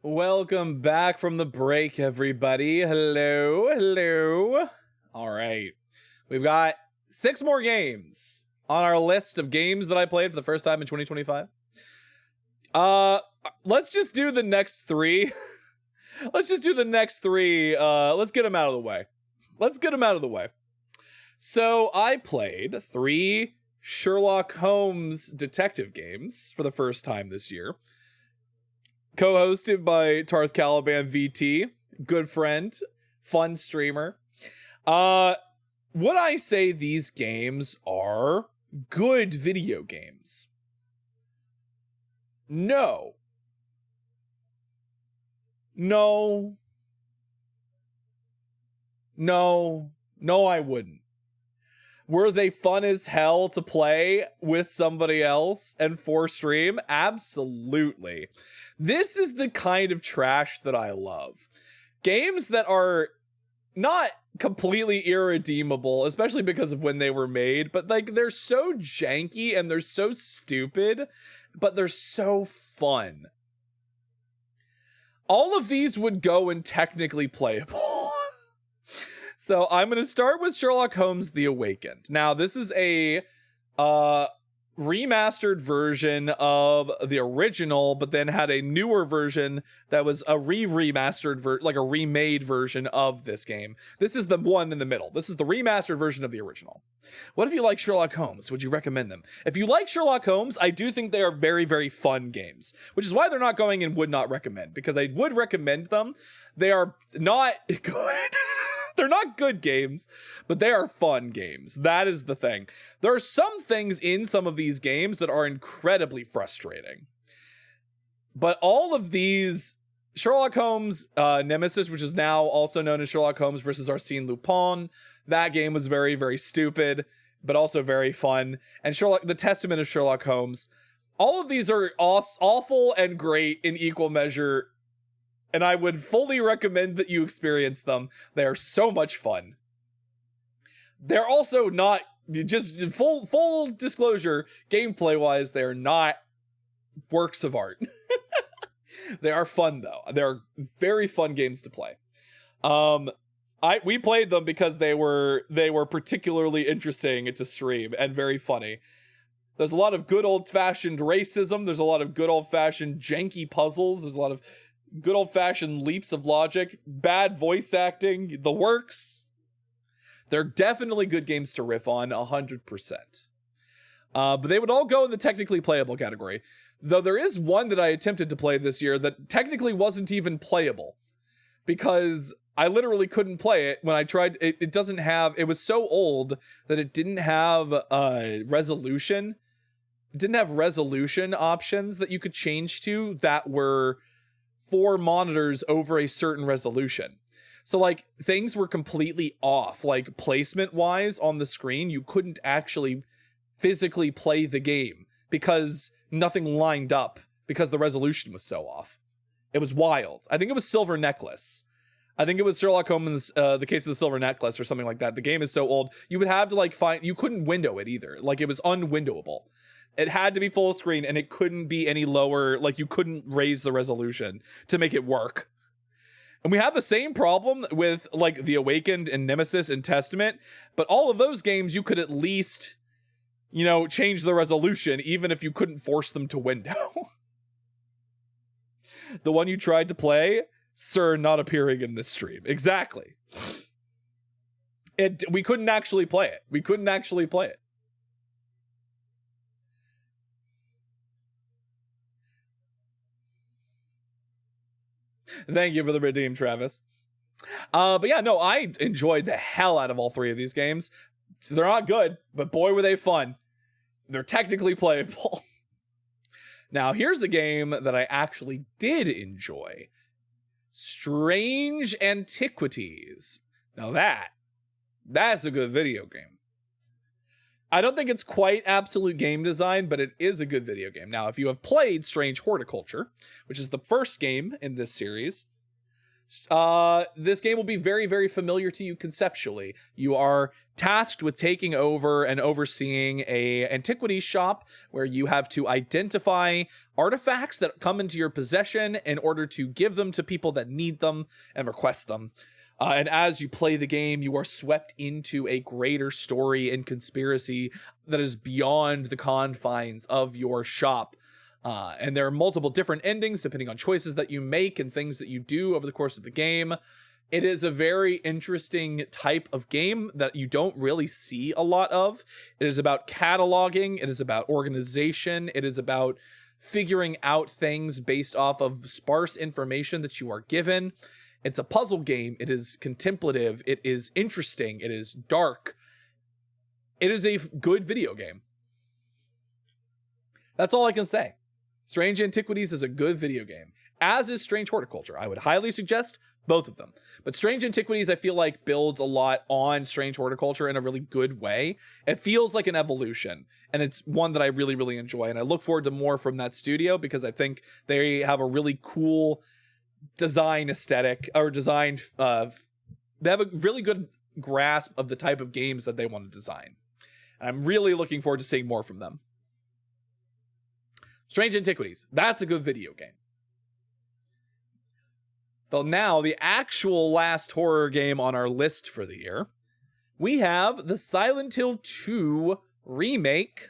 Welcome back from the break, everybody. Hello, hello. All right. We've got 6 more games on our list of games that I played for the first time in 2025. Let's just do the next 3. Let's just do the next 3. Let's get them out of the way. So I played 3 Sherlock Holmes detective games for the first time this year. Co-hosted by Tarth Caliban VT, good friend, fun streamer. Would I say these games are good video games? No. No, I wouldn't. Were they fun as hell to play with somebody else and for stream? Absolutely. This is the kind of trash that I love. Games that are not completely irredeemable, especially because of when they were made, but like they're so janky and they're so stupid, but they're so fun. All of these would go in technically playable. So I'm going to start with Sherlock Holmes The Awakened. Now, this is a remastered version of the original, but then had a newer version that was a remastered, like a remade version of this game. This is the one in the middle. This is the remastered version of the original. What if you like Sherlock Holmes? Would you recommend them? If you like Sherlock Holmes, I do think they are very, very fun games, which is why they're not going in would not recommend, because I would recommend them. They are not good. They're not good games, but they are fun games. That is the thing. There are some things in some of these games that are incredibly frustrating. But all of these, Sherlock Holmes Nemesis, which is now also known as Sherlock Holmes versus Arsène Lupin, that game was very, very stupid, but also very fun. And The Testament of Sherlock Holmes, all of these are awful and great in equal measure, and I would fully recommend that you experience them. They are so much fun. They're also not, just full disclosure, gameplay-wise, they are not works of art. They are fun, though. They're very fun games to play. We played them because they were particularly interesting to stream and very funny. There's a lot of good old-fashioned racism. There's a lot of good old-fashioned janky puzzles. There's a lot of good old-fashioned leaps of logic, bad voice acting, the works. They're definitely good games to riff on, 100%. But they would all go in the technically playable category. Though there is one that I attempted to play this year that technically wasn't even playable, because I literally couldn't play it when I tried. It doesn't have, it was so old that it didn't have resolution. It didn't have resolution options that you could change to that were 4 monitors over a certain resolution. So like things were completely off, like placement wise on the screen. You couldn't actually physically play the game because nothing lined up because the resolution was so off. It was wild. I think it was Silver Necklace. I think it was Sherlock Holmes, the Case of the Silver Necklace or something like that. The game is so old. You would have to like you couldn't window it either. Like it was unwindowable. It had to be full screen and it couldn't be any lower. Like you couldn't raise the resolution to make it work. And we have the same problem with like The Awakened and Nemesis and Testament, but all of those games you could at least, change the resolution even if you couldn't force them to window. The one you tried to play, sir, not appearing in this stream. Exactly. We couldn't actually play it. Thank you for the redeem, Travis. But yeah, no, I enjoyed the hell out of all 3 of these games. They're not good, but boy, were they fun. They're technically playable. Now, here's a game that I actually did enjoy. Strange Antiquities. Now that's a good video game. I don't think it's quite absolute game design, but it is a good video game. Now, if you have played Strange Horticulture, which is the first game in this series, This game will be very, very familiar to you conceptually. You are tasked with taking over and overseeing a antiquities shop where you have to identify artifacts that come into your possession in order to give them to people that need them and request them. And as you play the game, you are swept into a greater story and conspiracy that is beyond the confines of your shop. And there are multiple different endings depending on choices that you make and things that you do over the course of the game. It is a very interesting type of game that you don't really see a lot of. It is about cataloging. It is about organization. It is about figuring out things based off of sparse information that you are given. It's a puzzle game. It is contemplative. It is interesting. It is dark. It is a good video game. That's all I can say. Strange Antiquities is a good video game, as is Strange Horticulture. I would highly suggest both of them. But Strange Antiquities, I feel like, builds a lot on Strange Horticulture in a really good way. It feels like an evolution, and it's one that I really, really enjoy. And I look forward to more from that studio because I think they have a really cool design aesthetic, or design, they have a really good grasp of the type of games that they want to design. And I'm really looking forward to seeing more from them. Strange Antiquities, that's a good video game. Though now, the actual last horror game on our list for the year, we have the Silent Hill 2 remake.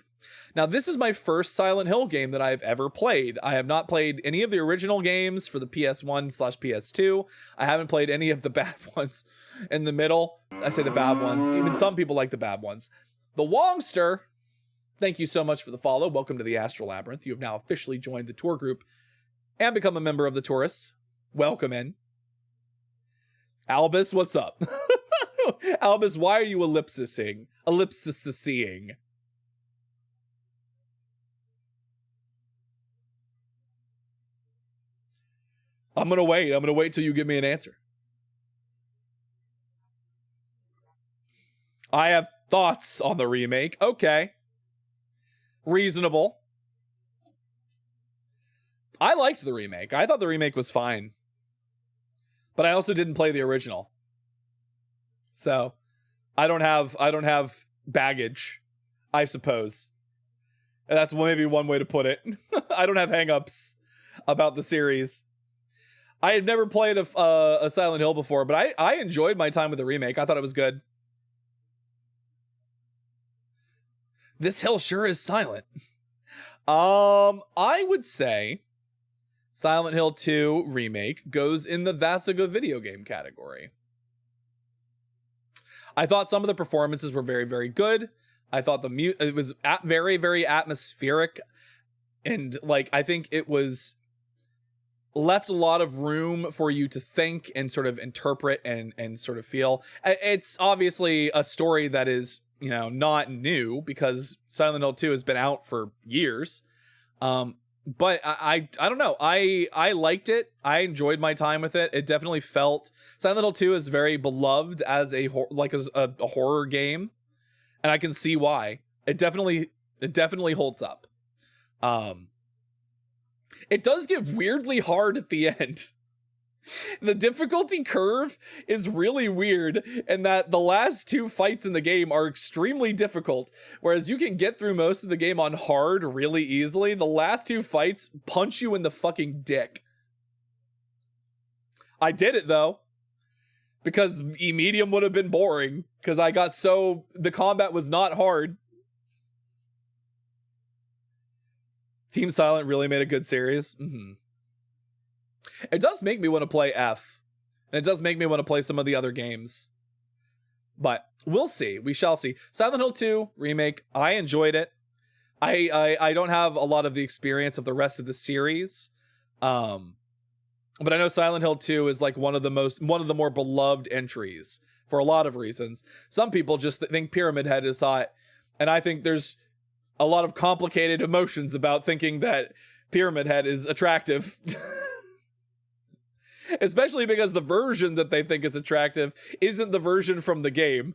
Now, this is my first Silent Hill game that I've ever played. I have not played any of the original games for the PS1/PS2. I haven't played any of the bad ones in the middle. I say the bad ones. Even some people like the bad ones. The Wongster, thank you so much for the follow. Welcome to the Astral Labyrinth. You have now officially joined the tour group and become a member of the tourists. Welcome in. Albus, what's up? Albus, why are you ellipsising? I'm gonna wait. I'm gonna wait till you give me an answer. I have thoughts on the remake. Okay. Reasonable. I liked the remake. I thought the remake was fine. But I also didn't play the original. So, I don't have baggage, I suppose. And that's maybe one way to put it. I don't have hangups about the series. I had never played a Silent Hill before, but I enjoyed my time with the remake. I thought it was good. This hill sure is silent. I would say Silent Hill 2 remake goes in the that's a good video game category. I thought some of the performances were very, very good. I thought it was very, very atmospheric, and like I think it was left a lot of room for you to think and sort of interpret and sort of feel. It's obviously a story that is, you know, not new because Silent Hill 2 has been out for years. But I don't know. I liked it. I enjoyed my time with it. It definitely felt Silent Hill 2 is very beloved as a horror game, and I can see why. It definitely holds up. It does get weirdly hard at the end. The difficulty curve is really weird, and that the last two fights in the game are extremely difficult, whereas you can get through most of the game on hard really easily. The last two fights punch you in the fucking dick. I did it though, because medium would have been boring, because the combat was not hard. Team Silent really made a good series. It does make me want to play F, and it does make me want to play some of the other games, but we'll see. We shall see. Silent Hill 2 remake, I enjoyed it. I don't have a lot of the experience of the rest of the series, but I know Silent Hill 2 is like one of the more beloved entries for a lot of reasons. Some people just think Pyramid Head is hot, and I think there's a lot of complicated emotions about thinking that Pyramid Head is attractive. Especially because the version that they think is attractive isn't the version from the game.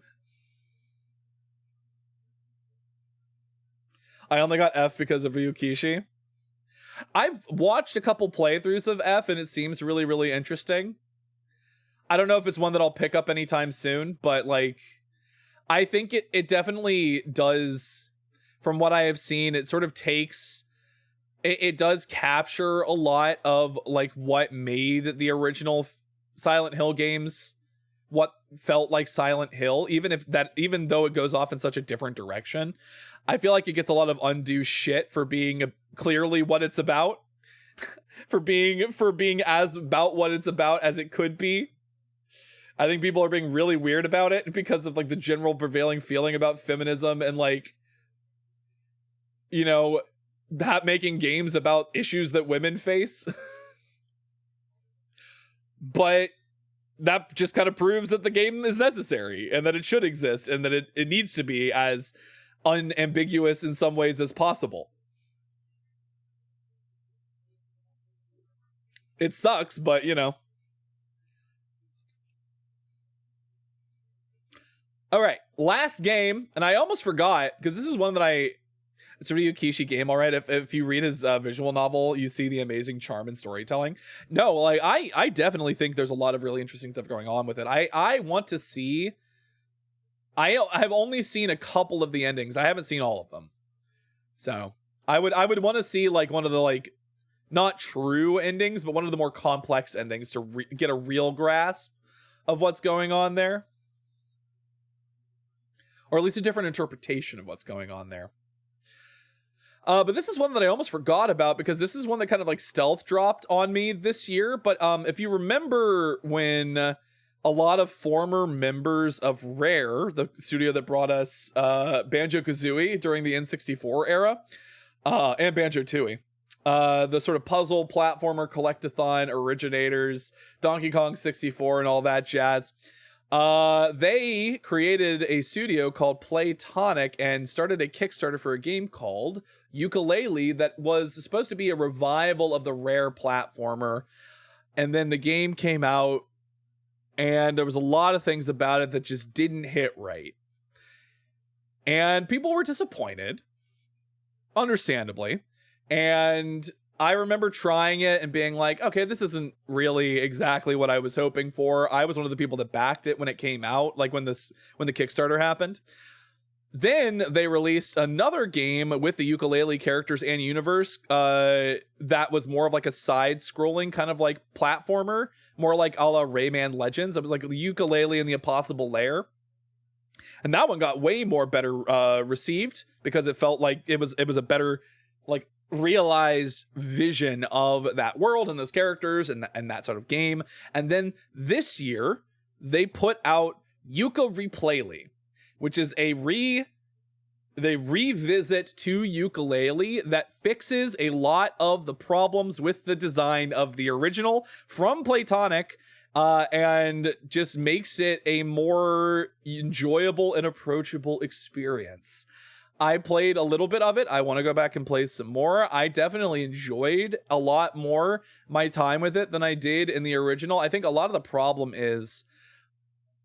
I only got F because of Ryukishi. I've watched a couple playthroughs of F and it seems really, really interesting. I don't know if it's one that I'll pick up anytime soon, but like, I think it definitely does. From what I have seen, it sort of takes, it does capture a lot of like what made the original Silent Hill games what felt like Silent Hill, even though it goes off in such a different direction. I feel like it gets a lot of undue shit for being clearly what it's about, for being as about what it's about as it could be. I think people are being really weird about it because of like the general prevailing feeling about feminism and like, you know, that making games about issues that women face. But that just kind of proves that the game is necessary and that it should exist and that it needs to be as unambiguous in some ways as possible. It sucks, but you know. All right, last game, and I almost forgot because this is one that it's a Ryukishi game, all right? If you read his visual novel, you see the amazing charm and storytelling. No, like I definitely think there's a lot of really interesting stuff going on with it. I want to see. I've only seen a couple of the endings. I haven't seen all of them. So I would want to see like one of the like not true endings, but one of the more complex endings to get a real grasp of what's going on there, or at least a different interpretation of what's going on there. But this is one that I almost forgot about because this is one that kind of like stealth dropped on me this year. But if you remember when a lot of former members of Rare, the studio that brought us Banjo-Kazooie during the N64 era, and Banjo-Tooie, the sort of puzzle platformer collectathon originators, Donkey Kong 64 and all that jazz, they created a studio called Playtonic and started a Kickstarter for a game called Yooka-Laylee that was supposed to be a revival of the Rare platformer. And then the game came out and there was a lot of things about it that just didn't hit right. And people were disappointed, understandably. And I remember trying it and being like, okay, this isn't really exactly what I was hoping for. I was one of the people that backed it when it came out, like when the Kickstarter happened. Then they released another game with the Yooka-Laylee characters and universe that was more of like a side-scrolling kind of like platformer, more like a la Rayman Legends. It was like the Yooka-Laylee and the Impossible Lair. And that one got way more better received because it felt like it was a better like realized vision of that world and those characters and that sort of game. And then this year they put out Yooka-Replaylee, which is a revisit to Yooka-Laylee that fixes a lot of the problems with the design of the original from Playtonic, and just makes it a more enjoyable and approachable experience. I played a little bit of it. I want to go back and play some more. I definitely enjoyed a lot more my time with it than I did in the original. I think a lot of the problem is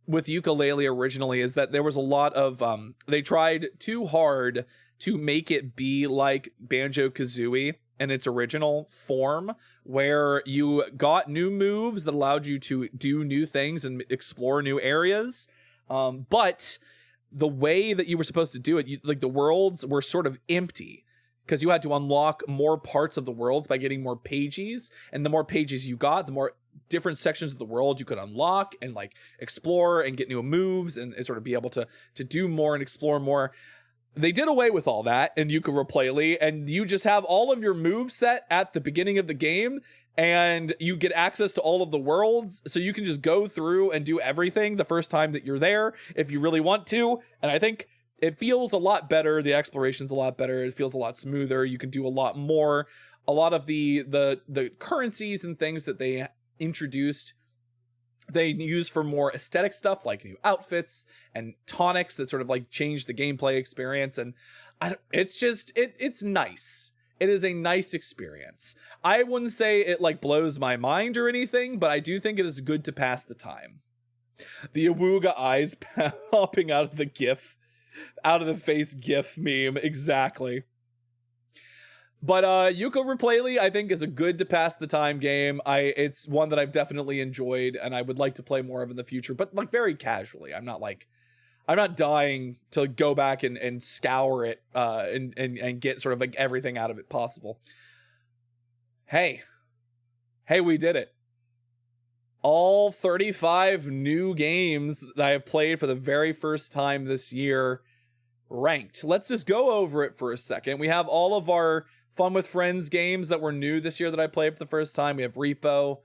with Yooka-Laylee originally is that there was a lot of they tried too hard to make it be like Banjo-Kazooie in its original form, where you got new moves that allowed you to do new things and explore new areas, but the way that you were supposed to do it, like the worlds were sort of empty because you had to unlock more parts of the worlds by getting more pages, and the more pages you got, the more different sections of the world you could unlock and like explore and get new moves and sort of be able to do more and explore more. They did away with all that in Yooka-Replaylee, and you just have all of your move set at the beginning of the game, and you get access to all of the worlds, so you can just go through and do everything the first time that you're there if you really want to. And I think it feels a lot better. The exploration's a lot better. It feels a lot smoother. You can do a lot more. A lot of the currencies and things that they introduced, they use for more aesthetic stuff like new outfits and tonics that sort of like change the gameplay experience. And it's just it's nice. It is a nice experience. I wouldn't say it like blows my mind or anything, but I do think it is good to pass the time. The Awooga eyes popping out of the face gif meme, exactly. But Yooka-Laylee, I think, is a good to pass the time game. It's one that I've definitely enjoyed and I would like to play more of in the future, but like very casually. I'm not dying to go back and scour it and get sort of like everything out of it possible. Hey, we did it. All 35 new games that I have played for the very first time this year ranked. Let's just go over it for a second. We have all of our Fun with Friends games that were new this year that I played for the first time. We have Repo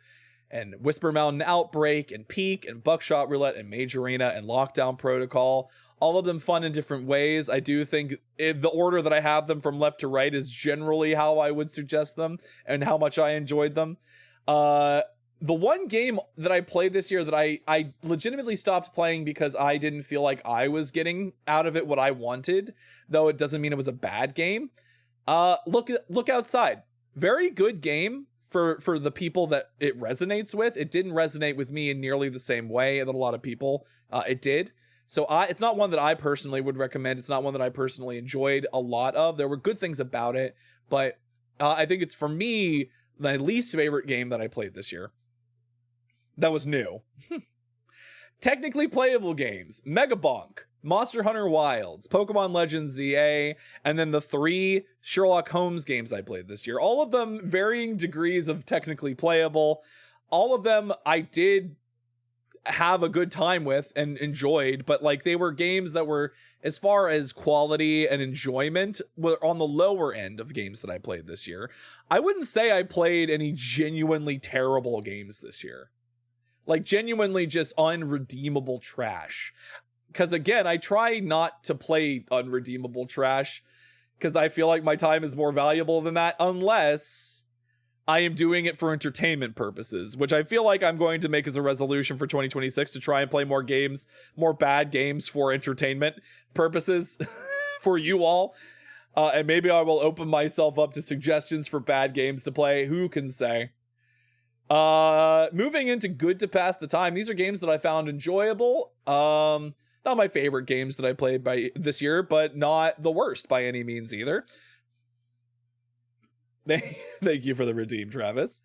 and Whisper Mountain Outbreak and Peak and Buckshot Roulette and Mage Arena and Lockdown Protocol. All of them fun in different ways. I do think the order that I have them from left to right is generally how I would suggest them and how much I enjoyed them. The one game that I played this year that I legitimately stopped playing because I didn't feel like I was getting out of it what I wanted, though it doesn't mean it was a bad game. Look Outside. Very good game for the people that it resonates with. It didn't resonate with me in nearly the same way that a lot of people it did. So it's not one that I personally would recommend. It's not one that I personally enjoyed a lot of. There were good things about it, but I think it's, for me, my least favorite game that I played this year. That was new. Technically playable games: Megabonk, Monster Hunter Wilds, Pokemon Legends ZA, and then the 3 Sherlock Holmes games I played this year. All of them varying degrees of technically playable. All of them I did have a good time with and enjoyed, but like they were games that were, as far as quality and enjoyment, were on the lower end of games that I played this year. I wouldn't say I played any genuinely terrible games this year. Like genuinely just unredeemable trash. Because again, I try not to play unredeemable trash because I feel like my time is more valuable than that, unless I am doing it for entertainment purposes, which I feel like I'm going to make as a resolution for 2026 to try and play more games, more bad games for entertainment purposes for you all. And maybe I will open myself up to suggestions for bad games to play. Who can say? Moving into good to pass the time. These are games that I found enjoyable. Not my favorite games that I played by this year, but not the worst by any means either. Thank you for the redeem, Travis.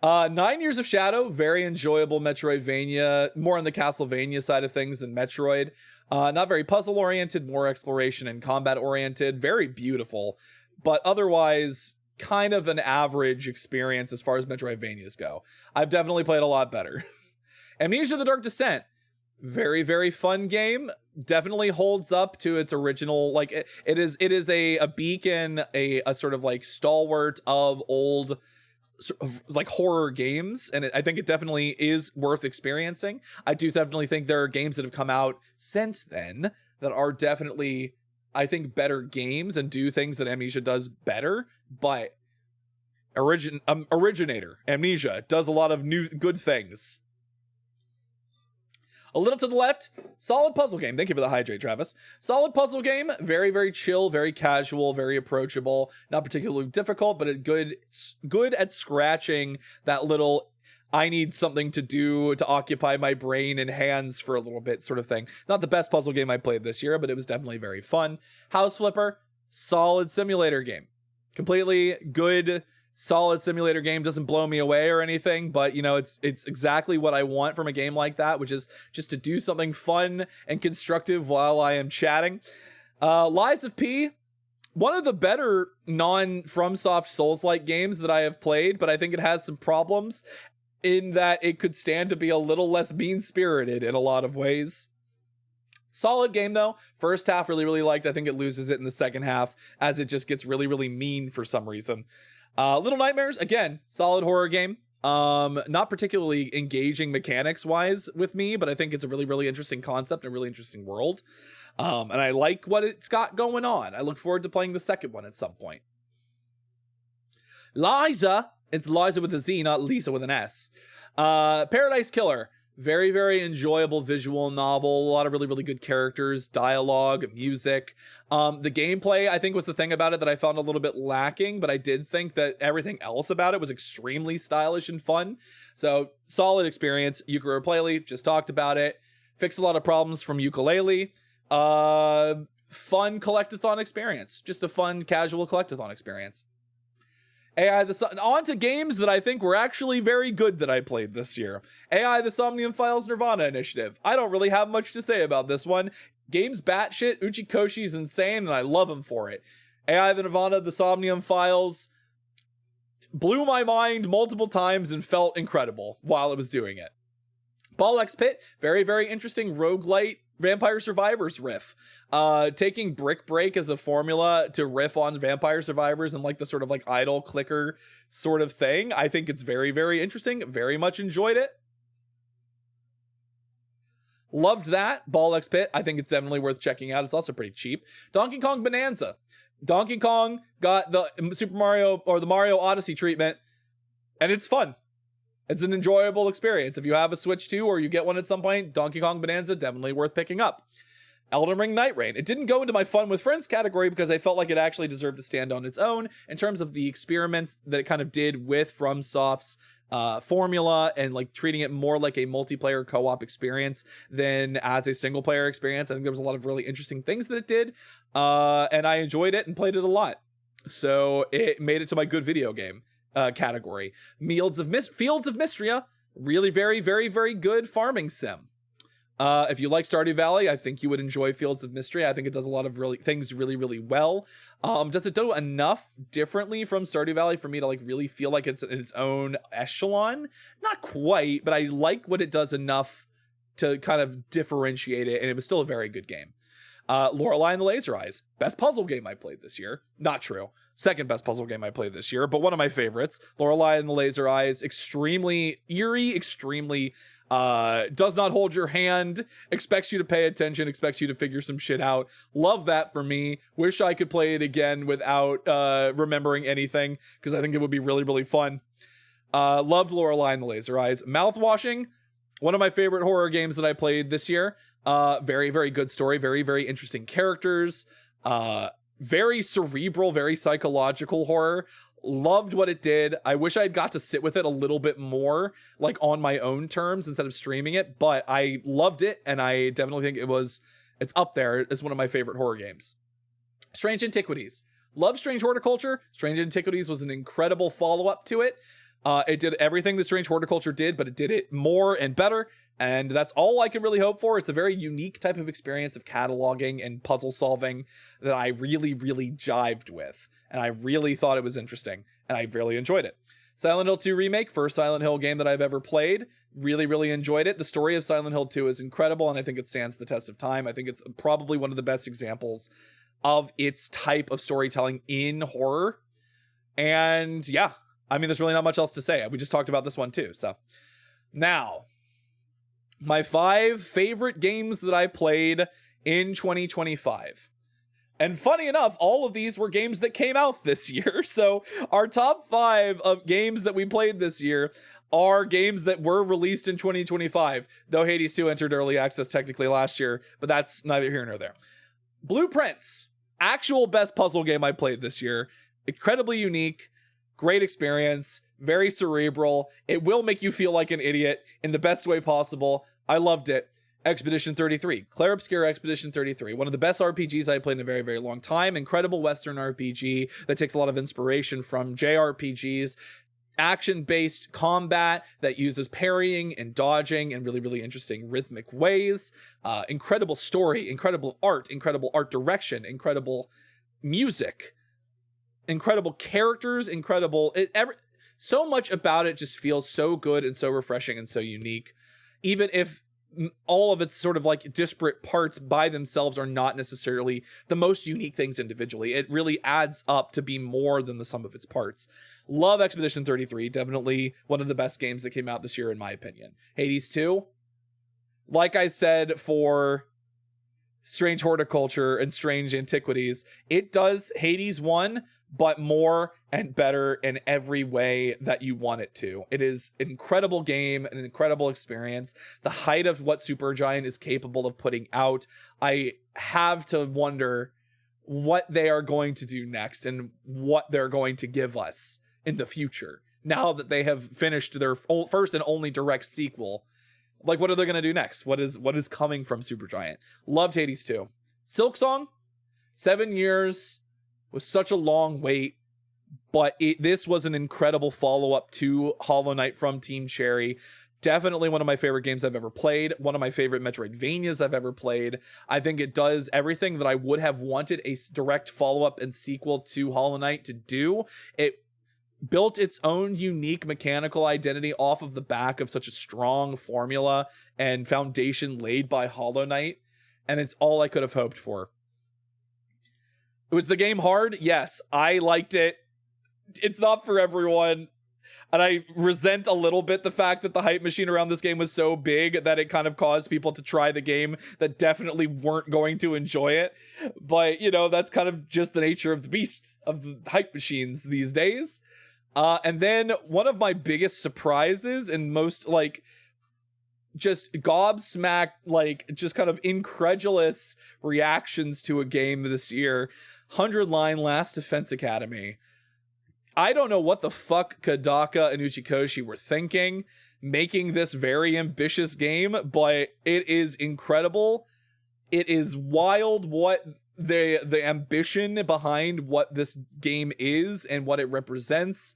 9 Years of Shadow, very enjoyable Metroidvania, more on the Castlevania side of things than Metroid. Not very puzzle oriented, more exploration and combat oriented, very beautiful, but otherwise kind of an average experience as far as Metroidvanias go. I've definitely played a lot better. Amnesia: The Dark Descent, very, very fun game. Definitely holds up to its original, like it is a beacon, a sort of like stalwart of old sort of like horror games, and I think it definitely is worth experiencing. I do definitely think there are games that have come out since then that are definitely, I think, better games and do things that Amnesia does better, but Originator, Amnesia, does a lot of new good things. A little to the left, solid puzzle game. Thank you for the hydrate, Travis. Solid puzzle game, very, very chill, very casual, very approachable, not particularly difficult, but good at scratching that little I need something to do to occupy my brain and hands for a little bit sort of thing. Not the best puzzle game I played this year, but it was definitely very fun. House Flipper, solid simulator game. Completely good, solid simulator game. Doesn't blow me away or anything, but you know, it's exactly what I want from a game like that, which is just to do something fun and constructive while I am chatting. Lies of P, one of the better non-FromSoft Souls-like games that I have played, but I think it has some problems in that it could stand to be a little less mean-spirited in a lot of ways. Solid game though. First half really liked. I think it loses it in the second half as it just gets really mean for some reason. Little Nightmares, again, solid horror game. Not particularly engaging mechanics wise with me, but I think it's a really interesting concept and a really interesting world. And I like what it's got going on. I look forward to playing the second one at some point. Liza, it's Liza with a Z, not Lisa with an S. Paradise Killer, very enjoyable visual novel. A lot of really good characters, dialogue, music. The gameplay, I think, was the thing about it that I found a little bit lacking, but I did think that everything else about it was extremely stylish and fun. So solid experience. Yooka-Laylee, just talked about it. Fixed a lot of problems from Yooka-Laylee. Fun collectathon experience. Just a fun, casual collectathon experience. On to games that I think were actually very good that I played this year. AI the Somnium Files Nirvana Initiative. I don't really have much to say about this one. Game's batshit, Uchikoshi's insane, and I love him for it. AI the Nirvana, the Somnium Files blew my mind multiple times and felt incredible while I was doing it. Ball X Pit, very, very interesting roguelite Vampire Survivors riff. Taking Brick Break as a formula to riff on Vampire Survivors and like the sort of like idle clicker sort of thing. I think it's very, very interesting. Very much enjoyed it. Loved that. Ball X Pit. I think it's definitely worth checking out. It's also pretty cheap. Donkey Kong Bonanza. Donkey Kong got the Super Mario or the Mario Odyssey treatment, and it's fun. It's an enjoyable experience. If you have a Switch 2 or you get one at some point, Donkey Kong Bonanza, definitely worth picking up. Elden Ring Night Rain. It didn't go into my fun with friends category because I felt like it actually deserved to stand on its own in terms of the experiments that it kind of did with FromSoft's formula and like treating it more like a multiplayer co-op experience than as a single player experience. I think there was a lot of really interesting things that it did, and I enjoyed it and played it a lot. So it made it to my good video game category. Fields of Mystria, really very, very, very good farming sim. If you like Stardew Valley, I think you would enjoy Fields of Mystria. I think it does a lot of things really, really well. Does it do enough differently from Stardew Valley for me to like really feel like it's in its own echelon? Not quite, but I like what it does enough to kind of differentiate it, and it was still a very good game. Lorelei and the Laser Eyes, best puzzle game I played this year. Not true. Second best puzzle game I played this year, but one of my favorites. Lorelei and the Laser Eyes, extremely eerie, extremely does not hold your hand, expects you to pay attention, expects you to figure some shit out. Love that for me. Wish I could play it again without remembering anything, because I think it would be really, really fun. Loved Lorelei and the Laser Eyes. Mouthwashing, one of my favorite horror games that I played this year. Very, very good story, very, very interesting characters, very cerebral, very psychological horror. Loved what it did. I wish I had got to sit with it a little bit more, like on my own terms instead of streaming it, but I loved it, and I definitely think it's up there as one of my favorite horror games. Strange Antiquities. Love Strange Horticulture. Strange Antiquities was an incredible follow-up to it. It did everything that Strange Horticulture did, but it did it more and better, and that's all I can really hope for. It's a very unique type of experience of cataloging and puzzle solving that I really, really jived with, and I really thought it was interesting, and I really enjoyed it. Silent Hill 2 Remake, first Silent Hill game that I've ever played. Really, really enjoyed it. The story of Silent Hill 2 is incredible, and I think it stands the test of time. I think it's probably one of the best examples of its type of storytelling in horror. And yeah, I mean, there's really not much else to say. We just talked about this one too. So now, my 5 favorite games that I played in 2025. And funny enough, all of these were games that came out this year. So our top 5 of games that we played this year are games that were released in 2025, though Hades 2 entered early access technically last year, but that's neither here nor there. Blueprints, actual best puzzle game I played this year. Incredibly unique, great experience, very cerebral. It will make you feel like an idiot in the best way possible. I loved it. Expedition 33, Claire Obscura Expedition 33, one of the best RPGs I played in a very, very long time. Incredible Western RPG that takes a lot of inspiration from JRPGs. Action-based combat that uses parrying and dodging in really, really interesting rhythmic ways. Incredible story, incredible art direction, incredible music, incredible characters, so much about it just feels so good and so refreshing and so unique. Even if all of its sort of like disparate parts by themselves are not necessarily the most unique things individually, it really adds up to be more than the sum of its parts. Love Expedition 33, definitely one of the best games that came out this year in my opinion. Hades 2, like I said for Strange Horticulture and Strange Antiquities, it does Hades 1, but more and better in every way that you want it to. It is an incredible game, an incredible experience, the height of what Supergiant is capable of putting out. I have to wonder what they are going to do next and what they're going to give us in the future, now that they have finished their first and only direct sequel. Like, what are they going to do next? What is coming from Supergiant? Loved Hades 2. Silksong, 7 years was such a long wait, but this was an incredible follow-up to Hollow Knight from Team Cherry. Definitely one of my favorite games I've ever played. One of my favorite Metroidvanias I've ever played. I think it does everything that I would have wanted a direct follow-up and sequel to Hollow Knight to do. It built its own unique mechanical identity off of the back of such a strong formula and foundation laid by Hollow Knight, and it's all I could have hoped for. Was the game hard? Yes, I liked it. It's not for everyone. And I resent a little bit the fact that the hype machine around this game was so big that it kind of caused people to try the game that definitely weren't going to enjoy it. But, you know, that's kind of just the nature of the beast of the hype machines these days. And then one of my biggest surprises and most, like, just gobsmacked, like, just kind of incredulous reactions to a game this year, 100-line Last Defense Academy. I don't know what the fuck Kodaka and Uchikoshi were thinking making this very ambitious game, but it is incredible. It is wild what the ambition behind what this game is and what it represents.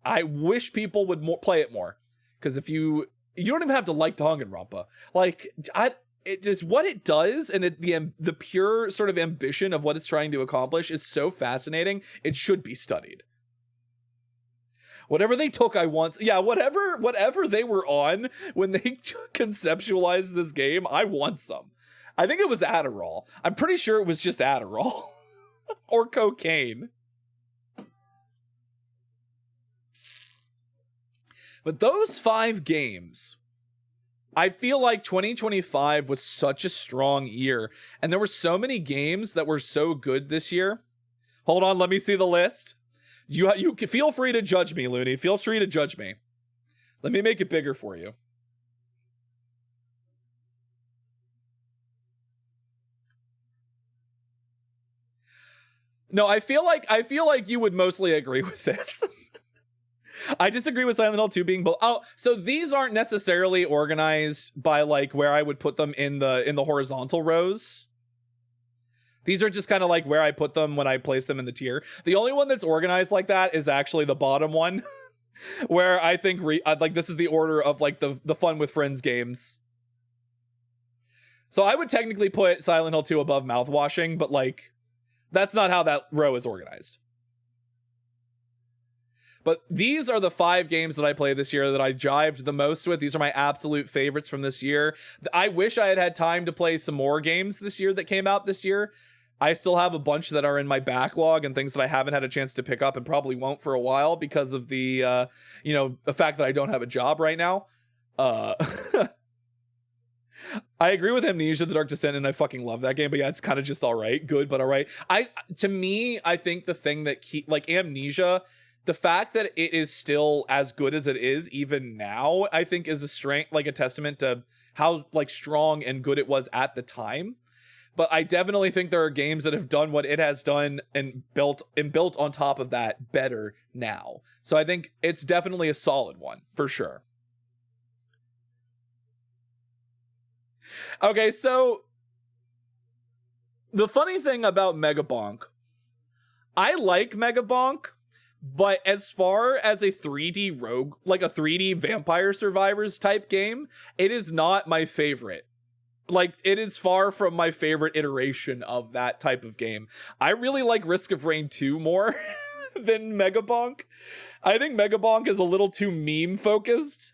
I wish people would play it more, because if you don't even have to like Danganronpa. Like, it just what it does, and the pure sort of ambition of what it's trying to accomplish is so fascinating. It should be studied. Whatever they took, whatever they were on when they conceptualized this game, I want some. I think it was Adderall. I'm pretty sure it was just Adderall. Or cocaine. But those 5 games, I feel like 2025 was such a strong year. And there were so many games that were so good this year. Hold on, let me see the list. You feel free to judge me, Looney. Feel free to judge me. Let me make it bigger for you. No, I feel like you would mostly agree with this. I disagree with Silent Hill 2 being so these aren't necessarily organized by like where I would put them in the horizontal rows. These are just kind of like where I put them when I place them in the tier. The only one that's organized like that is actually the bottom one, where I think like this is the order of like the Fun with Friends games. So I would technically put Silent Hill 2 above Mouthwashing, but like that's not how that row is organized. But these are the 5 games that I played this year that I jived the most with. These are my absolute favorites from this year. I wish I had time to play some more games this year that came out this year. I still have a bunch that are in my backlog and things that I haven't had a chance to pick up and probably won't for a while because of the fact that I don't have a job right now. I agree with Amnesia: The Dark Descent, and I fucking love that game. But yeah, it's kind of just all right, good, but all right. I think the thing that Amnesia, the fact that it is still as good as it is even now, I think is a strength, like a testament to how like strong and good it was at the time. But I definitely think there are games that have done what it has done and built on top of that better now. So I think it's definitely a solid one for sure. Okay, so the funny thing about Megabonk, I like Megabonk, but as far as a 3D rogue, like a 3D Vampire Survivors type game, it is not my favorite. Like, it is far from my favorite iteration of that type of game. I really like Risk of Rain 2 more than Megabonk. I think Megabonk is a little too meme focused.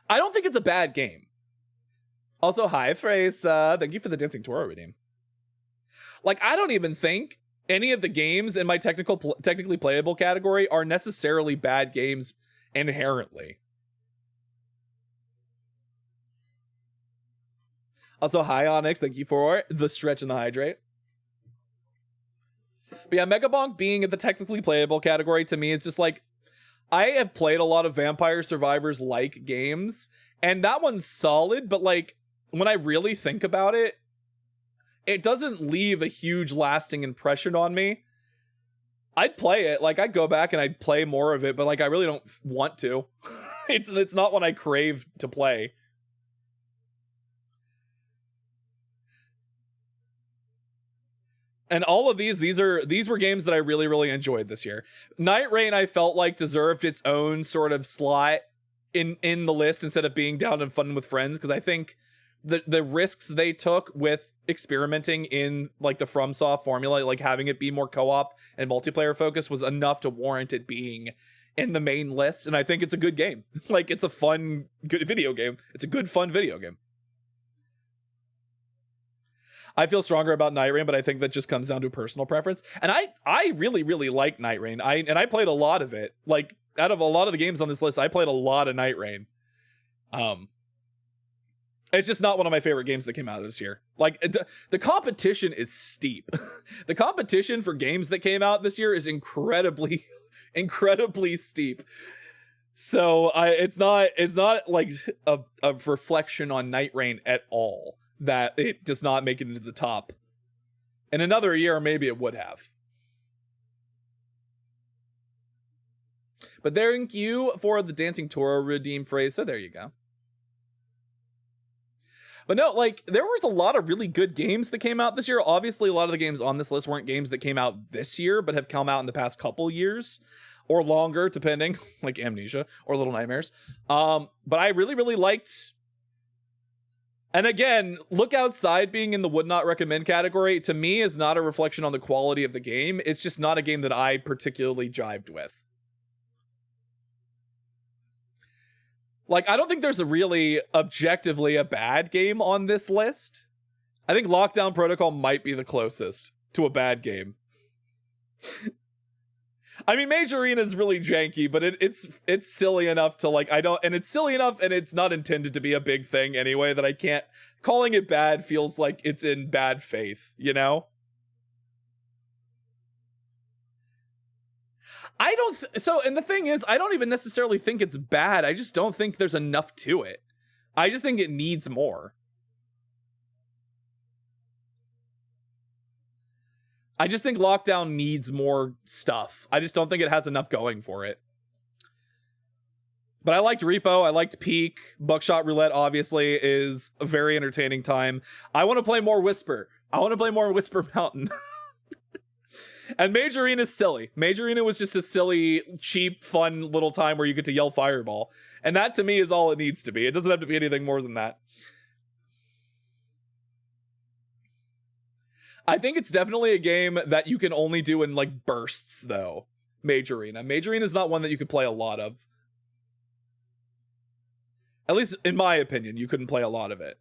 I don't think it's a bad game. Also, hi, Phrase. Thank you for the Dancing Toro redeem. Like, I don't even think any of the games in my technically playable category are necessarily bad games inherently. Also, hi, Onyx. Thank you for the stretch and the hydrate. But yeah, Megabonk being in the technically playable category, to me, it's just like, I have played a lot of Vampire Survivors-like games, and that one's solid, but like, when I really think about it, it doesn't leave a huge lasting impression on me. I'd play it, like, I'd go back and I'd play more of it, but like, I really don't want to. It's not one I crave to play. And all of these were games that I really, really enjoyed this year. Night Rain, I felt like deserved its own sort of slot in the list instead of being down and fun with friends, because I think the risks they took with experimenting in like the FromSoft formula, like having it be more co-op and multiplayer focused, was enough to warrant it being in the main list. And I think it's a good game. Like, it's a fun, good video game. It's a good, fun video game. I feel stronger about Night Rain, but I think that just comes down to personal preference. And I really, really like Night Rain. I played a lot of it. Like, out of a lot of the games on this list, I played a lot of Night Rain. It's just not one of my favorite games that came out this year. Like, the competition is steep. The competition for games that came out this year is incredibly, incredibly steep. So it's not like a reflection on Night Rain at all that it does not make it into the top. In another year, maybe it would have. But thank you for the Dancing Toro redeem phrase. So there you go. But no, like, there was a lot of really good games that came out this year. Obviously, a lot of the games on this list weren't games that came out this year, but have come out in the past couple years or longer, depending, like Amnesia or Little Nightmares. But I really, really liked. And again, Look Outside being in the would not recommend category, to me, is not a reflection on the quality of the game. It's just not a game that I particularly jived with. Like, I don't think there's a really objectively a bad game on this list. I think Lockdown Protocol might be the closest to a bad game. I mean, Mage Arena is really janky, but it's silly enough to, like, it's silly enough and it's not intended to be a big thing anyway that I can't, calling it bad feels like it's in bad faith, you know? And the thing is, I don't even necessarily think it's bad. I just don't think there's enough to it. I just think it needs more. I just think Lockdown needs more stuff. I just don't think it has enough going for it. But I liked Repo. I liked Peak. Buckshot Roulette, obviously, is a very entertaining time. I want to play more Whisper. I want to play more Whisper Mountain. And Mage Arena is silly. Mage Arena was just a silly, cheap, fun little time where you get to yell Fireball. And that, to me, is all it needs to be. It doesn't have to be anything more than that. I think it's definitely a game that you can only do in, like, bursts, though. Mage Arena. Mage Arena is not one that you could play a lot of. At least, in my opinion, you couldn't play a lot of it.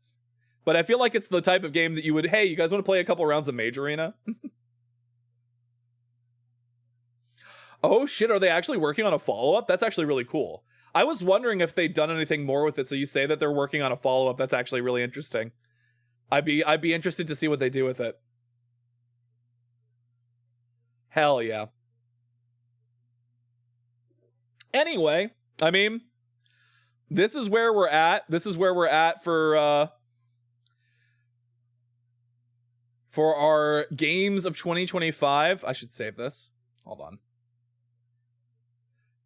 But I feel like it's the type of game that you would, hey, you guys want to play a couple rounds of Mage Arena? Oh shit, are they actually working on a follow-up? That's actually really cool. I was wondering if they'd done anything more with it, so you say that they're working on a follow-up. That's actually really interesting. I'd be interested to see what they do with it. Hell yeah. Anyway, I mean, this is where we're at. This is where we're at for our games of 2025. I should save this. Hold on.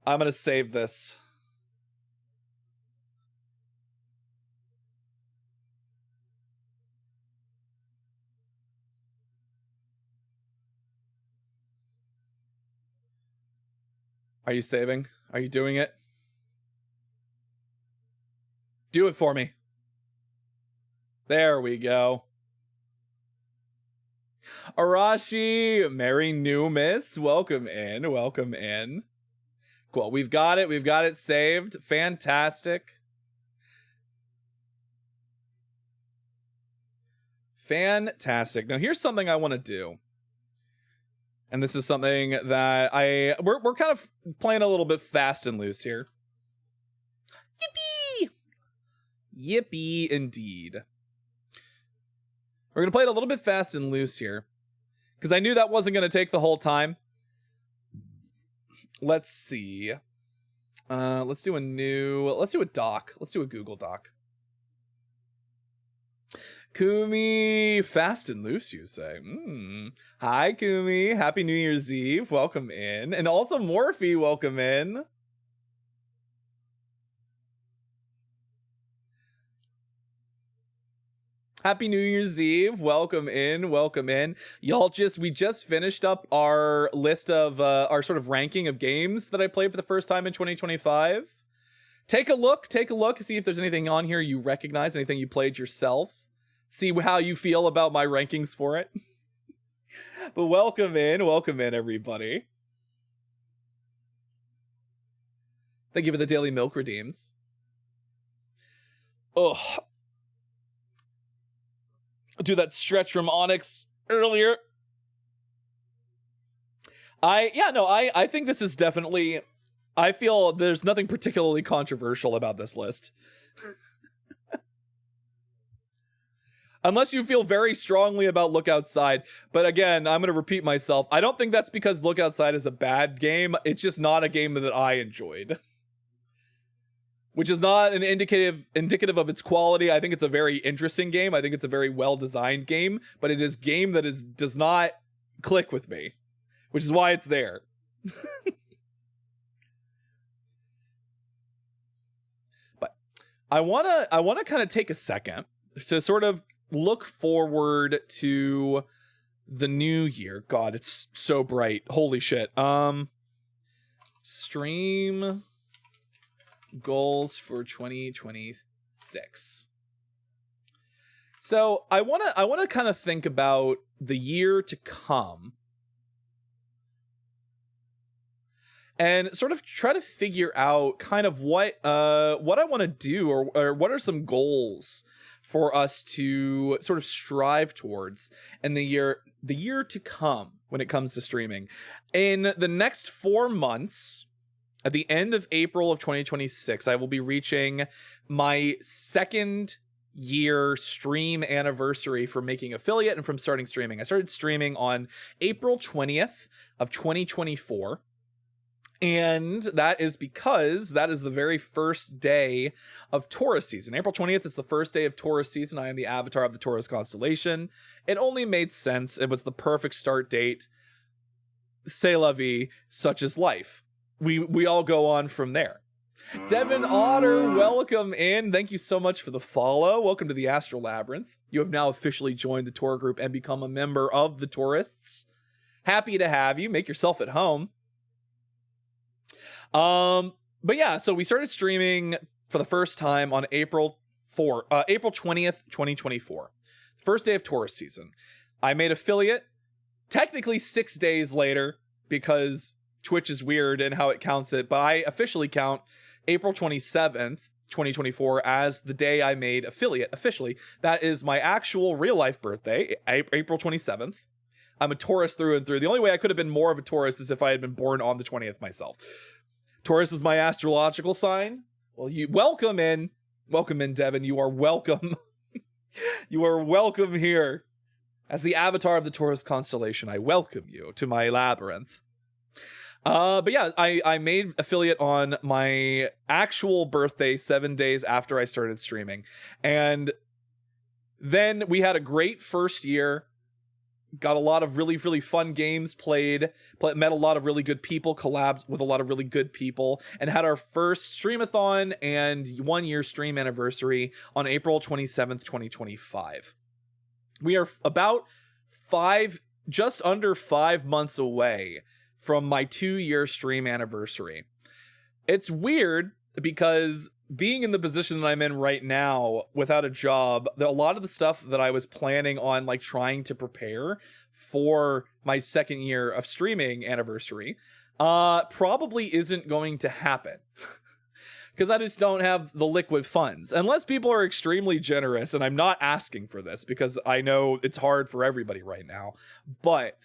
I'm going to save this. Are you saving? Are you doing it? Do it for me. There we go. Arashi, Merry New Miss. Welcome in. Welcome in. Cool. We've got it. We've got it saved. Fantastic. Fantastic. Now here's something I want to do. And this is something that we're kind of playing a little bit fast and loose here. Yippee! Yippee indeed. We're going to play it a little bit fast and loose here, because I knew that wasn't going to take the whole time. Let's see. Let's do a doc. Let's do a Google Doc. Kumi, fast and loose, you say. Hi, Kumi. Happy New Year's Eve. Welcome in. And also Morphe, welcome in. Happy New Year's Eve. Welcome in. Welcome in. We just finished up our list of our sort of ranking of games that I played for the first time in 2025. Take a look, see if there's anything on here you recognize, anything you played yourself. See how you feel about my rankings for it. But welcome in, everybody. Thank you for the daily milk redeems. Ugh. Do that stretch from Onyx earlier. I think this is definitely, I feel there's nothing particularly controversial about this list. Unless you feel very strongly about Look Outside. But again, I'm going to repeat myself. I don't think that's because Look Outside is a bad game. It's just not a game that I enjoyed. Which is not an indicative of its quality. I think it's a very interesting game. I think it's a very well-designed game, but it is a game that does not click with me, which is why it's there. But I wanna kind of take a second to sort of look forward to the new year. God, it's so bright. Holy shit. Stream goals for 2026. So I want to kind of think about the year to come and sort of try to figure out kind of what I want to do or what are some goals for us to sort of strive towards in the year to come when it comes to streaming. In the next 4 months, at the end of April of 2026, I will be reaching my 2nd year stream anniversary for making affiliate and from starting streaming. I started streaming on April 20th of 2024. And that is because that is the very first day of Taurus season. April 20th is the first day of Taurus season. I am the avatar of the Taurus constellation. It only made sense. It was the perfect start date. C'est la vie, such is life. We all go on from there. Devin Otter, welcome in. Thank you so much for the follow. Welcome to the Astral Labyrinth. You have now officially joined the tour group and become a member of the Tourists. Happy to have you. Make yourself at home. But yeah, so we started streaming for the first time on April 20th, 2024. First day of Taurus season. I made affiliate technically 6 days later because Twitch is weird in how it counts it, but I officially count April 27th, 2024 as the day I made affiliate officially. That is my actual real life birthday, April 27th. I'm a Taurus through and through. The only way I could have been more of a Taurus is if I had been born on the 20th myself. Taurus is my astrological sign. Well, you welcome in, Devin. You are welcome. You are welcome here. As the avatar of the Taurus constellation, I welcome you to my labyrinth. But yeah, I made affiliate on my actual birthday 7 days after I started streaming. And then we had a great first year. Got a lot of really, really fun games played, met a lot of really good people, collabed with a lot of really good people, and had our first streamathon and 1 year stream anniversary on April 27th, 2025. We are about just under 5 months away from my 2 year stream anniversary. It's weird because being in the position that I'm in right now without a job, a lot of the stuff that I was planning on like trying to prepare for my 2nd year of streaming anniversary probably isn't going to happen because I just don't have the liquid funds unless people are extremely generous. And I'm not asking for this because I know it's hard for everybody right now, but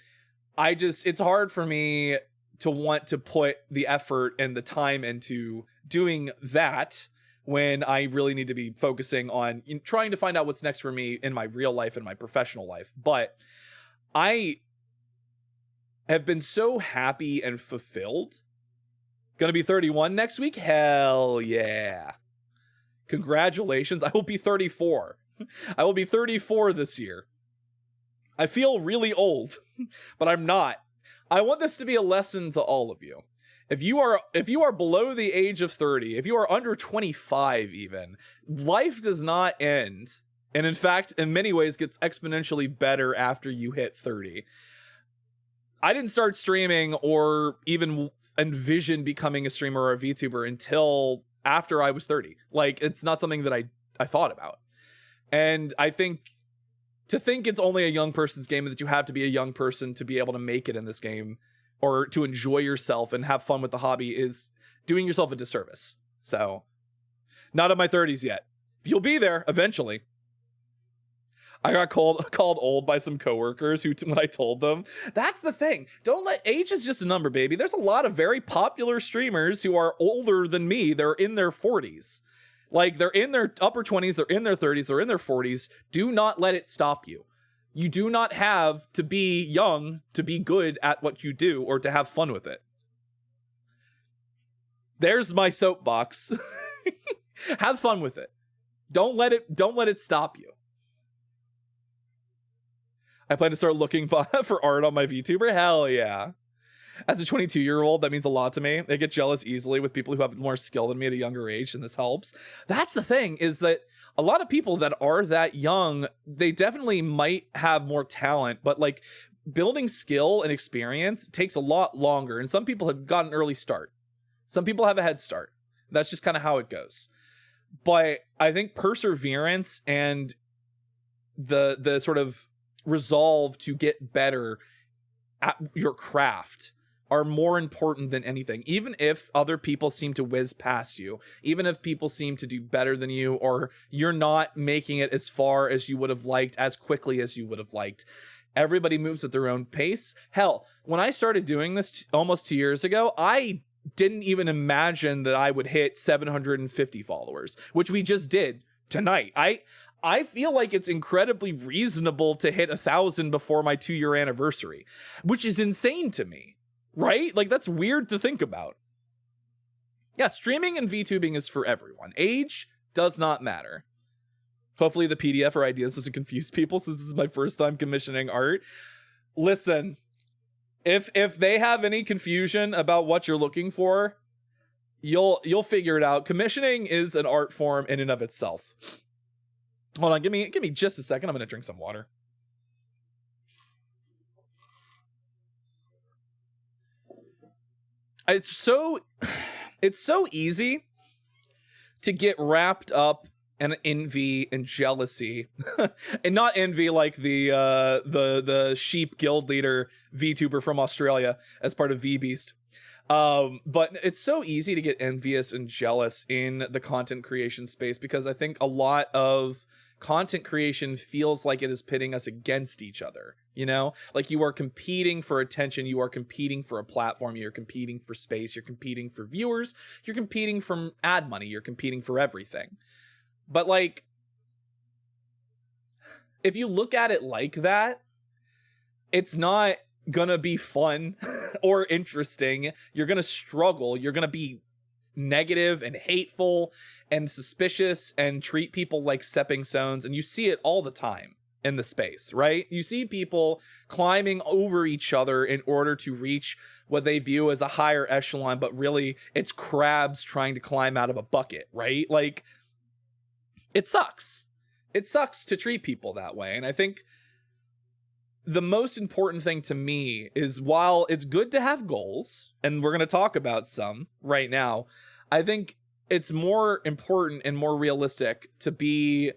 it's hard for me to want to put the effort and the time into doing that when I really need to be focusing on trying to find out what's next for me in my real life and my professional life. But I have been so happy and fulfilled. Gonna be 31 next week? Hell yeah. Congratulations. I will be 34. I will be 34 this year. I feel really old, but I'm not. I want this to be a lesson to all of you. If you are below the age of 30, if you are under 25 even, life does not end And in fact, in many ways, gets exponentially better after you hit 30. I didn't start streaming or even envision becoming a streamer or a VTuber until after I was 30. Like, it's not something that I thought about. And I think to think it's only a young person's game and that you have to be a young person to be able to make it in this game or to enjoy yourself and have fun with the hobby is doing yourself a disservice. So, not in my 30s yet. You'll be there eventually. I got called old by some coworkers who, when I told them, that's the thing. Don't let age is just a number, baby. There's a lot of very popular streamers who are older than me. They're in their 40s. Like, they're in their upper 20s, they're in their 30s, they're in their 40s. Do not let it stop you. You do not have to be young to be good at what you do or to have fun with it. There's my soapbox. Have fun with it. Don't let it stop you. I plan to start looking for art on my VTuber. Hell yeah. As a 22-year-old, that means a lot to me. I get jealous easily with people who have more skill than me at a younger age, and this helps. That's the thing, is that a lot of people that are that young, they definitely might have more talent, but like building skill and experience takes a lot longer. And some people have got an early start. Some people have a head start. That's just kind of how it goes. But I think perseverance and the sort of resolve to get better at your craft are more important than anything. Even if other people seem to whiz past you, even if people seem to do better than you, or you're not making it as far as you would have liked, as quickly as you would have liked, everybody moves at their own pace. Hell, when I started doing this almost 2 years ago, I didn't even imagine that I would hit 750 followers, which we just did tonight. I feel like it's incredibly reasonable to hit 1,000 before my 2-year anniversary, which is insane to me, right? Like, that's weird to think about. Yeah, streaming and VTubing is for everyone. Age does not matter. Hopefully the PDF or ideas doesn't confuse people, since this is my first time commissioning art. Listen, if they have any confusion about what you're looking for, you'll figure it out. Commissioning is an art form in and of itself. Hold on, give me just a second. I'm gonna drink some water. It's so easy to get wrapped up in envy and jealousy, and not envy like the sheep guild leader VTuber from Australia as part of VBeast. But it's so easy to get envious and jealous in the content creation space, because I think a lot of content creation feels like it is pitting us against each other, you know? Like, you are competing for attention, you are competing for a platform, you're competing for space, you're competing for viewers, you're competing for ad money, you're competing for everything. But like, if you look at it like that, it's not gonna be fun or interesting. You're gonna struggle, you're gonna be negative and hateful and suspicious and treat people like stepping stones. And you see it all the time in the space, right? You see people climbing over each other in order to reach what they view as a higher echelon, but really it's crabs trying to climb out of a bucket, right? Like, it sucks. It sucks to treat people that way. And I think the most important thing to me is, while it's good to have goals, and we're going to talk about some right now, I think it's more important and more realistic to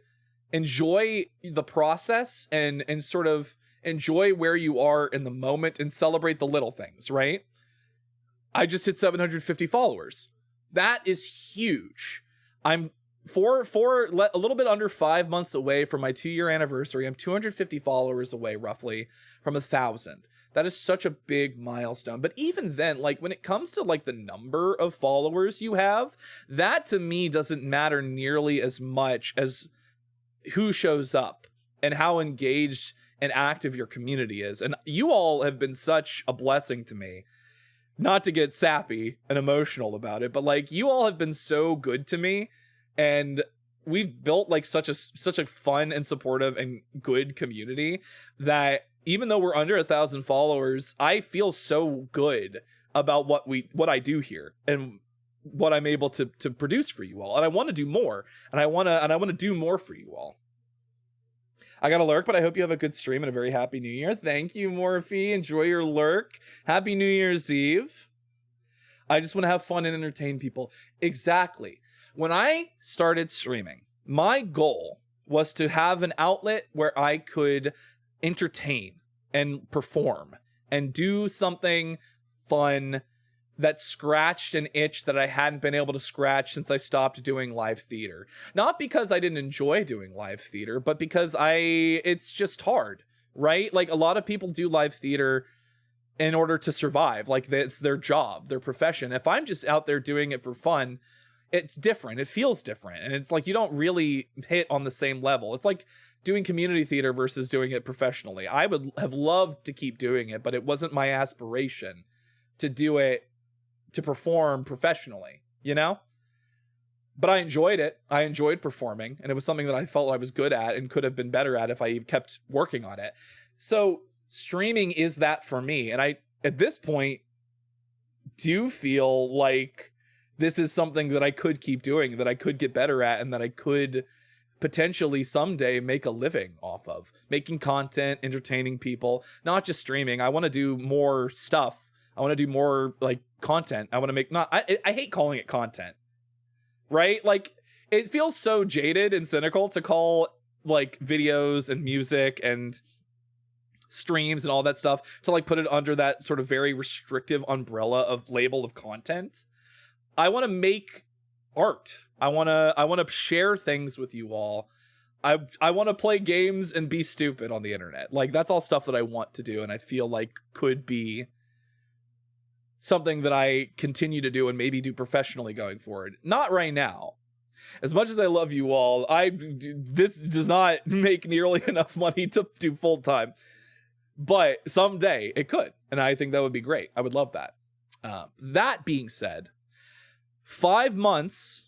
enjoy the process and sort of enjoy where you are in the moment and celebrate the little things, right? I just hit 750 followers. That is huge. I'm a little bit under 5 months away from my 2-year anniversary. I'm 250 followers away, roughly, from 1,000. That is such a big milestone. But even then, like, when it comes to like the number of followers you have, that to me doesn't matter nearly as much as who shows up and how engaged and active your community is. And you all have been such a blessing to me. Not to get sappy and emotional about it, but like, you all have been so good to me. And we've built like such a fun and supportive and good community that even though we're under 1,000 followers, I feel so good about what I do here and what I'm able to produce for you all. And I want to do more, and I want to do more for you all. I got a lurk, but I hope you have a good stream and a very happy new year. Thank you, Morphe. Enjoy your lurk. Happy New Year's Eve. I just want to have fun and entertain people. Exactly. When I started streaming, my goal was to have an outlet where I could entertain and perform and do something fun that scratched an itch that I hadn't been able to scratch since I stopped doing live theater. Not because I didn't enjoy doing live theater, but because it's just hard, right? Like, a lot of people do live theater in order to survive. Like, it's their job, their profession. If I'm just out there doing it for fun, it's different. It feels different. And it's like, you don't really hit on the same level. It's like doing community theater versus doing it professionally. I would have loved to keep doing it, but it wasn't my aspiration to do it, to perform professionally, you know? But I enjoyed it. I enjoyed performing, and it was something that I felt I was good at and could have been better at if I kept working on it. So streaming is that for me. And I, at this point, do feel like this is something that I could keep doing, that I could get better at, and that I could potentially someday make a living off of. Making content, entertaining people, not just streaming. I want to do more stuff. I want to do more like content. I want to make I hate calling it content, right? Like, it feels so jaded and cynical to call like videos and music and streams and all that stuff, to like put it under that sort of very restrictive umbrella of label of content. I want to make art. I want to share things with you all. I want to play games and be stupid on the internet. Like, that's all stuff that I want to do, and I feel like could be something that I continue to do and maybe do professionally going forward. Not right now. As much as I love you all, this does not make nearly enough money to do full time. But someday it could, and I think that would be great. I would love that. That being said, 5 months,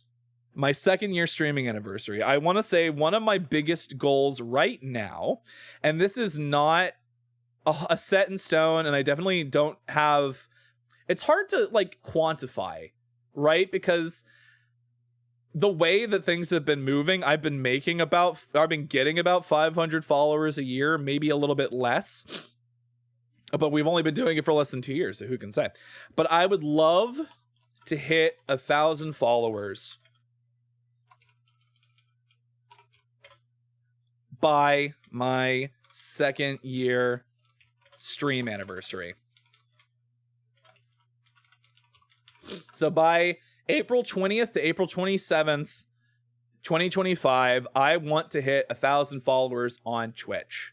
my 2nd year streaming anniversary. I want to say one of my biggest goals right now, and this is not a set in stone, and I definitely don't have, it's hard to like quantify, right? Because the way that things have been moving, I've been getting about 500 followers a year, maybe a little bit less, but we've only been doing it for less than 2 years, so who can say? But I would love to hit 1,000 followers by my 2nd year stream anniversary. So by April 20th to April 27th, 2025, I want to hit 1,000 followers on Twitch.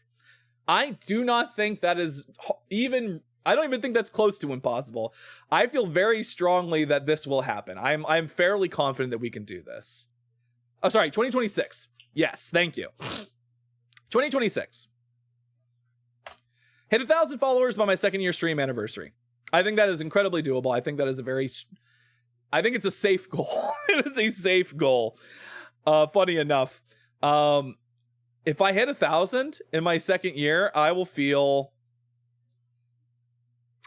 I do not think that is I don't even think that's close to impossible. I feel very strongly that this will happen. I'm fairly confident that we can do this. Oh, sorry, 2026. Yes, thank you. 2026. Hit 1,000 followers by my 2nd year stream anniversary. I think that is incredibly doable. I think that is I think it's a safe goal. It is a safe goal. Funny enough, if I hit 1,000 in my 2nd year, I will feel,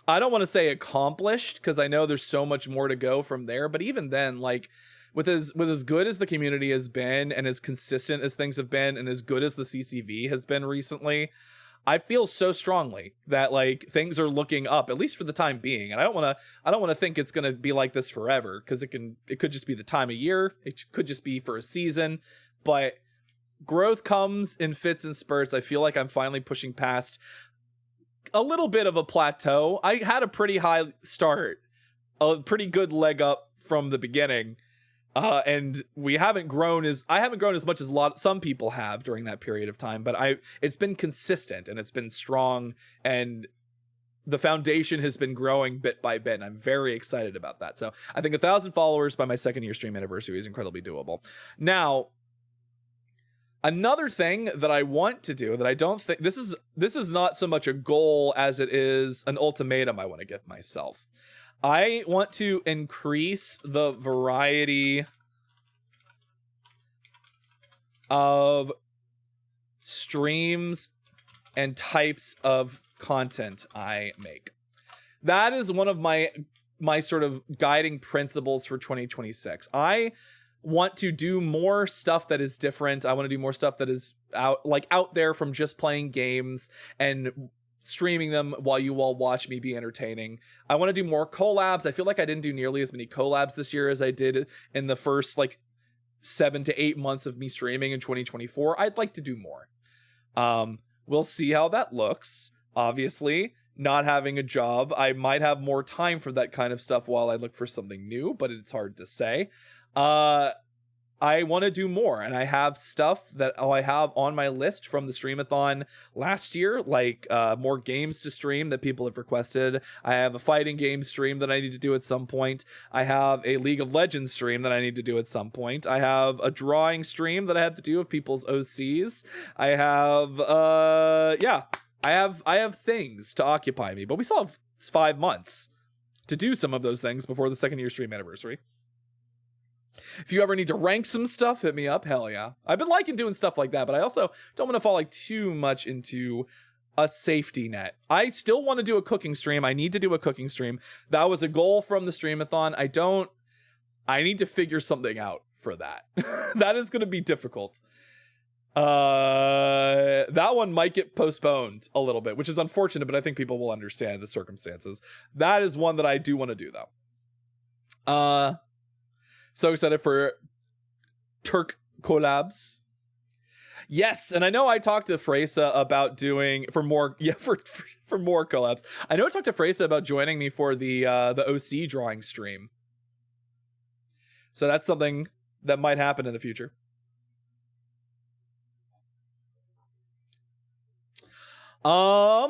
I don't want to say accomplished, because I know there's so much more to go from there. But even then, like, with as good as the community has been, and as consistent as things have been, and as good as the CCV has been recently, I feel so strongly that like things are looking up, at least for the time being. And I don't want to think it's going to be like this forever, because it could just be the time of year. It could just be for a season, but growth comes in fits and spurts. I feel like I'm finally pushing past a little bit of a plateau. I had a pretty high start, a pretty good leg up from the beginning. And I haven't grown as much as some people have during that period of time, but it's been consistent and it's been strong, and the foundation has been growing bit by bit. And I'm very excited about that. So I think 1,000 followers by my 2nd year stream anniversary is incredibly doable. Now, another thing that I want to do that I don't think this is not so much a goal as it is an ultimatum I want to give myself. I want to increase the variety of streams and types of content I make. That is one of my sort of guiding principles for 2026. I want to do more stuff that is different. I want to do more stuff that is out there from just playing games and streaming them while you all watch me be entertaining. I want to do more collabs. I feel like I didn't do nearly as many collabs this year as I did in the first like 7 to 8 months of me streaming in 2024. I'd like to do more. We'll see how that looks. Obviously, not having a job, I might have more time for that kind of stuff while I look for something new, but it's hard to say. I want to do more, and I have stuff that I have on my list from the Streamathon last year, like more games to stream that people have requested. I have a fighting game stream that I need to do at some point. I have a League of Legends stream that I need to do at some point. I have a drawing stream that I have to do of people's OCs. I have I have things to occupy me, but we still have 5 months to do some of those things before the 2nd year stream anniversary. If you ever need to rank some stuff, hit me up. Hell yeah. I've been liking doing stuff like that, but I also don't want to fall like too much into a safety net. I still want to do a cooking stream. I need to do a cooking stream. That was a goal from the Streamathon. I need to figure something out for that. That is going to be difficult. That one might get postponed a little bit, which is unfortunate, but I think people will understand the circumstances. That is one that I do want to do though. So excited for Turk collabs. Yes, and I know I talked to Freysa about doing for more collabs. I know I talked to Freysa about joining me for the OC drawing stream. So that's something that might happen in the future. I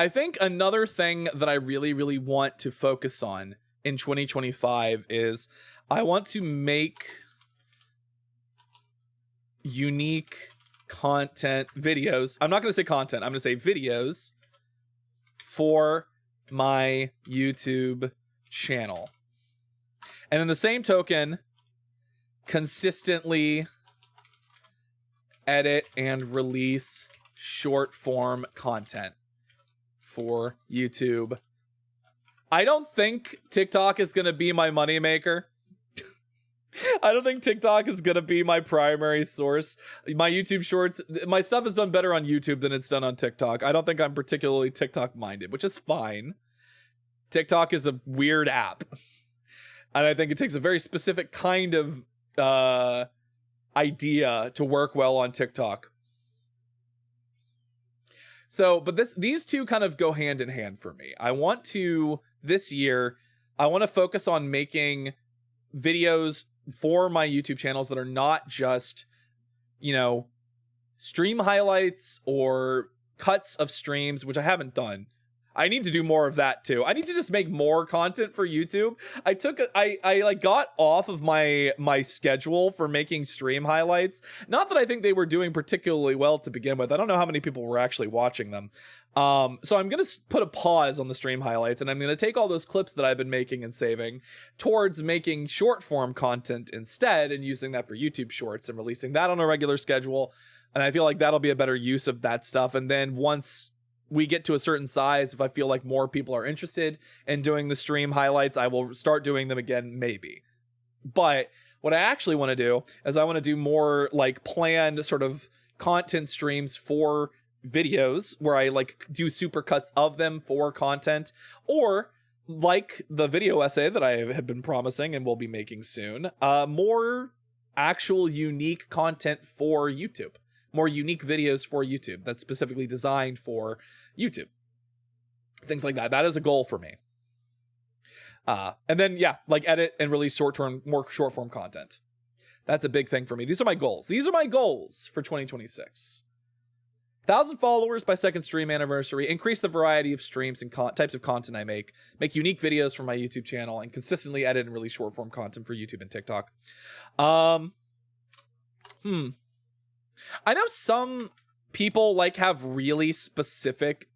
think another thing that I really, really want to focus on in 2025 is I want to make unique content videos. I'm not going to say content. I'm going to say videos for my YouTube channel. And in the same token, consistently edit and release short form content for YouTube. I don't think TikTok is going to be my moneymaker. I don't think TikTok is going to be my primary source. My YouTube shorts, my stuff is done better on YouTube than it's done on TikTok. I don't think I'm particularly TikTok minded, which is fine. TikTok is a weird app. And I think it takes a very specific kind of idea to work well on TikTok. So, but these two kind of go hand in hand for me. This year, I want to focus on making videos for my YouTube channels that are not just, stream highlights or cuts of streams, which I haven't done. I need to do more of that too. I need to just make more content for YouTube. I got off of my schedule for making stream highlights. Not that I think they were doing particularly well to begin with. I don't know how many people were actually watching them. So I'm going to put a pause on the stream highlights, and I'm going to take all those clips that I've been making and saving towards making short form content instead and using that for YouTube shorts and releasing that on a regular schedule. And I feel like that'll be a better use of that stuff. And then once we get to a certain size, if I feel like more people are interested in doing the stream highlights, I will start doing them again, maybe. But what I actually want to do is I want to do more like planned sort of content streams for videos where I like do supercuts of them for content, or like the video essay that I have been promising and will be making soon, more actual unique content for YouTube. More unique videos for YouTube that's specifically designed for YouTube. Things like that. That is a goal for me. And then, like edit and release more short form content. That's a big thing for me. These are my goals. These are my goals for 2026. 1,000 followers by 2nd stream anniversary. Increase the variety of streams and types of content I make. Make unique videos for my YouTube channel and consistently edit and release short form content for YouTube and TikTok. I know some people have really specific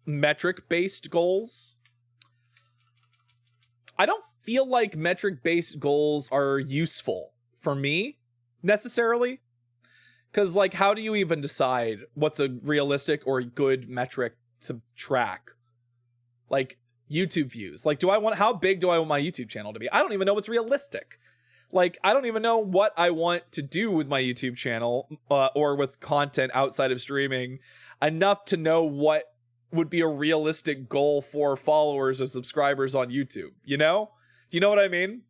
metric-based goals. I don't feel like metric-based goals are useful for me necessarily. Because how do you even decide what's a realistic or good metric to track? YouTube views. Like, how big do I want my YouTube channel to be? I don't even know what's realistic. Like, I don't even know what I want to do with my YouTube channel or with content outside of streaming enough to know what would be a realistic goal for followers or subscribers on YouTube, you know? Do you know what I mean?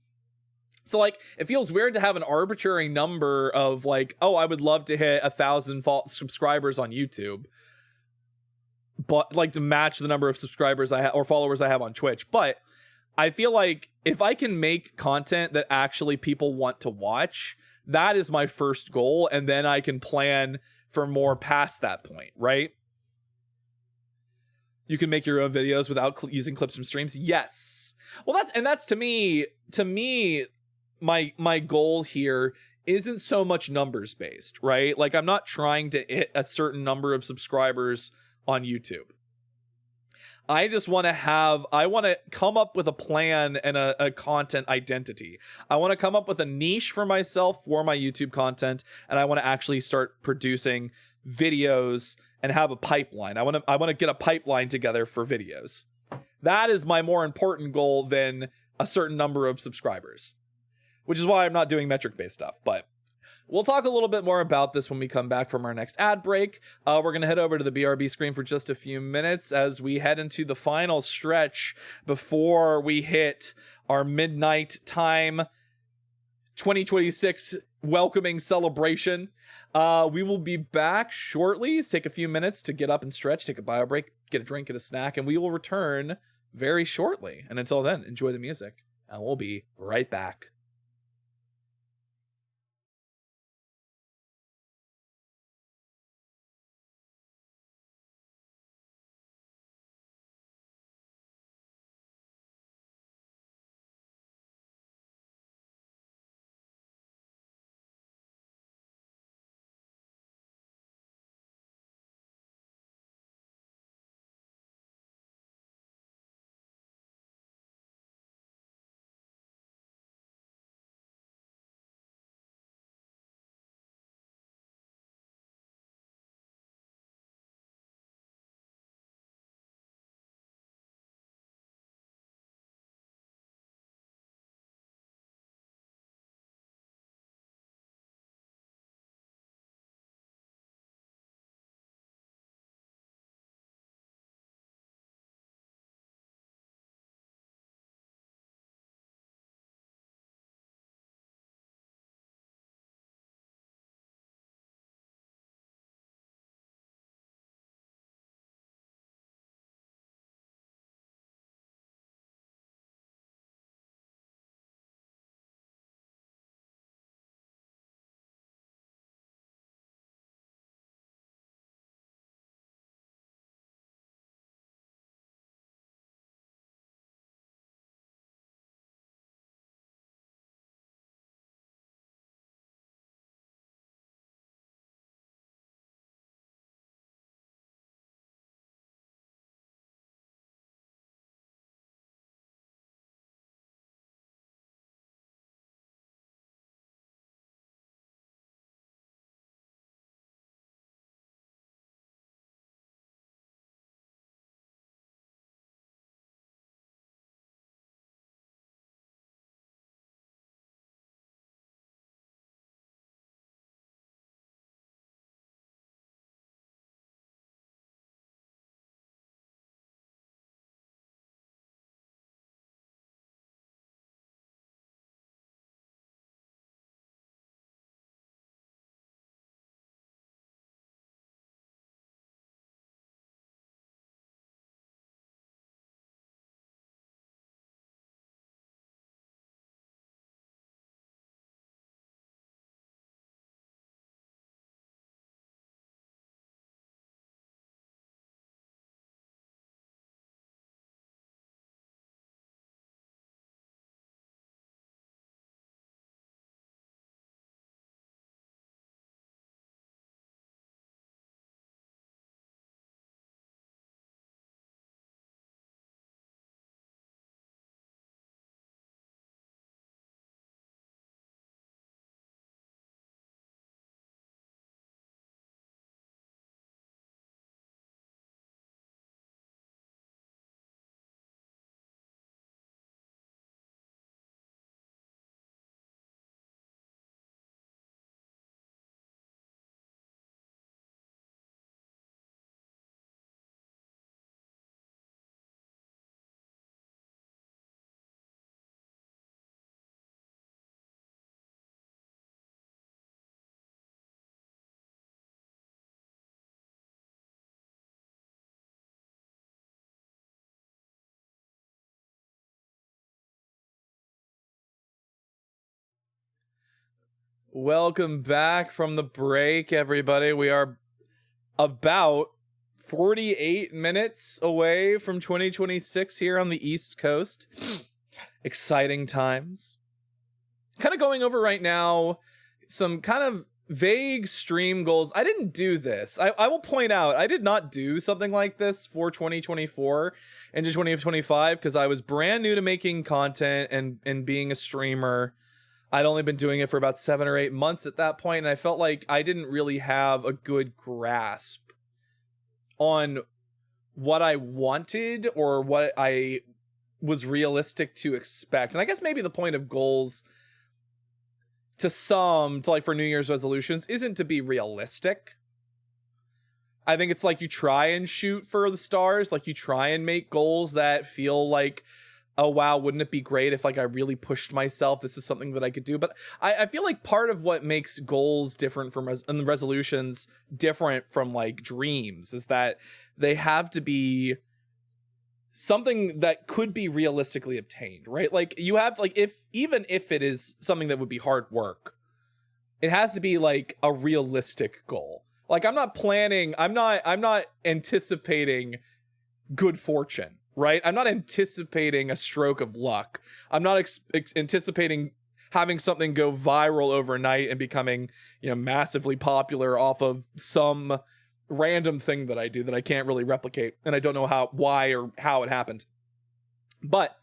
So, like, it feels weird to have an arbitrary number of, like, oh, I would love to hit 1,000 subscribers on YouTube, but, like, to match the number of subscribers I have or followers I have on Twitch. But I feel like if I can make content that actually people want to watch, that is my first goal, and then I can plan for more past that point, right? You can make your own videos without using clips from streams. Yes. Well, that's to me, my goal here isn't so much numbers based, right? Like, I'm not trying to hit a certain number of subscribers on YouTube. I just want to come up with a plan and a content identity. I want to come up with a niche for myself for my YouTube content, and I want to actually start producing videos and have a pipeline. I want to get a pipeline together for videos. That is my more important goal than a certain number of subscribers, which is why I'm not doing metric-based stuff. But we'll talk a little bit more about this when we come back from our next ad break. We're going to head over to the BRB screen for just a few minutes as we head into the final stretch before we hit our midnight time 2026 welcoming celebration. We will be back shortly. Take a few minutes to get up and stretch, take a bio break, get a drink, get a snack, and we will return very shortly. And until then, enjoy the music, and we'll be right back. Welcome back from the break, everybody. We are about 48 minutes away from 2026 here on the East Coast. Exciting times. Kind of going over right now some kind of vague stream goals. I didn't do this. I will point out, I did not do something like this for 2024 into 2025 because I was brand new to making content and being a streamer. I'd only been doing it for about 7 or 8 months at that point, and I felt like I didn't really have a good grasp on what I wanted or what I was realistic to expect. And I guess maybe the point of goals to some, to like for New Year's resolutions, isn't to be realistic. I think it's like you try and shoot for the stars, like you try and make goals that feel like, oh wow, wouldn't it be great if like I really pushed myself? This is something that I could do. But I feel like part of what makes goals different from and resolutions different from like dreams is that they have to be something that could be realistically obtained, right? Like you have like even if it is something that would be hard work, it has to be like a realistic goal. Like I'm not anticipating good fortune. Right? I'm not anticipating a stroke of luck. I'm not anticipating having something go viral overnight and becoming, massively popular off of some random thing that I do that I can't really replicate. And I don't know why or how it happened. But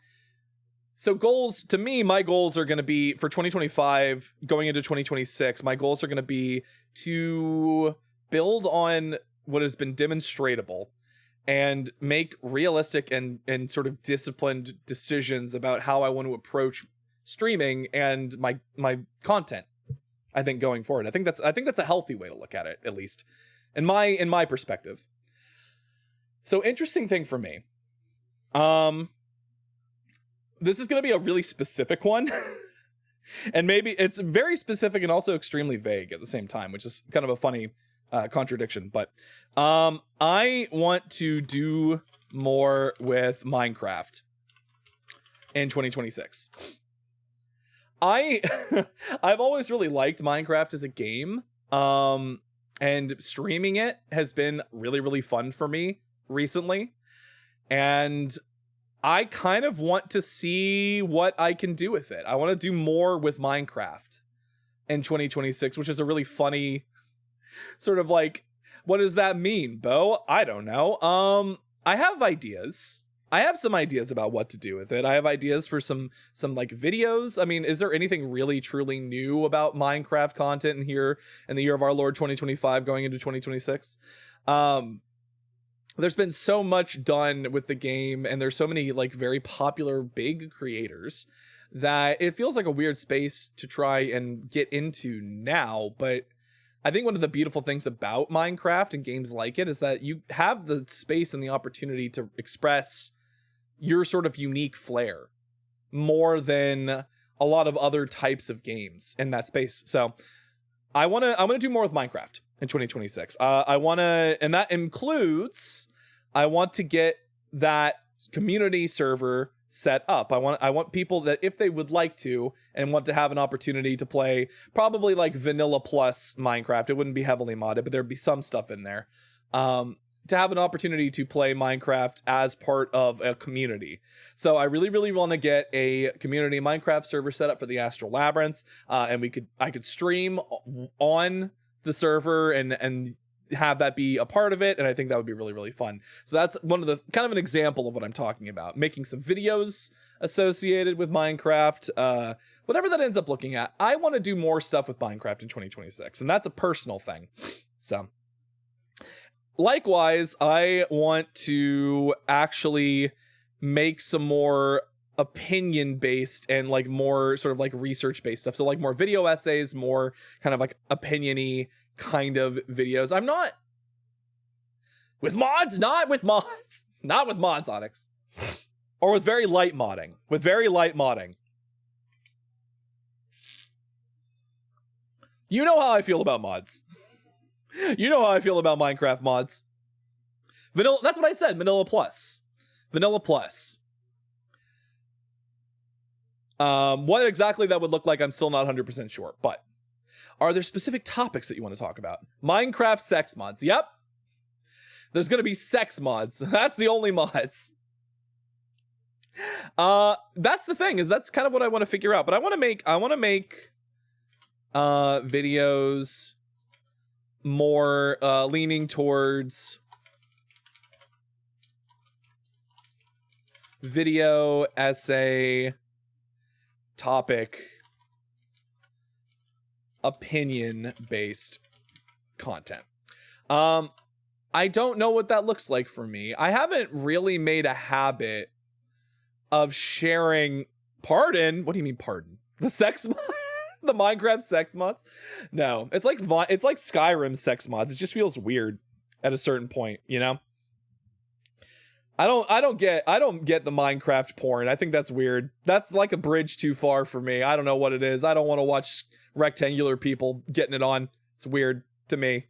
so goals, to me, my goals are going to be for 2025 going into 2026. My goals are going to be to build on what has been demonstratable and make realistic and sort of disciplined decisions about how I want to approach streaming and my content. I think going forward, I think that's a healthy way to look at it, at least in my perspective. So interesting thing for me. This is going to be a really specific one, and maybe it's very specific and also extremely vague at the same time, which is kind of a funny contradiction. But I want to do more with Minecraft in 2026. I've always really liked Minecraft as a game, and streaming it has been really, really fun for me recently, and I kind of want to see what I can do with it. I want to do more with Minecraft in 2026, which is a really funny sort of like, what does that mean, Bo? I don't know. I have ideas. I have some ideas about what to do with it. I have ideas for some like videos. I mean, is there anything really truly new about Minecraft content in here in the year of our Lord 2025 going into 2026? There's been so much done with the game, and there's so many like very popular big creators that it feels like a weird space to try and get into now. But I think one of the beautiful things about Minecraft and games like it is that you have the space and the opportunity to express your sort of unique flair more than a lot of other types of games in that space. So I want to do more with Minecraft in 2026. And that includes, I want to get that community server set up. I want people that if they would like to and want to have an opportunity to play probably like vanilla plus Minecraft, it wouldn't be heavily modded, but there'd be some stuff in there, to have an opportunity to play Minecraft as part of a community. So I really, really want to get a community Minecraft server set up for the Astral Labyrinth, and I could stream on the server and have that be a part of it, and I think that would be really, really fun. So that's one of the kind of an example of what I'm talking about, making some videos associated with Minecraft, whatever that ends up looking at. I want to do more stuff with Minecraft in 2026, and that's a personal thing. So likewise, I want to actually make some more opinion-based and like more sort of like research-based stuff. So like more video essays, more kind of like opinion-y kind of videos. I'm not with mods, not with mods, Onyx. Or with very light modding. You know how I feel about mods. You know how I feel about Minecraft mods. Vanilla, that's what I said, Vanilla Plus. What exactly that would look like, I'm still not 100% sure, but Are there specific topics that you want to talk about? Minecraft sex mods. Yep. There's going to be sex mods. That's the only mods. That's the thing, is that's kind of what I want to figure out. But I want to make videos more leaning towards video essay topic opinion based content. I don't know what that looks like for me. I haven't really made a habit of sharing. Pardon? What do you mean pardon? The sex mod? The Minecraft sex mods? No, it's like Skyrim sex mods. It just feels weird at a certain point, you know? I don't get the Minecraft porn. I think that's weird. That's like a bridge too far for me. I don't know what it is. I don't want to watch rectangular people getting it on. It's weird to me.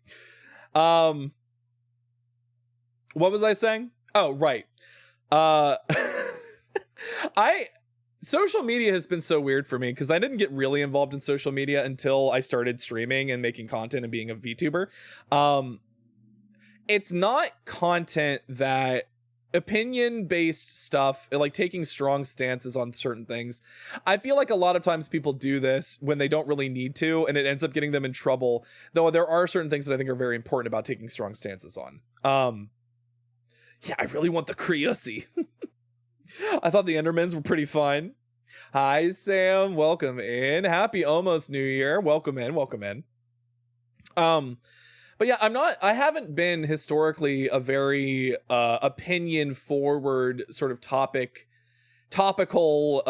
What was I saying? Oh, right. Social media has been so weird for me because I didn't get really involved in social media until I started streaming and making content and being a VTuber. It's not content that opinion-based stuff, like taking strong stances on certain things. I feel like a lot of times people do this when they don't really need to, and it ends up getting them in trouble. Though there are certain things that I think are very important about taking strong stances on. Yeah, I really want the Creusy. I thought the Endermans were pretty fun. Hi, Sam. Welcome in. Happy almost New Year. Welcome in. Welcome in. But yeah, I haven't been historically a very opinion forward sort of topical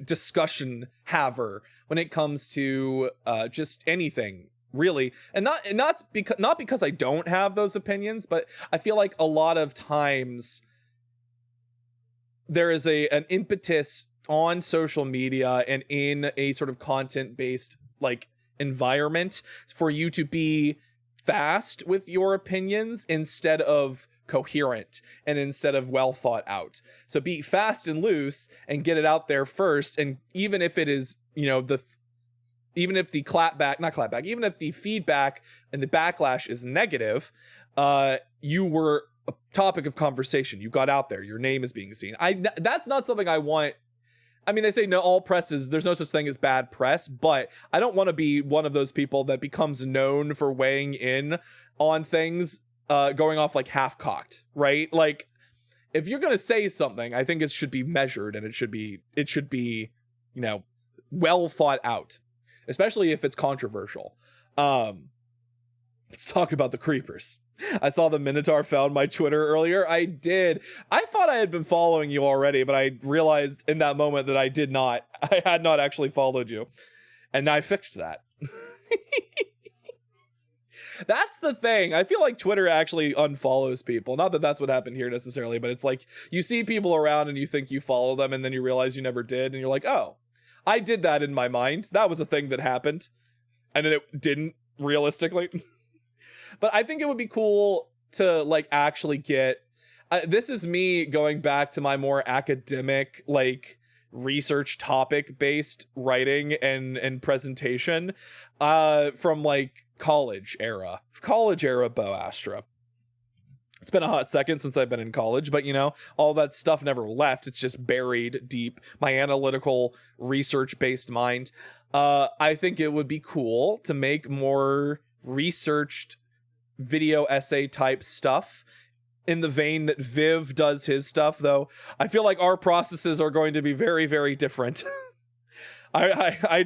discussion haver when it comes to just anything really. And not because I don't have those opinions, but I feel like a lot of times there is an impetus on social media and in a sort of content-based like environment for you to be fast with your opinions instead of coherent and instead of well thought out. So be fast and loose and get it out there first. And even if it is, you know, even if the even if the feedback and the backlash is negative, you were a topic of conversation. You got out there. Your name is being seen. That's not something I want. I mean, they say no, all press is, there's no such thing as bad press, but I don't want to be one of those people that becomes known for weighing in on things, going off like half-cocked, right? Like, if you're going to say something, I think it should be measured and it should be, you know, well thought out, especially if it's controversial. Let's talk about the creepers. I saw the Minotaur found my Twitter earlier. I did. I thought I had been following you already, but I realized in that moment that I did not. I had not actually followed you. And I fixed that. That's the thing. I feel like Twitter actually unfollows people. Not that that's what happened here necessarily, but it's like you see people around and you think you follow them and then you realize you never did. And you're like, oh, I did that in my mind. That was a thing that happened. And then it didn't realistically. But I think it would be cool to like actually get, this is me going back to my more academic, like research topic based writing and presentation, from like college era Bo Astra. It's been a hot second since I've been in college, but you know, all that stuff never left. It's just buried deep. My analytical research based mind. I think it would be cool to make more researched video essay type stuff in the vein that Viv does his stuff, though I feel like our processes are going to be very, very different. I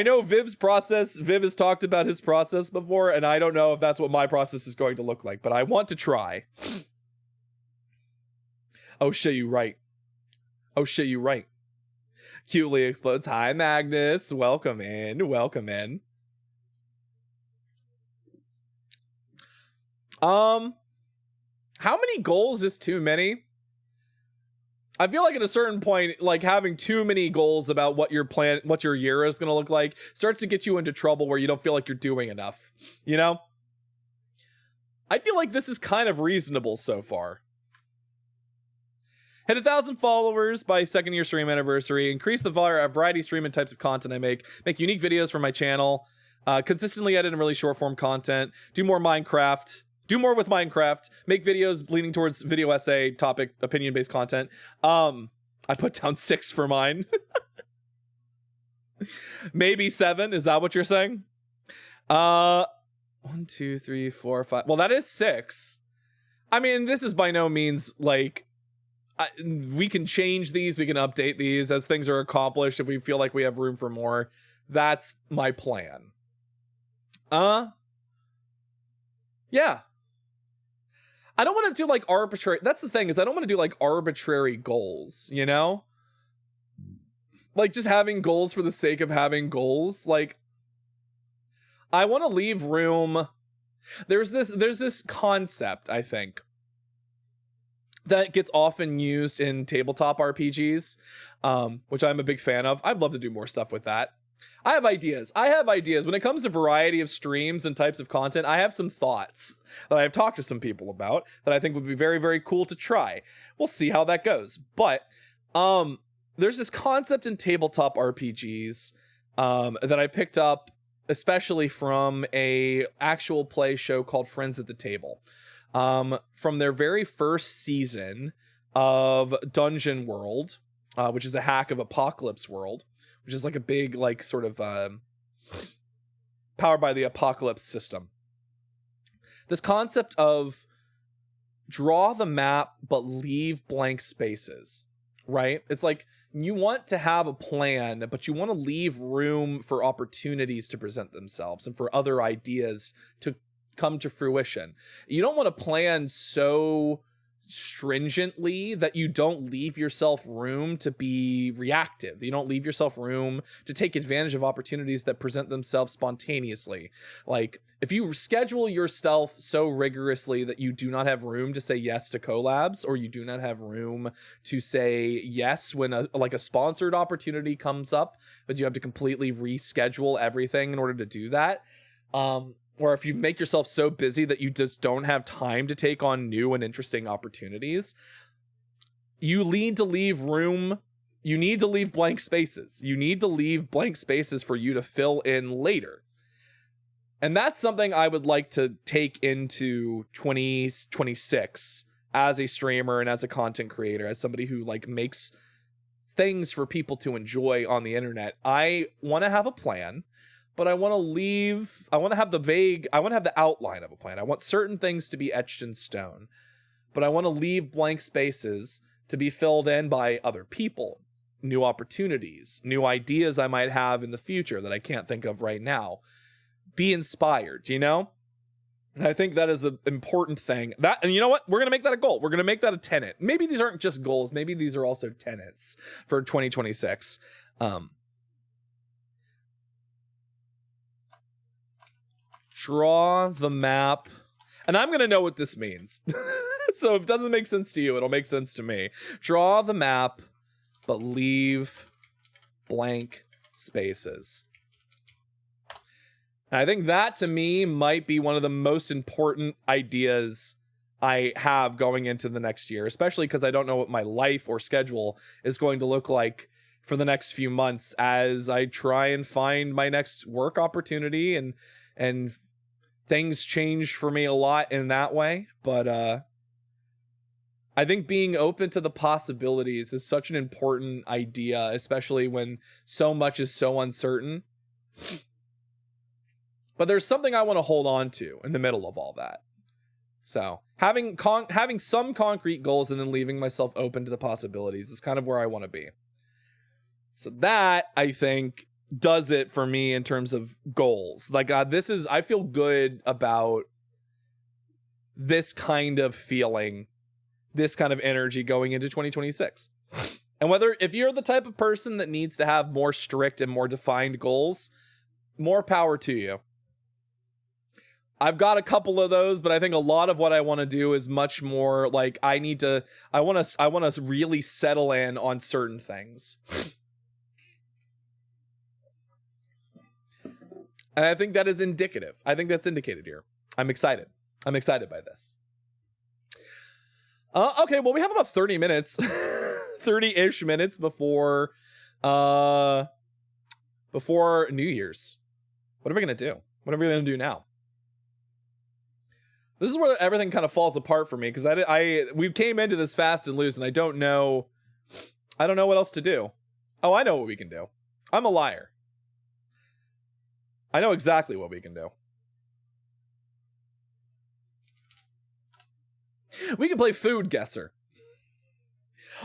know Viv's process. Viv has talked about his process before, and I don't know if that's what my process is going to look like, but I want to try. Oh shit, you right. Oh shit, you right. Cutely explodes. Hi, Magnus. Welcome in. Welcome in. How many goals is too many? I feel like at a certain point, like having too many goals about what your year is going to look like starts to get you into trouble where you don't feel like you're doing enough, you know? I feel like this is kind of reasonable so far. Hit 1,000 followers by second year stream anniversary. Increase the variety stream and types of content I make. Make unique videos for my channel. Consistently edit and really short form content. Do more Minecraft. Do more with Minecraft. Make videos leaning towards video essay, topic, opinion-based content. I put down 6 for mine. Maybe 7. Is that what you're saying? 1, 2, 3, 4, 5. Well, that is 6. I mean, this is by no means like we can change these. We can update these as things are accomplished. If we feel like we have room for more, that's my plan. Yeah. I don't want to do like arbitrary. That's the thing, is I don't want to do like arbitrary goals, you know? Like just having goals for the sake of having goals. Like I want to leave room. There's this concept, I think, that gets often used in tabletop RPGs, which I'm a big fan of. I'd love to do more stuff with that. I have ideas. When it comes to variety of streams and types of content, I have some thoughts that I've talked to some people about that I think would be very, very cool to try. We'll see how that goes. But there's this concept in tabletop RPGs that I picked up especially from a actual play show called Friends at the Table. From their very first season of Dungeon World, which is a hack of Apocalypse World, which is like a big, like, sort of powered by the Apocalypse system. This concept of draw the map but leave blank spaces, right? It's like you want to have a plan, but you want to leave room for opportunities to present themselves and for other ideas to come to fruition. You don't want to plan so stringently that you don't leave yourself room to be reactive. You don't leave yourself room to take advantage of opportunities that present themselves spontaneously. Like if you schedule yourself so rigorously that you do not have room to say yes to collabs, or you do not have room to say yes when a sponsored opportunity comes up, but you have to completely reschedule everything in order to do that. Or if you make yourself so busy that you just don't have time to take on new and interesting opportunities, you need to leave room. You need to leave blank spaces. You need to leave blank spaces for you to fill in later. And that's something I would like to take into 2026 as a streamer and as a content creator, as somebody who like makes things for people to enjoy on the internet. I want to have a plan. But I want to have the outline of a plan. I want certain things to be etched in stone, but I want to leave blank spaces to be filled in by other people, new opportunities, new ideas I might have in the future that I can't think of right now. Be inspired, you know? And I think that is an important thing. And you know what? We're going to make that a goal. We're going to make that a tenet. Maybe these aren't just goals. Maybe these are also tenets for 2026. Draw the map. And I'm going to know what this means. So if it doesn't make sense to you, it'll make sense to me. Draw the map, but leave blank spaces. And I think that to me might be one of the most important ideas I have going into the next year, especially because I don't know what my life or schedule is going to look like for the next few months as I try and find my next work opportunity, and things change for me a lot in that way. But I think being open to the possibilities is such an important idea, especially when so much is so uncertain. But there's something I want to hold on to in the middle of all that. So having some concrete goals and then leaving myself open to the possibilities is kind of where I want to be. So that, I think, does it for me in terms of goals. Like I feel good about this kind of feeling, this kind of energy going into 2026. And if you're the type of person that needs to have more strict and more defined goals, more power to you. I've got a couple of those, but I think a lot of what I want to do is much more like I want to really settle in on certain things. And I think that is indicative. I think that's indicated here. I'm excited. I'm excited by this. Okay, well, we have about 30 minutes, 30-ish minutes before New Year's. What are we gonna do? What are we gonna do now? This is where everything kind of falls apart for me, because we came into this fast and loose, and I don't know what else to do. Oh, I know what we can do. I'm a liar. I know exactly what we can do. We can play Food Guesser.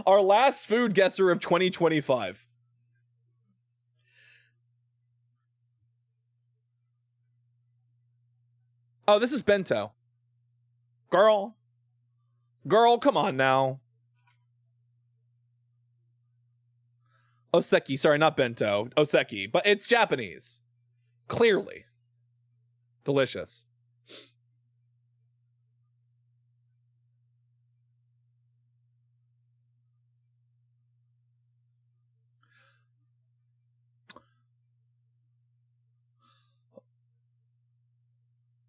Our last Food Guesser of 2025. Oh, this is Bento. Girl, come on now. Oseki, sorry, not bento. Oseki, but it's Japanese. Clearly. Delicious.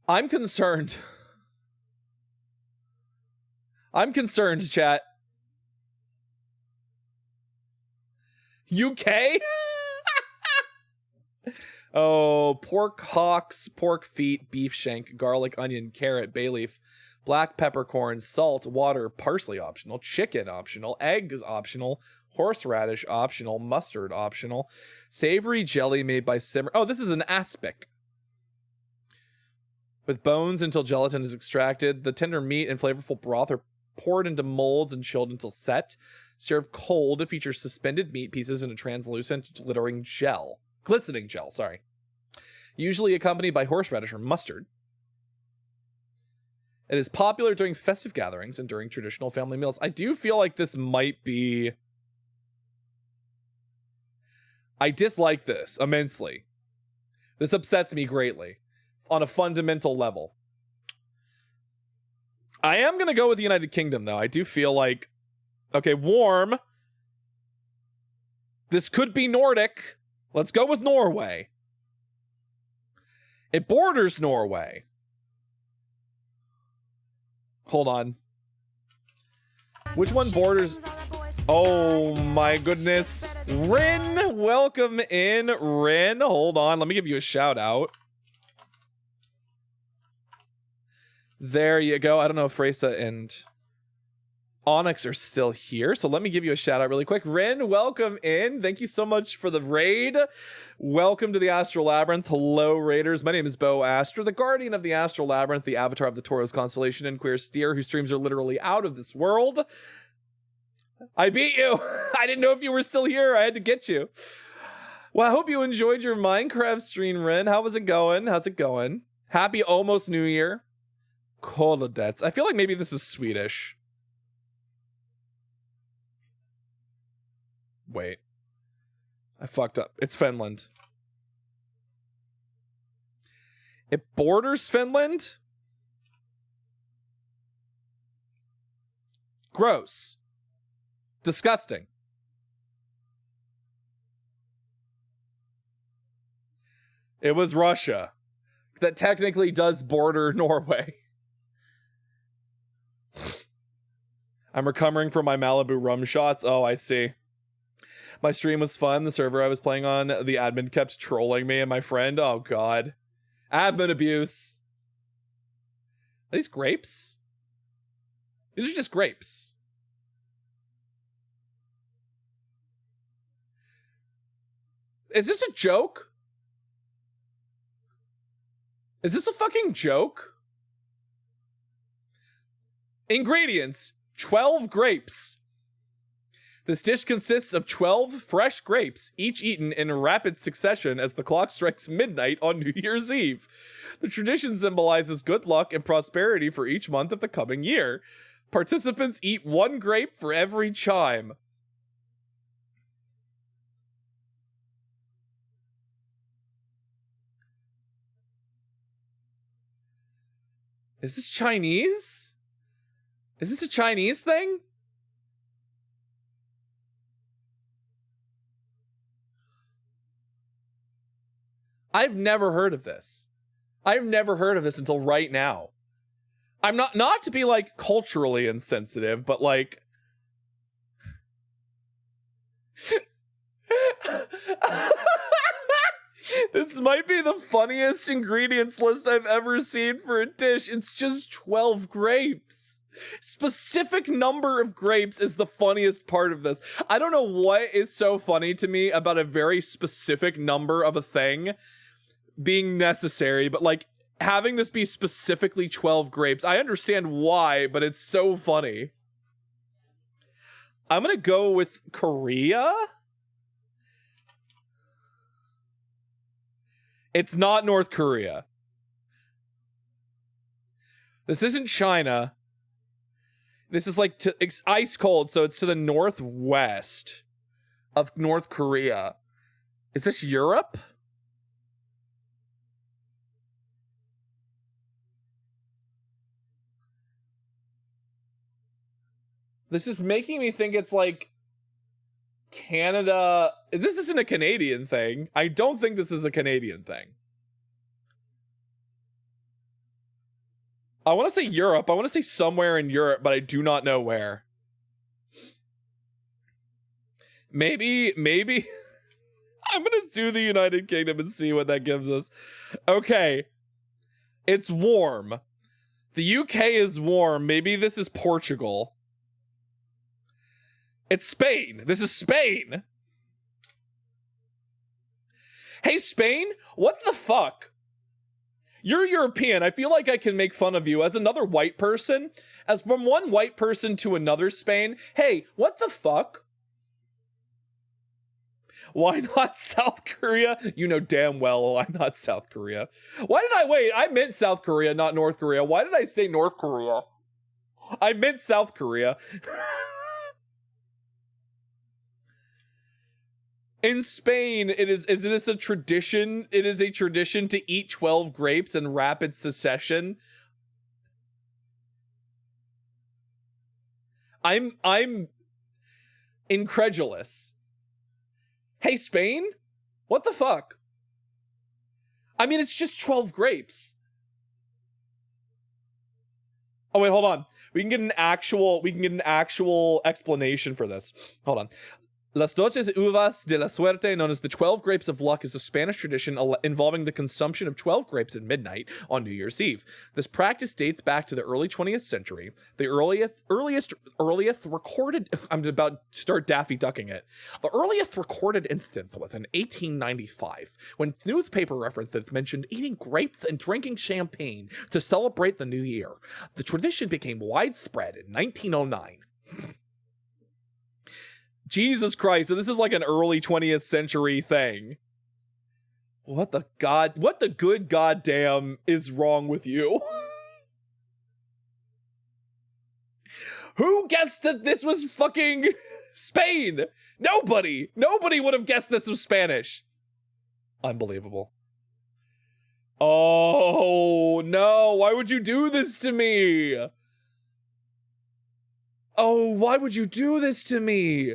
I'm concerned. I'm concerned, chat. UK? Oh, pork hocks, pork feet, beef shank, garlic, onion, carrot, bay leaf, black peppercorn, salt, water, parsley optional, chicken optional, eggs optional, horseradish optional, mustard optional, savory jelly made by simmer. Oh, this is an aspic. With bones until gelatin is extracted. The tender meat and flavorful broth are poured into molds and chilled until set. Served cold, it features suspended meat pieces in a translucent glistening gel, sorry. Usually accompanied by horseradish or mustard. It is popular during festive gatherings and during traditional family meals. I do feel like this might be... I dislike this immensely. This upsets me greatly on a fundamental level. I am going to go with the United Kingdom, though. I do feel like... Okay, warm. This could be Nordic. Let's go with Norway. It borders Norway. Hold on. Which one borders... Oh my goodness. Rin, welcome in, Rin. Hold on, let me give you a shout out. There you go. I don't know if Freysa and Onyx are still here, so let me give you a shout out really quick. Rin, welcome in. Thank you so much for the raid. Welcome to the Astral Labyrinth. Hello, Raiders. My name is Bo Astra, the guardian of the Astral Labyrinth, the avatar of the Taurus constellation, and queer steer whose streams are literally out of this world. I beat you. I didn't know if you were still here. I had to get you. Well, I hope you enjoyed your Minecraft stream, Rin. How was it going? How's it going? Happy almost New Year. Kolodets. I feel like maybe this is Swedish. Wait. I fucked up. It's Finland. It borders Finland? Gross. Disgusting. It was Russia. That technically does border Norway. I'm recovering from my Malibu rum shots. Oh, I see. My stream was fun. The server I was playing on, the admin kept trolling me and my friend. Oh, God. Admin abuse. Are these grapes? These are just grapes. Is this a joke? Is this a fucking joke? Ingredients: 12 grapes. This dish consists of 12 fresh grapes, each eaten in rapid succession as the clock strikes midnight on New Year's Eve. The tradition symbolizes good luck and prosperity for each month of the coming year. Participants eat 1 grape for every chime. Is this Chinese? Is this a Chinese thing? I've never heard of this. I've never heard of this until right now. I'm not to be like culturally insensitive, but like This might be the funniest ingredients list I've ever seen for a dish. It's just 12 grapes. Specific number of grapes is the funniest part of this. I don't know what is so funny to me about a very specific number of a thing being necessary, but like having this be specifically 12 grapes, I understand why, but it's so funny. I'm gonna go with Korea. It's not North Korea. This isn't China. This is like it's ice cold, so it's to the northwest of North Korea. Is this Europe? This is making me think it's like Canada. This isn't a Canadian thing. I don't think this is a Canadian thing. I want to say Europe. I want to say somewhere in Europe, but I do not know where. Maybe I'm going to do the United Kingdom and see what that gives us. Okay. It's warm. The UK is warm. Maybe this is Portugal. It's Spain. This is Spain. Hey, Spain, what the fuck? You're European. I feel like I can make fun of you as another white person. As from one white person to another, Spain. Hey, what the fuck? Why not South Korea? You know damn well why not South Korea. Why did I wait? I meant South Korea, not North Korea. Why did I say North Korea? I meant South Korea. In Spain, is this a tradition? It is a tradition to eat 12 grapes in rapid succession. I'm incredulous. Hey, Spain? What the fuck? I mean, it's just 12 grapes. Oh, wait, hold on. We can get an actual explanation for this. Hold on. Las doces uvas de la suerte, known as the 12 grapes of luck, is a Spanish tradition involving the consumption of 12 grapes at midnight on New Year's Eve. This practice dates back to the early 20th century. The earliest recorded... I'm about to start Daffy Ducking it. The earliest recorded instance was in 1895, when newspaper references mentioned eating grapes and drinking champagne to celebrate the new year. The tradition became widespread in 1909. Jesus Christ, so this is like an early 20th century thing. What the good goddamn is wrong with you? Who guessed that this was fucking Spain? Nobody would have guessed this was Spanish. Unbelievable. Oh, no, why would you do this to me? Oh, why would you do this to me?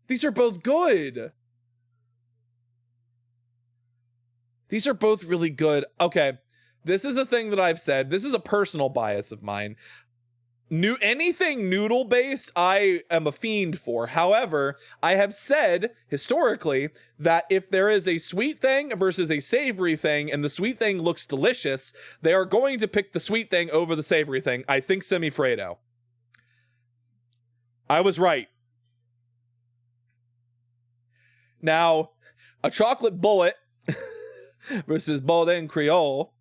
These are both good. These are both really good. Okay, this is a thing that I've said. This is a personal bias of mine. Anything noodle-based, I am a fiend for. However, I have said, historically, that if there is a sweet thing versus a savory thing, and the sweet thing looks delicious, they are going to pick the sweet thing over the savory thing. I think semifreddo. I was right. Now, a chocolate bullet versus Boudin Creole.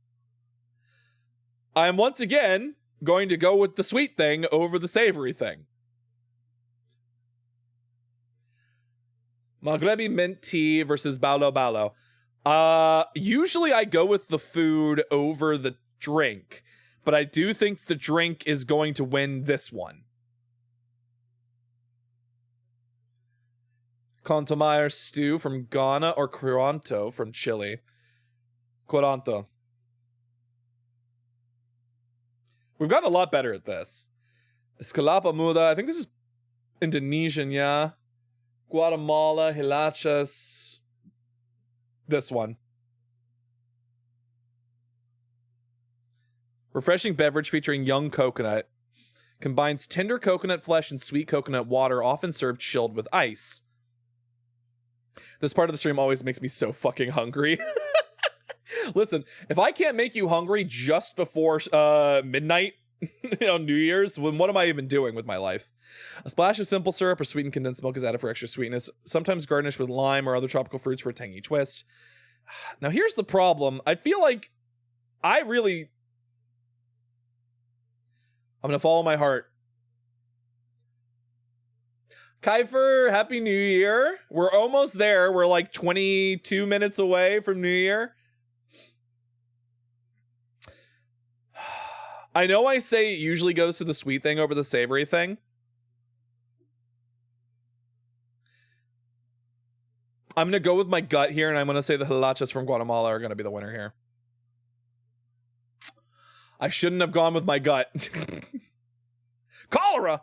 I am once again going to go with the sweet thing over the savory thing. Maghrebi mint tea versus Balo Balo. Usually I go with the food over the drink, but I do think the drink is going to win this one. Contomayor stew from Ghana or Curanto from Chile. Curanto. We've gotten a lot better at this. Escalapa muda. I think this is Indonesian, yeah. Guatemala, hilachas. This one. Refreshing beverage featuring young coconut. Combines tender coconut flesh and sweet coconut water, often served chilled with ice. This part of the stream always makes me so fucking hungry. Listen, if I can't make you hungry just before midnight on New Year's, then what am I even doing with my life? A splash of simple syrup or sweetened condensed milk is added for extra sweetness, sometimes garnished with lime or other tropical fruits for a tangy twist. Now here's the problem. I feel like I'm gonna follow my heart. Kiefer, Happy New Year. We're almost there. We're like 22 minutes away from New Year. I know I say it usually goes to the sweet thing over the savory thing. I'm going to go with my gut here, and I'm going to say the hilachas from Guatemala are going to be the winner here. I shouldn't have gone with my gut. Cholera!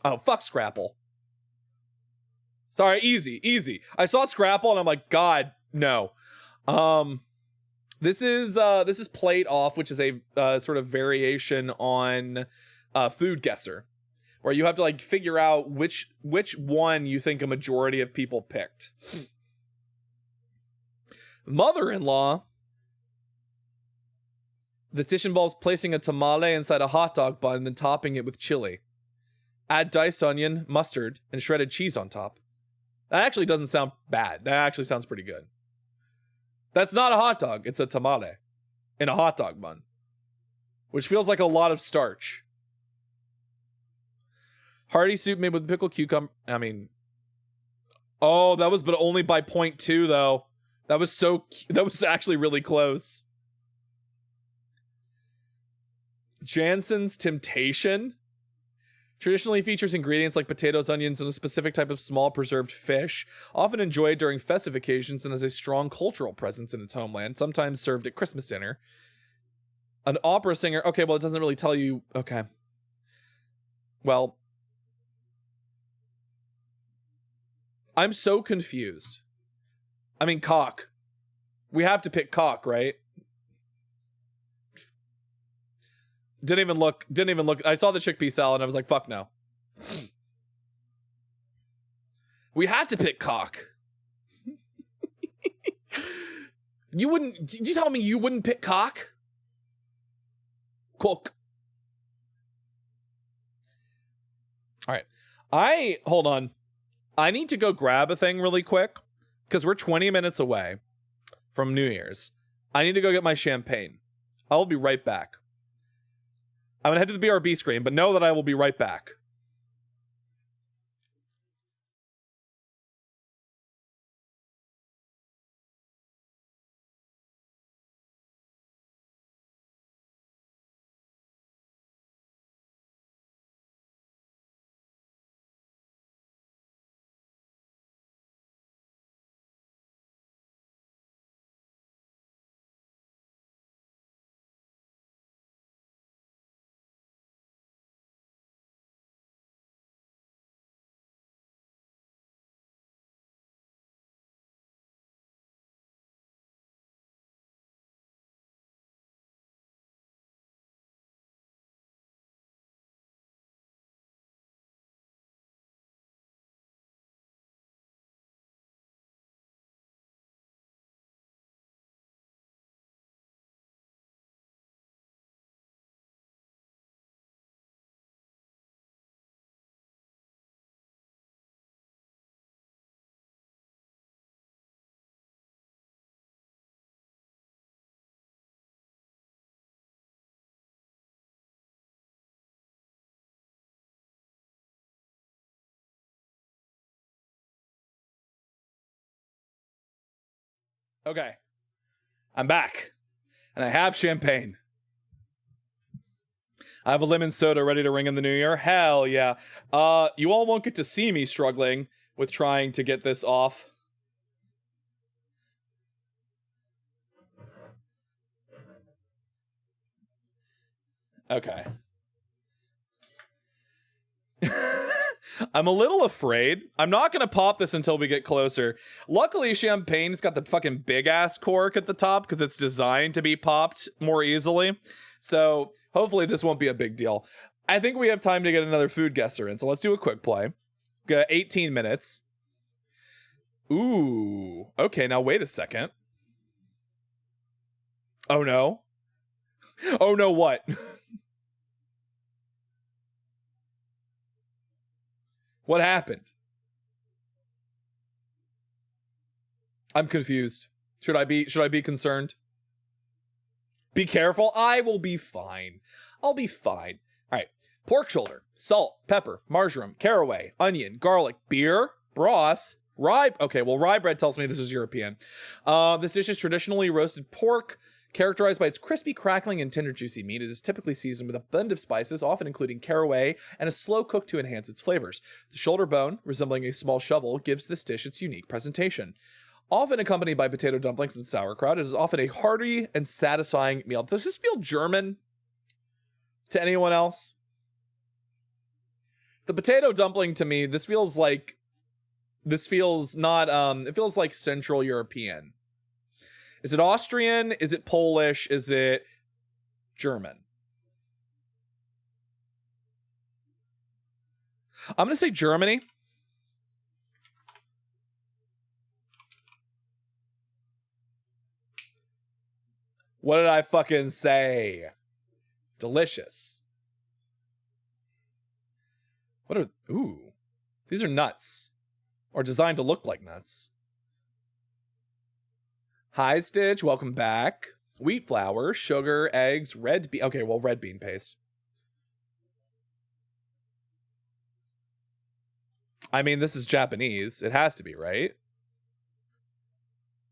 Oh, fuck Scrapple. Sorry, easy. I saw Scrapple, and I'm like, God, no. This is Plate Off, which is a sort of variation on Food Guesser, where you have to like figure out which one you think a majority of people picked. Mother-in-law. The dish involves placing a tamale inside a hot dog bun and then topping it with chili. Add diced onion, mustard, and shredded cheese on top. That actually doesn't sound bad. That actually sounds pretty good. That's not a hot dog. It's a tamale in a hot dog bun, which feels like a lot of starch. Hearty soup made with pickled cucumber. I mean, oh, that was but only by 0.2 though. That was actually really close. Jansen's Temptation traditionally features ingredients like potatoes, onions, and a specific type of small preserved fish, often enjoyed during festive occasions and has a strong cultural presence in its homeland, sometimes served at Christmas dinner. An opera singer. Okay, well, it doesn't really tell you. Okay. Well, I'm so confused. I mean, cock. We have to pick cock, right? Didn't even look. I saw the chickpea salad and I was like, fuck no. We had to pick cock. Did you tell me you wouldn't pick cock? Cook. All right. Hold on. I need to go grab a thing really quick because we're 20 minutes away from New Year's. I need to go get my champagne. I'll be right back. I'm going to head to the BRB screen, but know that I will be right back. Okay. I'm back. And I have champagne. I have a lemon soda ready to ring in the new year. Hell yeah. You all won't get to see me struggling with trying to get this off. Okay. I'm a little afraid. I'm not going to pop this until we get closer. Luckily, champagne's got the fucking big ass cork at the top because it's designed to be popped more easily. So hopefully this won't be a big deal. I think we have time to get another food guesser in. So let's do a quick play. Got 18 minutes. Ooh. Okay, now wait a second. Oh no. Oh no, what? What happened? I'm confused. Should I be concerned? Be careful. I will be fine. I'll be fine. All right. Pork shoulder, salt, pepper, marjoram, caraway, onion, garlic, beer, broth, rye. Okay, well, rye bread tells me this is European. This dish is traditionally roasted pork, characterized by its crispy, crackling, and tender, juicy meat. It is typically seasoned with a blend of spices, often including caraway, and a slow cook to enhance its flavors. The shoulder bone, resembling a small shovel, gives this dish its unique presentation. Often accompanied by potato dumplings and sauerkraut, it is often a hearty and satisfying meal. Does this feel German to anyone else? The potato dumpling to me, this feels not, it feels like Central European. Is it Austrian? Is it Polish? Is it German? I'm going to say Germany. What did I fucking say? Delicious. What are... Ooh. These are nuts. Or designed to look like nuts. Hi, Stitch. Welcome back. Wheat flour, sugar, eggs, red bean... Okay, well, red bean paste. I mean, this is Japanese. It has to be, right?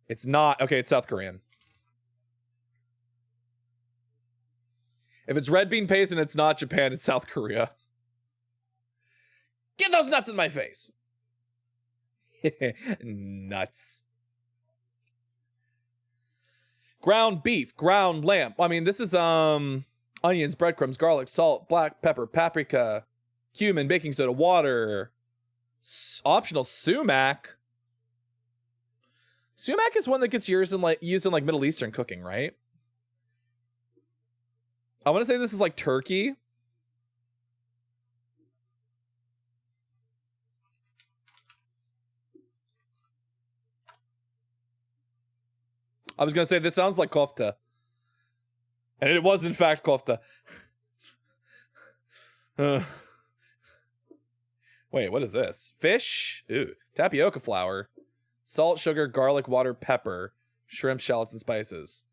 It's not. Okay, it's South Korean. If it's red bean paste and it's not Japan, it's South Korea. Get those nuts in my face. Nuts. Ground beef, ground lamb. I mean, this is onions, breadcrumbs, garlic, salt, black pepper, paprika, cumin, baking soda, water. Optional sumac. Sumac is one that gets used in like Middle Eastern cooking, right? I want to say this is like turkey. I was going to say this sounds like kofta. And it was in fact kofta. Wait, what is this? Fish? Ooh. Tapioca flour. Salt, sugar, garlic, water, pepper. Shrimp, shallots, and spices.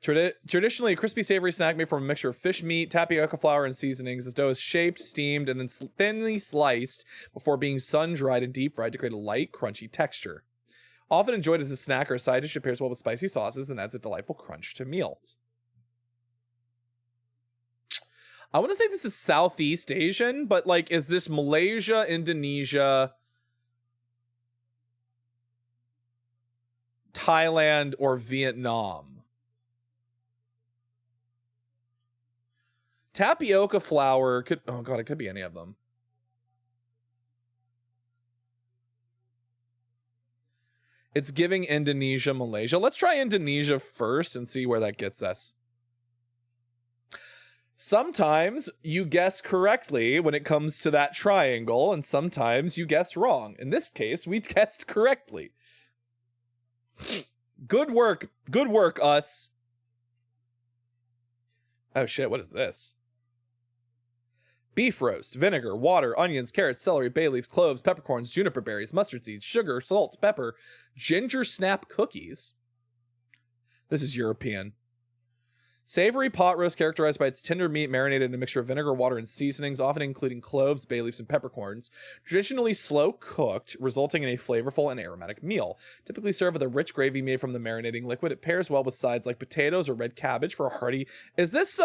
Traditionally, a crispy, savory snack made from a mixture of fish meat, tapioca flour, and seasonings. This dough is shaped, steamed, and then thinly sliced before being sun-dried and deep-fried to create a light, crunchy texture. Often enjoyed as a snack or a side dish, it pairs well with spicy sauces and adds a delightful crunch to meals. I want to say this is Southeast Asian, but like, is this Malaysia, Indonesia, Thailand, or Vietnam? Tapioca flour could, oh god, it could be any of them. It's giving Indonesia, Malaysia. Let's try Indonesia first and see where that gets us. Sometimes you guess correctly when it comes to that triangle, and sometimes you guess wrong. In this case, we guessed correctly. Good work, us. Oh shit, what is this? Beef roast, vinegar, water, onions, carrots, celery, bay leaves, cloves, peppercorns, juniper berries, mustard seeds, sugar, salt, pepper, ginger snap cookies. This is European. Savory pot roast characterized by its tender meat marinated in a mixture of vinegar, water, and seasonings, often including cloves, bay leaves, and peppercorns. Traditionally slow cooked, resulting in a flavorful and aromatic meal. Typically served with a rich gravy made from the marinating liquid. It pairs well with sides like potatoes or red cabbage for a hearty... Is this,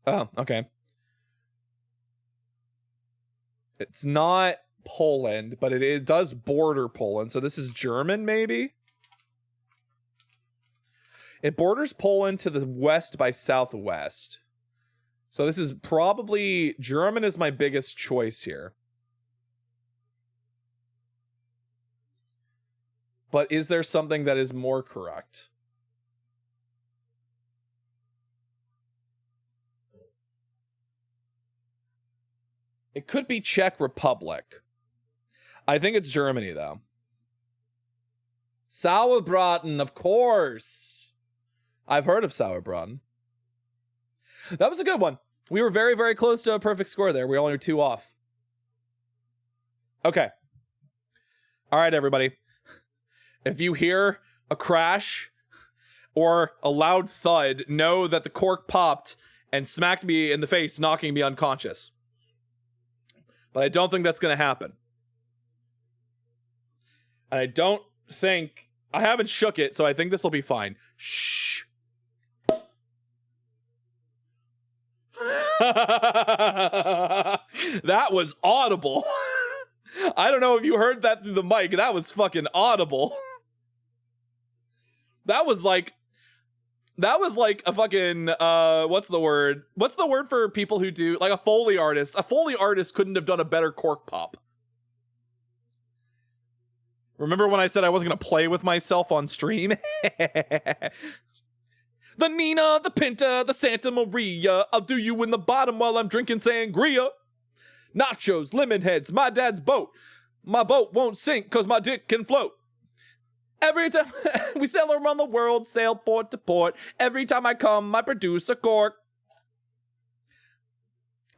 Oh, okay. It's not Poland, but it does border Poland. So this is German, maybe? It borders Poland to the west by southwest. So this is probably... German is my biggest choice here. But is there something that is more correct? It could be Czech Republic. I think it's Germany, though. Sauerbraten, of course. I've heard of Sauerbraten. That was a good one. We were very, very close to a perfect score there. We only were 2 off. Okay. All right, everybody. If you hear a crash or a loud thud, know that the cork popped and smacked me in the face, knocking me unconscious. But I don't think that's going to happen. And I don't think... I haven't shook it, so I think this will be fine. Shh. That was audible. I don't know if you heard that through the mic. That was fucking audible. That was like a fucking, what's the word? What's the word for people who do, like a Foley artist? A Foley artist couldn't have done a better cork pop. Remember when I said I wasn't going to play with myself on stream? The Nina, the Pinta, the Santa Maria. I'll do you in the bottom while I'm drinking sangria. Nachos, lemon heads, my dad's boat. My boat won't sink cause my dick can float. Every time we sail around the world, sail port to port. Every time I come, I produce a cork.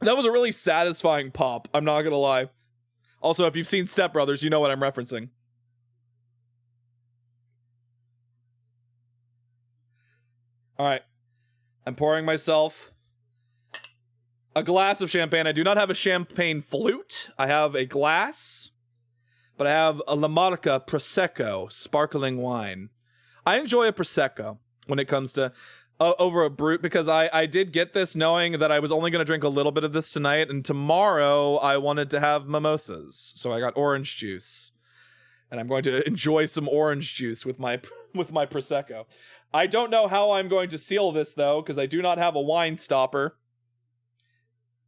That was a really satisfying pop, I'm not gonna lie. Also, if you've seen Step Brothers, you know what I'm referencing. All right, I'm pouring myself a glass of champagne. I do not have a champagne flute. I have a glass, but I have a La Marca Prosecco sparkling wine. I enjoy a Prosecco when it comes to over a Brut because I did get this knowing that I was only going to drink a little bit of this tonight, and tomorrow I wanted to have mimosas, so I got orange juice, and I'm going to enjoy some orange juice with my Prosecco. I don't know how I'm going to seal this, though, because I do not have a wine stopper.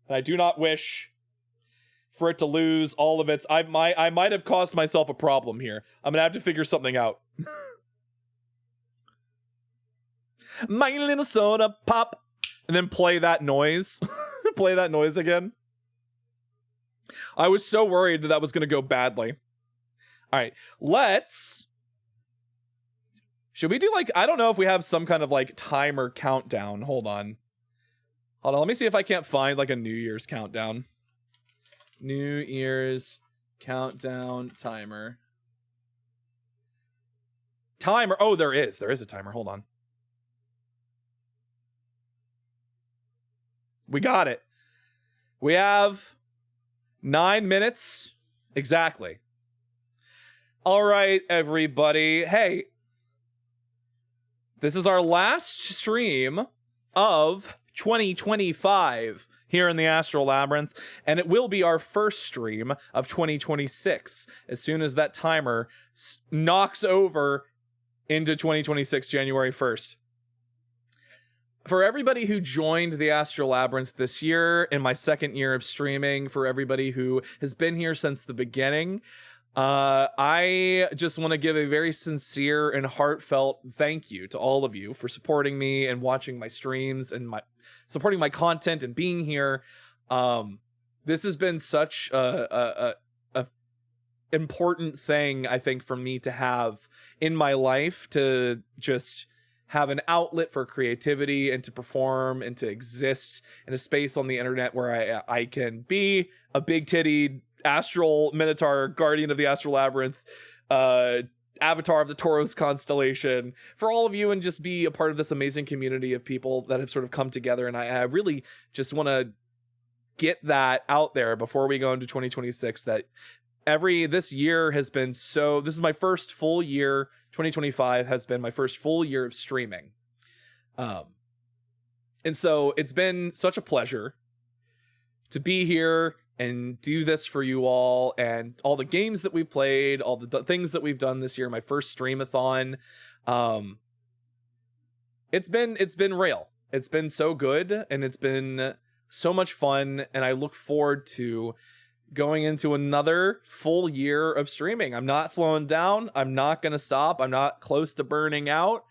And I do not wish for it to lose all of its... I might have caused myself a problem here. I'm going to have to figure something out. My little soda pop. And then play that noise. Play that noise again. I was so worried that that was going to go badly. All right, let's... Should we do, like, I don't know if we have some kind of, like, timer countdown. Hold on, let me see if I can't find, like, a New Year's countdown. New Year's countdown timer. Timer, oh, there is a timer, hold on. We got it. We have 9 minutes, exactly. All right, everybody, hey. This is our last stream of 2025 here in the Astral Labyrinth, and it will be our first stream of 2026 as soon as that timer knocks over into 2026, January 1st. For everybody who joined the Astral Labyrinth this year, in my second year of streaming, for everybody who has been here since the beginning, I just want to give a very sincere and heartfelt thank you to all of you for supporting me and watching my streams and supporting my content and being here. This has been such a important thing, I think, for me to have in my life, to just have an outlet for creativity and to perform and to exist in a space on the internet where I can be a big-tittied Astral Minotaur, Guardian of the Astral Labyrinth, Avatar of the Taurus constellation, for all of you, and just be a part of this amazing community of people that have sort of come together. And I really just want to get that out there before we go into 2026, that this year has been so... This is my first full year. 2025 has been my first full year of streaming. And so it's been such a pleasure to be here and do this for you all, and all the games that we played, all the things that we've done this year, my first streamathon. It's been real. It's been so good, and it's been so much fun, and I look forward to going into another full year of streaming. I'm not slowing down. I'm not going to stop. I'm not close to burning out.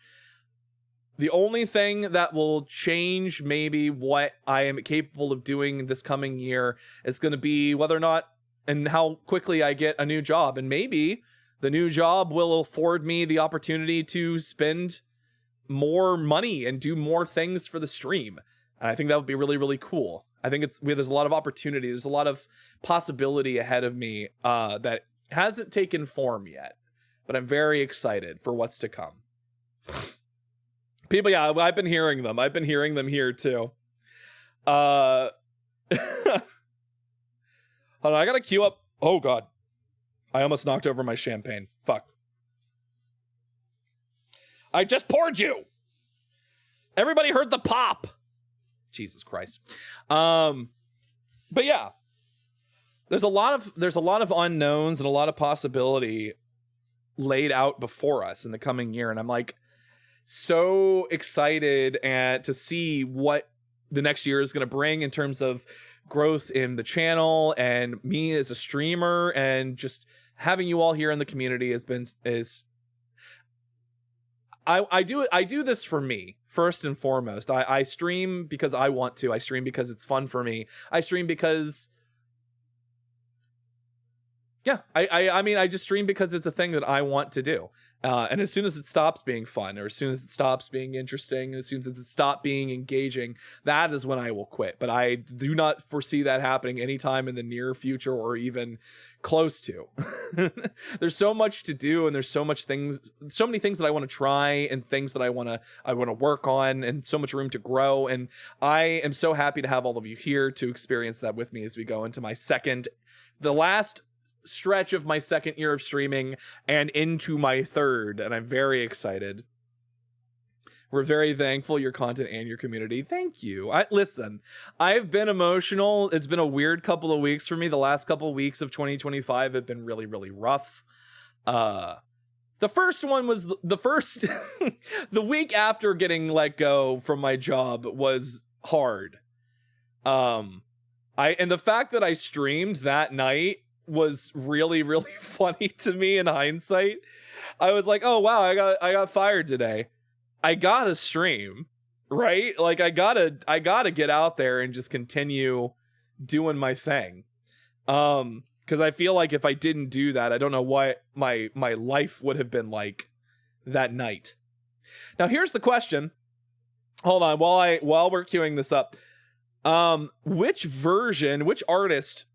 The only thing that will change maybe what I am capable of doing this coming year is going to be whether or not and how quickly I get a new job. And maybe the new job will afford me the opportunity to spend more money and do more things for the stream. And I think that would be really, really cool. I think there's a lot of opportunity. There's a lot of possibility ahead of me that hasn't taken form yet, but I'm very excited for what's to come. People, yeah, I've been hearing them. I've been hearing them here too. Hold on, I gotta queue up. Oh God, I almost knocked over my champagne. Fuck. I just poured you. Everybody heard the pop. Jesus Christ. But yeah, there's a lot of unknowns and a lot of possibility laid out before us in the coming year. And I'm like so excited to see what the next year is going to bring in terms of growth in the channel and me as a streamer, and just having you all here in the community I do this for me. First and foremost, I stream because I want to. I stream because it's fun for me. I stream because, yeah, I mean, I just stream because it's a thing that I want to do. And as soon as it stops being fun, or as soon as it stops being interesting, and as soon as it stops being engaging, that is when I will quit. But I do not foresee that happening anytime in the near future, or even close to. There's so much to do, and there's so many things that I want to try, and things that I want to work on, and so much room to grow. And I am so happy to have all of you here to experience that with me as we go into the last stretch of my second year of streaming and into my third, and I'm very excited. We're very thankful, your content and your community. Thank you. Listen, I've been emotional. It's been a weird couple of weeks for me. The last couple of weeks of 2025 have been really, really rough. The first one was the week after getting let go from my job was hard. And the fact that I streamed that night was really, really funny to me in hindsight. I was like, oh wow, I got fired today. I gotta stream, right? Like I gotta get out there and just continue doing my thing. Because I feel like if I didn't do that, I don't know what my life would have been like that night. Now here's the question. Hold on, while we're queuing this up. Which artist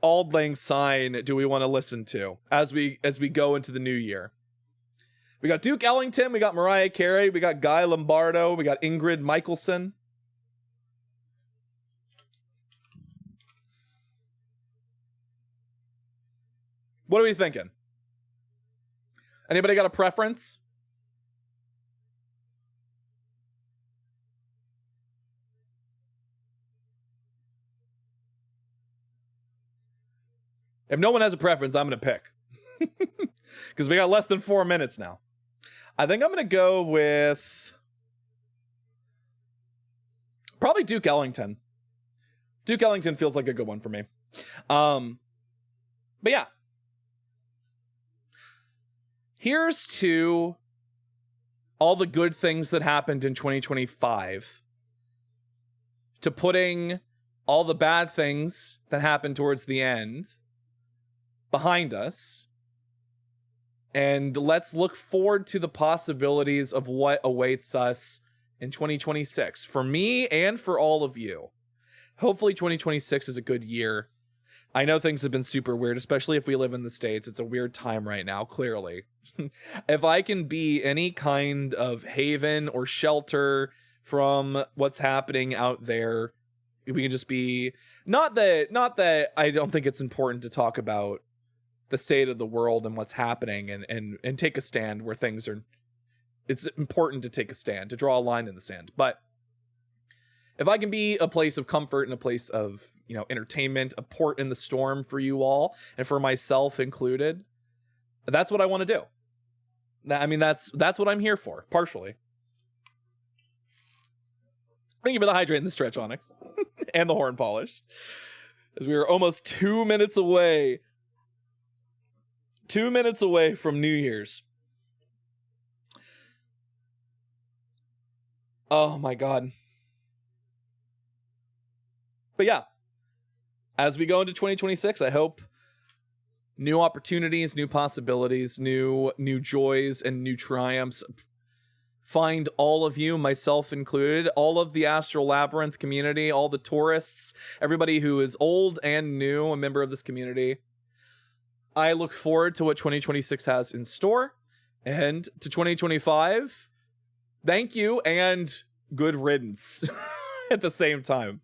Auld Lang Syne do we want to listen to as we go into the new year? We got Duke Ellington, we got Mariah Carey, we got Guy Lombardo, we got Ingrid Michaelson. What are we thinking? Anybody got a preference? If no one has a preference, I'm going to pick. Because we got less than 4 minutes now. I think I'm going to go with probably Duke Ellington. Duke Ellington feels like a good one for me. But yeah. Here's to all the good things that happened in 2025, to putting all the bad things that happened towards the end behind us. And let's look forward to the possibilities of what awaits us in 2026 for me and for all of you. Hopefully 2026 is a good year. I know things have been super weird, especially if we live in the States. It's a weird time right now, clearly. If I can be any kind of haven or shelter from what's happening out there, we can just be, not that I don't think it's important to talk about the state of the world and what's happening, and take a stand where things are, it's important to take a stand, to draw a line in the sand. But if I can be a place of comfort and a place of, entertainment, a port in the storm for you all, and for myself included, that's what I want to do. I mean, that's what I'm here for, partially. Thank you for the hydrate and the stretch, Onyx. And the horn polish. As we are almost 2 minutes away. 2 minutes away from New Year's. Oh my God. But yeah, as we go into 2026, I hope new opportunities, new possibilities, new joys, and new triumphs find all of you, myself included, all of the Astral Labyrinth community, all the tourists, everybody who is old and new, a member of this community. I look forward to what 2026 has in store, and to 2025, thank you and good riddance at the same time.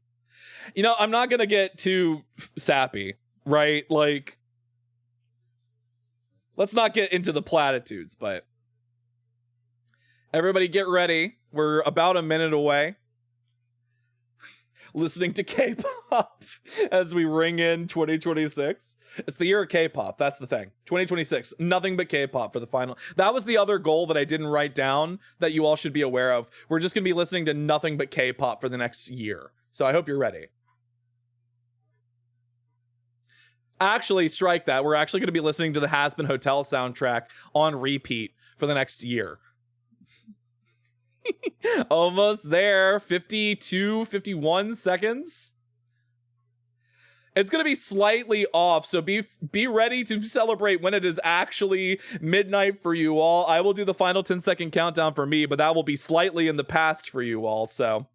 You know, I'm not going to get too sappy, right? Like, let's not get into the platitudes, but everybody get ready. We're about a minute away. Listening to K-pop as we ring in 2026. It's the year of K-pop. That's the thing. 2026. Nothing but K-pop for the final. That was the other goal that I didn't write down that you all should be aware of. We're just going to be listening to nothing but K-pop for the next year. So I hope you're ready. Actually, strike that. We're actually going to be listening to the Has-Been Hotel soundtrack on repeat for the next year. Almost there. 52, 51 seconds. It's going to be slightly off, so be ready to celebrate when it is actually midnight for you all. I will do the final 10-second countdown for me, but that will be slightly in the past for you all, so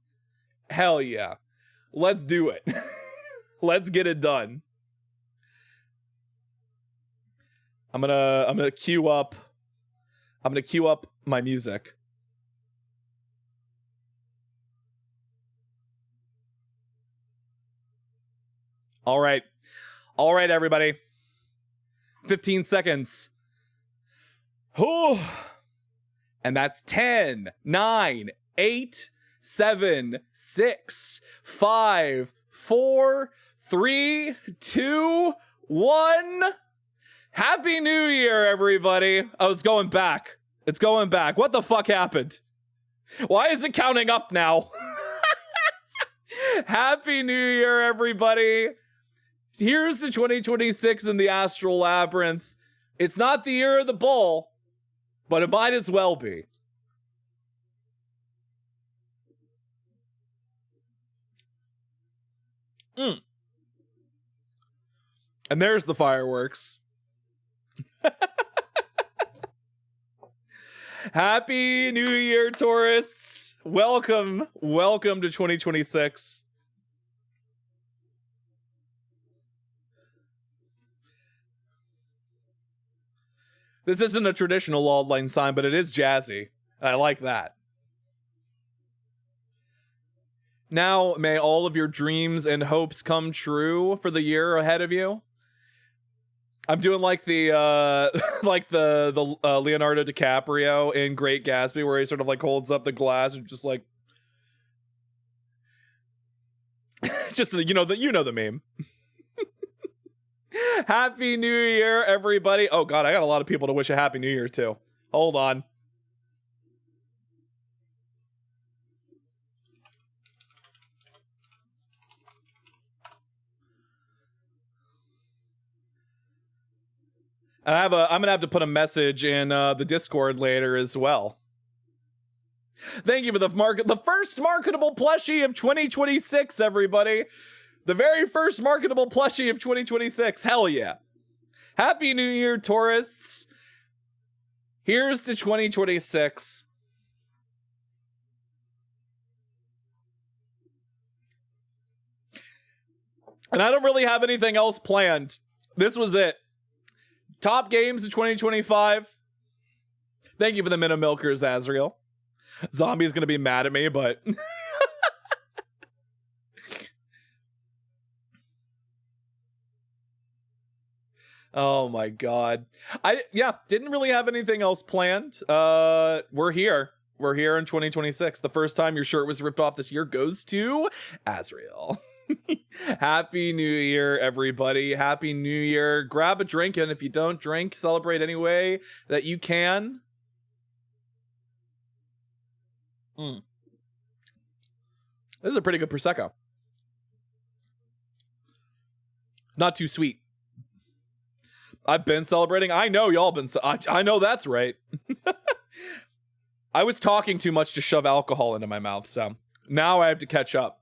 hell yeah. Let's do it. Let's get it done. I'm gonna queue up my music. All right, everybody. 15 seconds. Whew. And that's 10, 9, 8, 7, 6, 5, 4, 3, 2, 1. Happy New Year, everybody. Oh, it's going back. It's going back. What the fuck happened? Why is it counting up now? Happy New Year, everybody. Here's to 2026 in the Astral Labyrinth. It's not the year of the bull, but it might as well be. And there's the fireworks. Happy New Year, tourists. Welcome to 2026. This isn't a traditional auld lang syne, but it is jazzy. And I like that. Now, may all of your dreams and hopes come true for the year ahead of you. I'm doing like the Leonardo DiCaprio in Great Gatsby, where he sort of like holds up the glass and just like, just you know the meme. Happy New Year, everybody. Oh God, I got a lot of people to wish a Happy New Year to. Hold on. And I'm gonna have to put a message in the Discord later as well. Thank you for the first marketable plushie of 2026, everybody. The very first marketable plushie of 2026. Hell yeah. Happy New Year, tourists. Here's to 2026. And I don't really have anything else planned. This was it. Top games of 2025. Thank you for the Minnow Milkers, Azrael. Zombie's gonna be mad at me, but oh my God. Didn't really have anything else planned. We're here. We're here in 2026. The first time your shirt was ripped off this year goes to Azrael. Happy New Year, everybody. Happy New Year. Grab a drink, and if you don't drink, celebrate any way that you can. This is a pretty good Prosecco. Not too sweet. I've been celebrating. I know y'all been. I know that's right. I was talking too much to shove alcohol into my mouth, so now I have to catch up.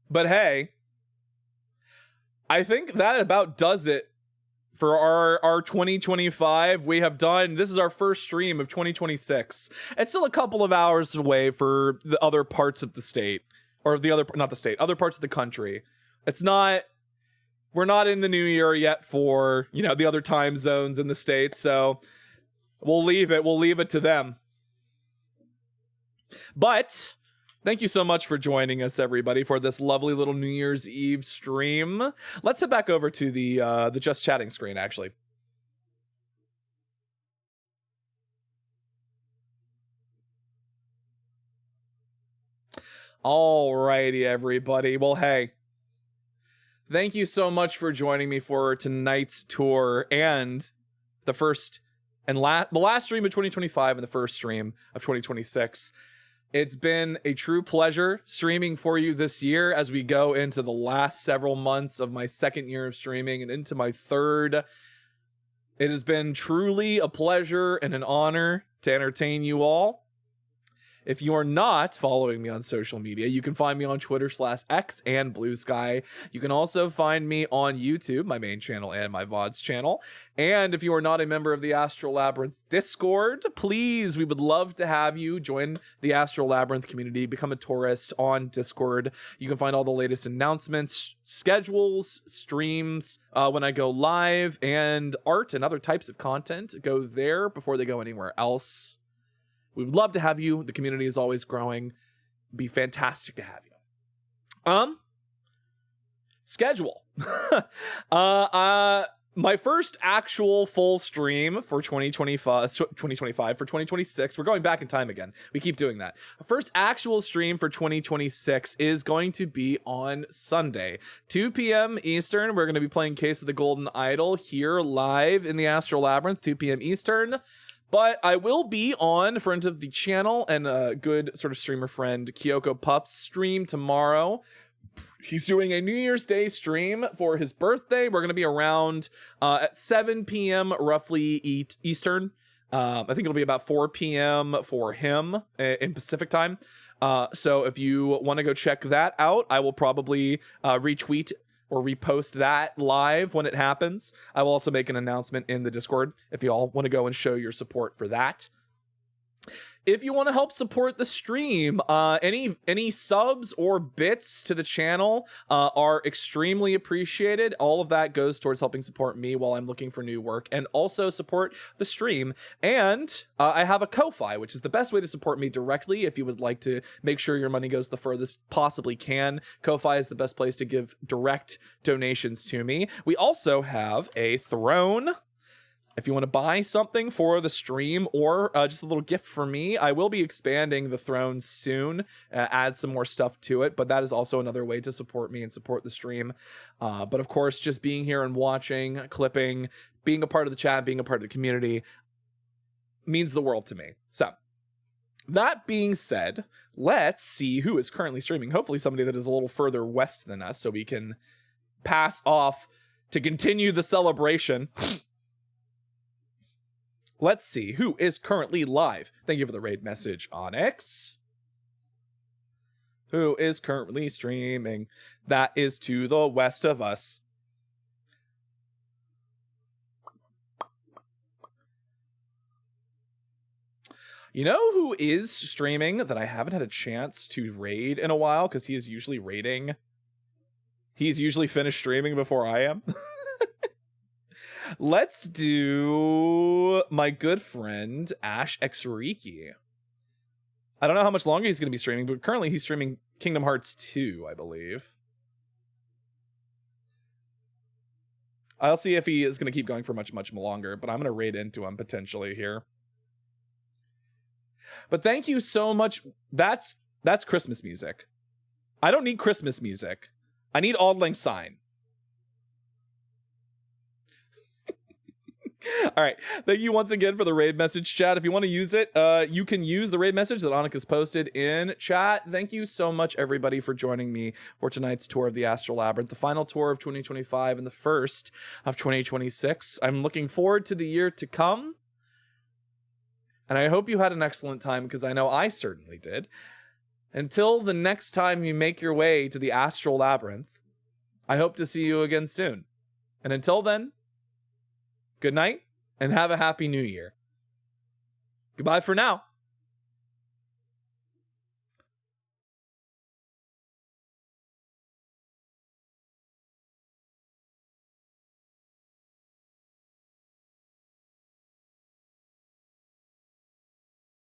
But hey, I think that about does it for our 2025. We have done, this is our first stream of 2026. It's still a couple of hours away for the other parts of the state, or the other, not the state, other parts of the country. It's not, we're not in the new year yet for, you know, the other time zones in the state, so we'll leave it to them. But thank you so much for joining us, everybody, for this lovely little New Year's Eve stream. Let's head back over to the just chatting screen, actually. Alrighty, everybody. Well, hey, thank you so much for joining me for tonight's tour and the first and the last stream of 2025 and the first stream of 2026. It's been a true pleasure streaming for you this year as we go into the last several months of my second year of streaming and into my third. It has been truly a pleasure and an honor to entertain you all. If you are not following me on social media, you can find me on Twitter/X and Blue Sky. You can also find me on YouTube, my main channel and my VODs channel. And if you are not a member of the Astral Labyrinth Discord, please, we would love to have you join the Astral Labyrinth community, become a tourist on Discord. You can find all the latest announcements, schedules, streams, when I go live, and art and other types of content go there before they go anywhere else. We would love to have you. The community is always growing. It'd be fantastic to have you. Schedule. My first actual full stream for 2025 for 2026. We're going back in time again. We keep doing that. First actual stream for 2026 is going to be on Sunday, 2 p.m. Eastern. We're going to be playing Case of the Golden Idol here live in the Astral Labyrinth, 2 p.m. Eastern. But I will be on friend of the channel and a good sort of streamer friend, Kyoko Pups, stream tomorrow. He's doing a New Year's Day stream for his birthday. We're going to be around at 7 p.m. roughly Eastern. I think it'll be about 4 p.m. for him in Pacific time. So if you want to go check that out, I will probably retweet or repost that live when it happens. I will also make an announcement in the Discord if you all want to go and show your support for that. If you want to help support the stream, any subs or bits to the channel are extremely appreciated. All of that goes towards helping support me while I'm looking for new work and also support the stream. And I have a Ko-Fi, which is the best way to support me directly if you would like to make sure your money goes the furthest possibly can. Ko-Fi is the best place to give direct donations to me. We also have a Throne. If you want to buy something for the stream or just a little gift for me, I will be expanding the Throne soon, add some more stuff to it, but that is also another way to support me and support the stream. But of course, just being here and watching, clipping, being a part of the chat, being a part of the community means the world to me. So that being said, let's see who is currently streaming. Hopefully somebody that is a little further west than us so we can pass off to continue the celebration. Let's see who is currently live. Thank you for the raid message, Onyx. Who is currently streaming? That is to the west of us. You know who is streaming that I haven't had a chance to raid in a while because he is usually raiding. He's usually finished streaming before I am. Let's do my good friend Ash Exriki. I don't know how much longer he's going to be streaming, but currently he's streaming Kingdom Hearts 2, I believe. I'll see if he is going to keep going for much longer, but I'm going to raid into him potentially here. But thank you so much. That's Christmas music. I don't need Christmas music. I need Auld Lang Syne. All right. Thank you once again for the raid message, chat. If you want to use it, you can use the raid message that Annika's posted in chat. Thank you so much, everybody, for joining me for tonight's tour of the Astral Labyrinth, the final tour of 2025 and the first of 2026. I'm looking forward to the year to come. And I hope you had an excellent time, because I know I certainly did. Until the next time you make your way to the Astral Labyrinth, I hope to see you again soon. And until then, good night and have a happy new year. Goodbye for now.